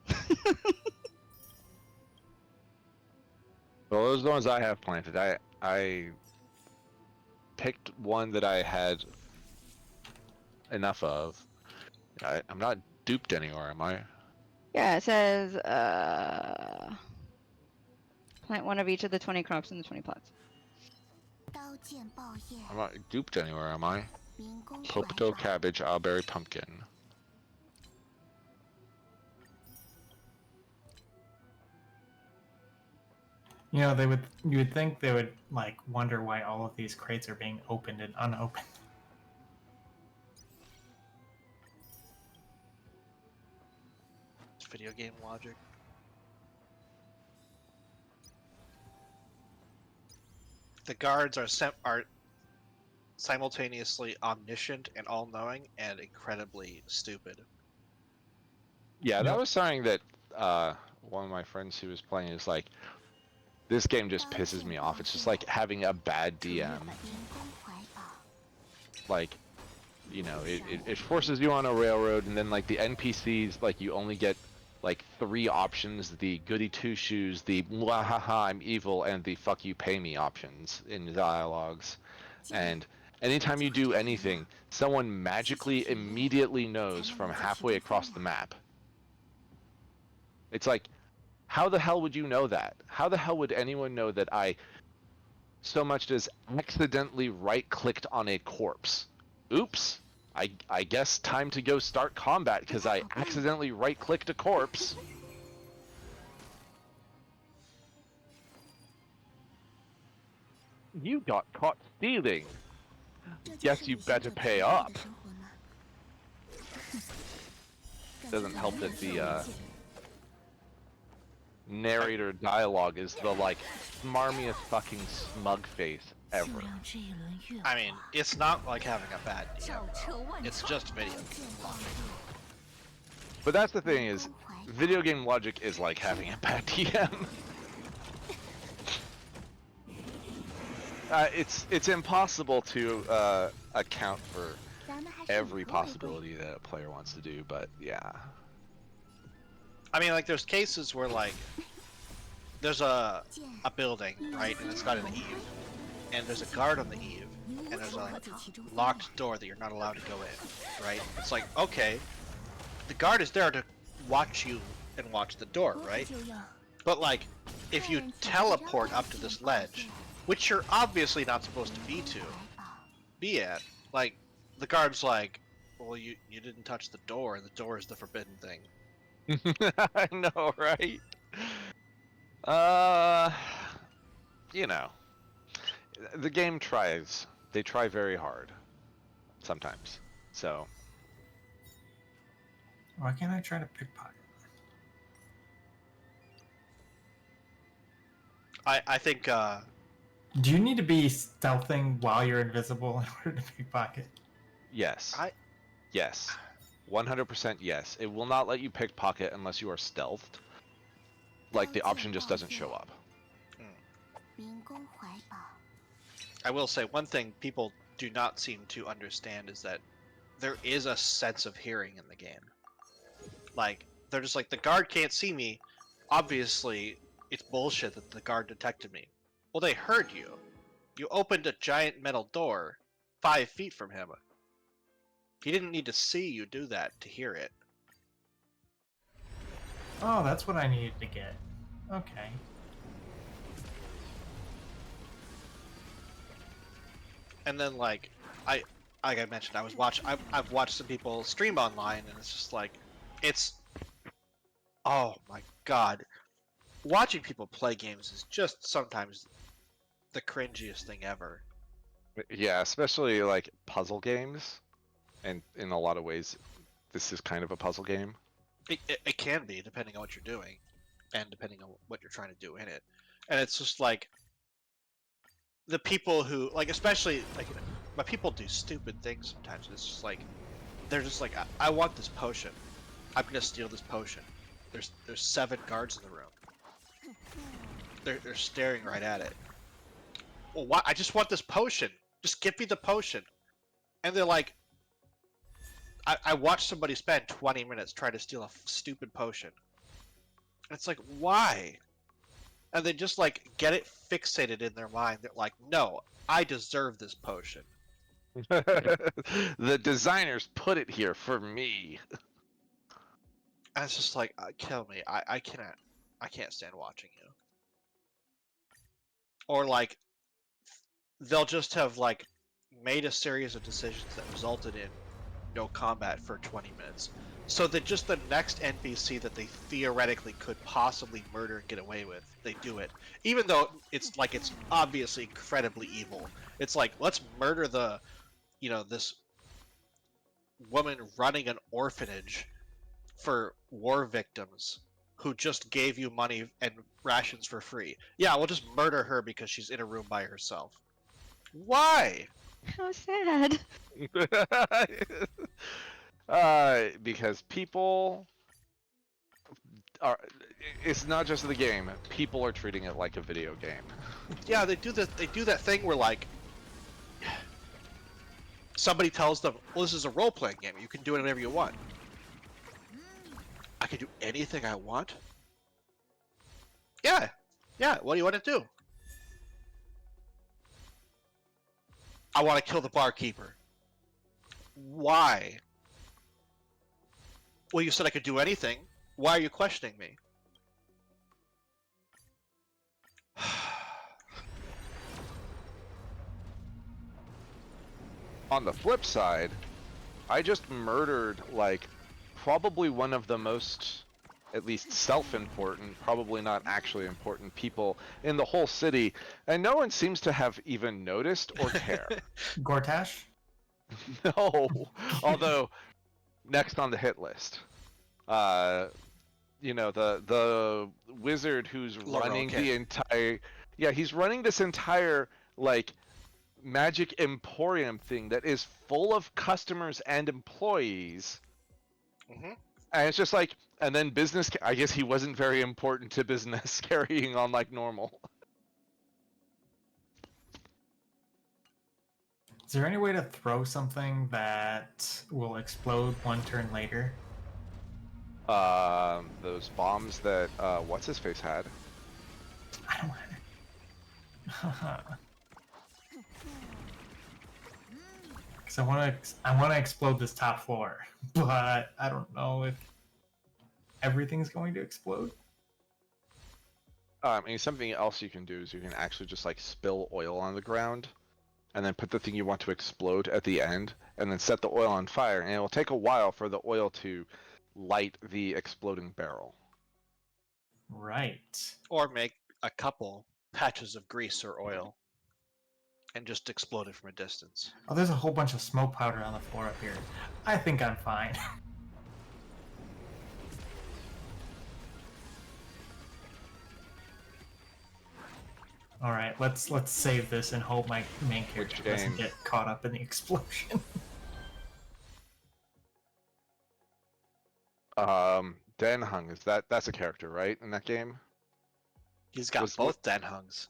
Well, those are the ones I have planted. I picked one that I had enough of. I'm not duped anywhere, am I? Yeah, it says plant one of each of the 20 crops in the 20 plots. 刀剑报业， I'm not duped anywhere, am I? 民工怀 Potato, 抱， cabbage, isleberry, pumpkin. You know, you would think they would like wonder why all of these crates are being opened and unopened. It's video game logic. The guards are simultaneously omniscient and all-knowing, and incredibly stupid. Yeah, that Yep. was something that one of my friends who was playing is like, this game just pisses me off. It's just like having a bad DM. 民工怀抱， Like, You know, it forces you on a railroad, and then like the NPCs, like you only get like 3 options: the goody two shoes, the mwahaha I'm evil, and the fuck you pay me options in the dialogues. And anytime you do anything, someone magically immediately knows from halfway across the map. It's like, how the hell would you know that? How the hell would anyone know that I so much as accidentally right-clicked on a corpse? Oops. I guess time to go start combat because I accidentally right-clicked a corpse. You got caught stealing. Guess you better pay up. Doesn't help that the narrator dialogue is the like smarmiest fucking smug face ever. I mean, it's not like having a bad DM. It's just video. But that's the thing is, video game logic is like having a bad DM. It's impossible to account for every possibility that a player wants to do, but yeah. I mean, like, there's cases where, like, there's a building, right, and it's got an eave, and there's a guard on the eave, and there's a locked door that you're not allowed to go in, right? It's like, okay, the guard is there to watch you and watch the door, right? But, like, if you teleport up to this ledge, which you're obviously not supposed to be at, like, the guard's like, well, you didn't touch the door, and the door is the forbidden thing. I know, right? You know, the game tries. They try very hard. Sometimes. So. Why can't I try to pickpocket? I think, Do you need to be stealthing while you're invisible in order to pickpocket? Yes. Yes. 100% yes. It will not let you pickpocket unless you are stealthed. Like, the option just doesn't show up. I will say one thing people do not seem to understand is that there is a sense of hearing in the game. Like, they're just like, the guard can't see me. Obviously, it's bullshit that the guard detected me. Well, they heard you. You opened a giant metal door 5 feet from him. He didn't need to see you do that to hear it. Oh, that's what I needed to get. Okay. And then, like I mentioned, I've watched some people stream online, and it's just like, oh my god, watching people play games is just sometimes the cringiest thing ever. Yeah, especially like puzzle games. And in a lot of ways, this is kind of a puzzle game. It can be, depending on what you're doing, and depending on what you're trying to do in it. And it's just like, the people who, like, especially, like, my people do stupid things sometimes. It's just like, they're just like, I want this potion. I'm gonna steal this potion. There's 7 guards in the room. They're staring right at it. Well, why? I just want this potion. Just give me the potion. And they're like, I watched somebody spend 20 minutes trying to steal a stupid potion. And it's like, why? And they just, like, get it fixated in their mind. They're like, no, I deserve this potion. The designers put it here for me. And it's just like, kill me. I can't stand watching you. Or, like, they'll just have, like, made a series of decisions that resulted in no combat for 20 minutes. So that just the next NPC that they theoretically could possibly murder and get away with, they do it. Even though it's like, it's obviously incredibly evil. It's like, let's murder the, this woman running an orphanage for war victims who just gave you money and rations for free. Yeah, we'll just murder her because she's in a room by herself. Why? How sad. Because people are. It's not just the game. People are treating it like a video game. Yeah, they do that thing where, like, somebody tells them, well, this is a role-playing game. You can do whatever you want. I can do anything I want? Yeah. Yeah, what do you want to do? I want to kill the barkeeper. Why? Well, you said I could do anything. Why are you questioning me? On the flip side, I just murdered, like, probably one of the most, at least self-important, probably not actually important people in the whole city, and no one seems to have even noticed or care. Gortash? No, although next on the hit list, you know, the wizard who's Laurel, running okay. the entire, yeah, he's running this entire like magic emporium thing that is full of customers and employees. Mm-hmm. And it's just like, and then business, I guess he wasn't very important to business, carrying on like normal. Is there any way to throw something that will explode one turn later? Those bombs that, what's his face had. I don't Because I want to explode this top floor, but I don't know if everything's going to explode. I mean, something else you can do is you can actually just like spill oil on the ground, and then put the thing you want to explode at the end, and then set the oil on fire, and it will take a while for the oil to light the exploding barrel. Right. Or make a couple patches of grease or oil and just explode it from a distance. Oh, there's a whole bunch of smoke powder on the floor up here. I think I'm fine. All right, let's save this and hope my main character doesn't get caught up in the explosion. Den Hung, that's a character, right, in that game? He's got both Den Hungs.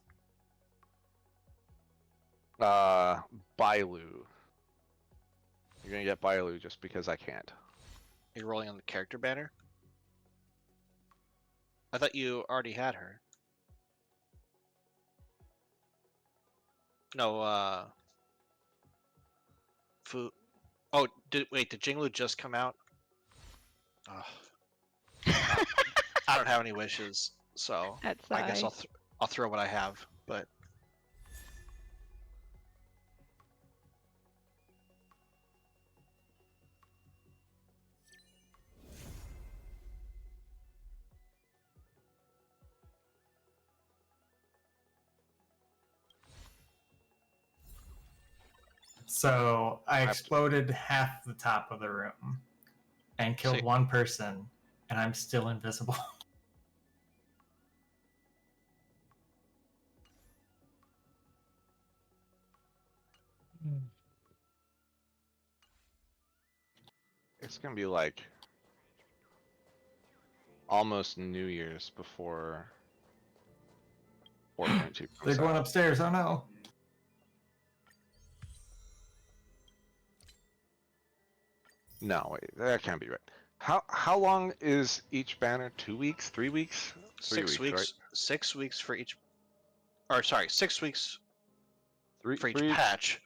Bailu. You're gonna get Bailu just because I can't. Are you rolling on the character banner? I thought you already had her. No, Fu. Oh, did Jinglu just come out? Oh. I don't have any wishes, so That's I guess I'll throw what I have. But So I exploded half the top of the room and killed one person, and I'm still invisible. It's gonna be like almost New Year's before 4.2. They're going upstairs. Oh no. No, wait, that can't be right. How long is each banner? 2 weeks? 3 weeks? 6 weeks. Right? 6 weeks for each. Or sorry, 6 weeks for each three- patch.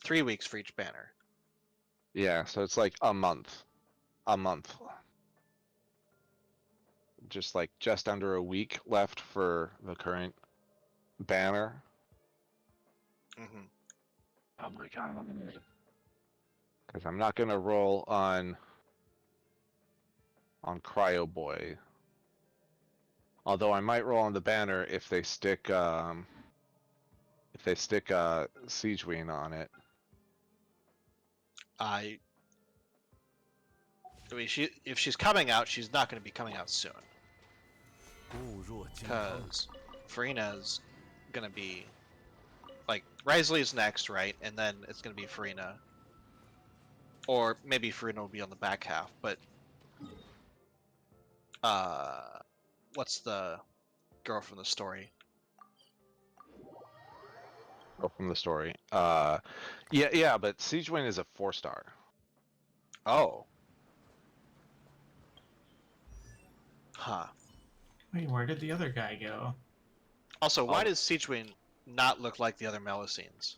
3 weeks for each banner. Yeah, so it's like a month. A month. Just under a week left for the current banner. Mm-hmm. Oh my god. Because I'm not gonna roll on Cryo Boy. Although I might roll on the banner if they stick Siege Wing on it. I mean, if she's coming out, she's not going to be coming out soon. Because Farina's going to be like Risley's next, right? And then it's going to be Farina. Or maybe Farina will be on the back half, but what's the girl from the story? Oh, from the story. Yeah, but Siege Wind is a 4-star. Oh. Huh. Wait, where did the other guy go? Also, why Oh. does Siegewing not look like the other Melusines?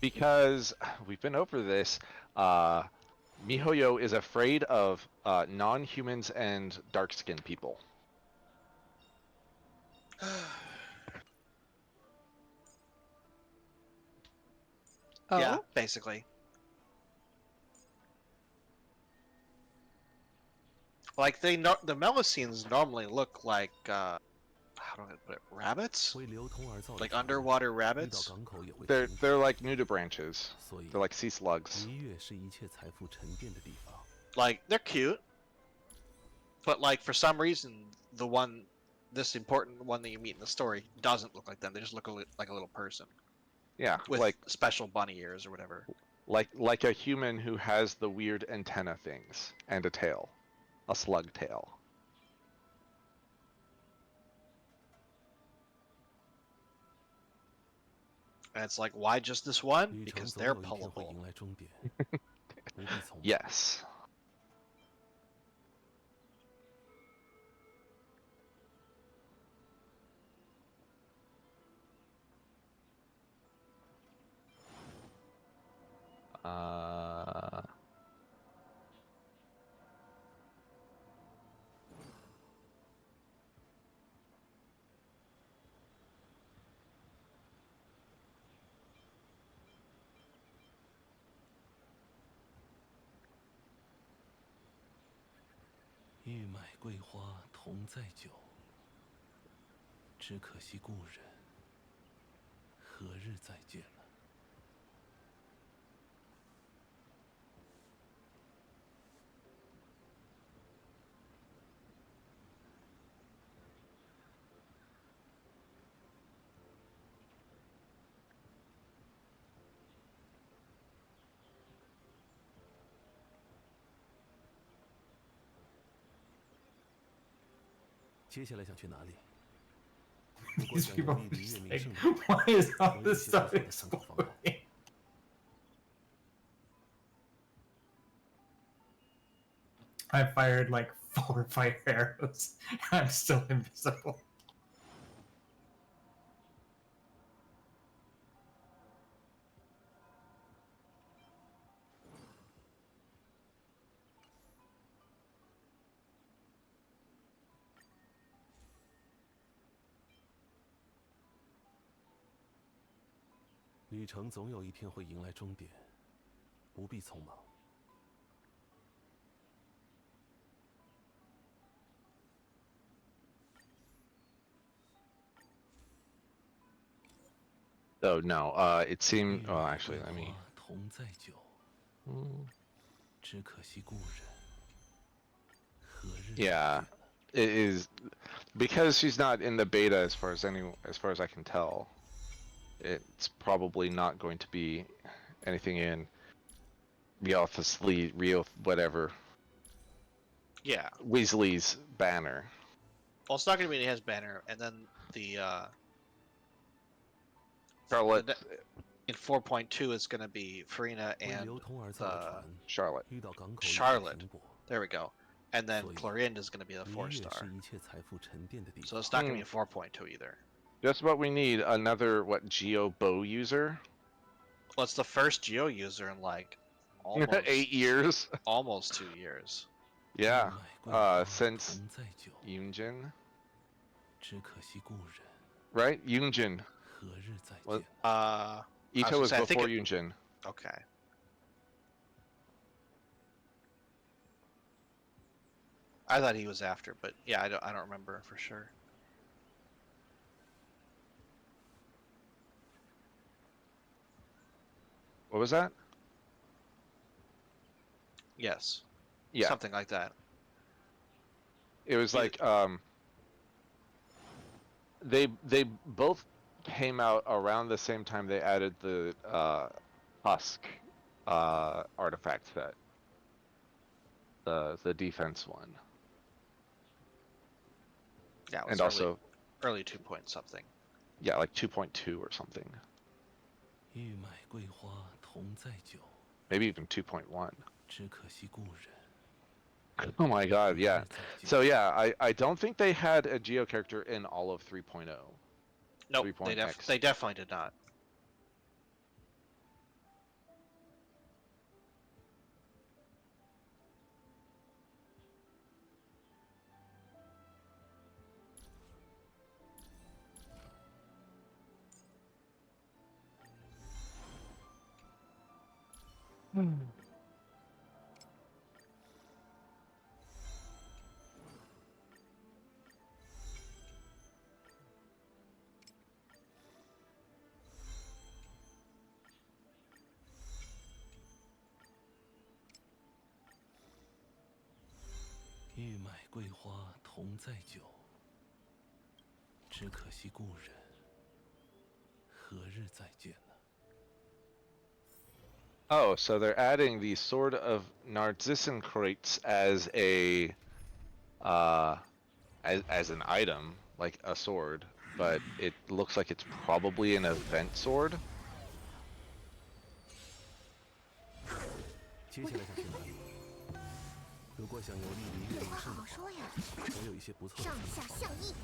Because we've been over this. MiHoYo is afraid of non-humans and dark-skinned people. Oh, Yeah, basically. Like the Melusines normally look like how do I put it? Rabbits? 会流通而造的 Like 船 underwater 遇到 rabbits? 港口也会 They're 停止， they're like nudibranches. 所以 They're like sea slugs. 璃月是一切财富沉淀的地方。 Like they're cute, but like for some reason this important one that you meet in the story doesn't look like them. They just look like a little person Yeah, with like special bunny ears or whatever. like a human who has the weird antenna things and a tail, a slug tail. And it's like, why just this one? 旅程 Because 总 they're 有一天会 pullable. 迎来终点，不必匆忙。 Yes. Uh, 欲买桂花同载酒，只可惜故人何日再见了。 接下来想去哪里？如果 These 想 people 游 are 历离 just 月名 like, 胜的话， why is all 我有一 this 些不 stuff 错的参考方法。 exploding? I fired like 4 fire arrows. I'm still invisible. "旅程总有一天会迎来终点，不必匆忙。 oh no. It seemed. 欲 Well, 买 actually, 桂 let me. 花同载酒， Mm, 只可惜故人何日再 Yeah, 见了。 it is because she's not in the beta as far as I can tell. It's probably not going to be anything in Real whatever Yeah. Weasley's banner. Well, it's not going to be in his banner, and then the Charlotte, in 4.2 it's going to be Farina 为 and 流通而造的 the 船 Charlotte. 遇到港口也会 Charlotte. 停泊， There we go. And then 所以 Clorinda is going to be the 璃 4 月 star. 是一切财富沉淀的地 So 方。 it's not going to be a 4.2 either. Just what we need. Another Geo bow user. Well, it's the first Geo user in like almost 8 years. almost 2 years. 欲 Yeah. 买桂花 Since 同载酒， Yunjin, 只可惜故人 right? Yunjin. 何日再 What- 见了。 Ito gonna was say, I think before it- Yunjin. Okay. I thought he was after, but yeah, I don't remember for sure. What was that? Yes. Yeah. Something like that. It was Yeah. like they both came out around the same time they added the husk artifact set. The defense one. Yeah, it was And also early 2 point something. yeah, like 2.2 or something. 玉买桂花同载酒， Maybe even 2.1. 只可惜故人。 Oh my god, yeah. 何日再见。 So yeah, I don't think they had a Geo character in all of 3.0. Nope, 3.x. they definitely did not. Hmm. 玉买桂花同载酒，只可惜故人。何日再见呢？ Oh, so they're adding the Sword of Narcissencrates as a as an item, like a sword, but it looks like it's probably an event sword. 接下来想去哪里？如果想游历离月有话名胜的话，好好说呀，我有一些不错的上参考。下相依。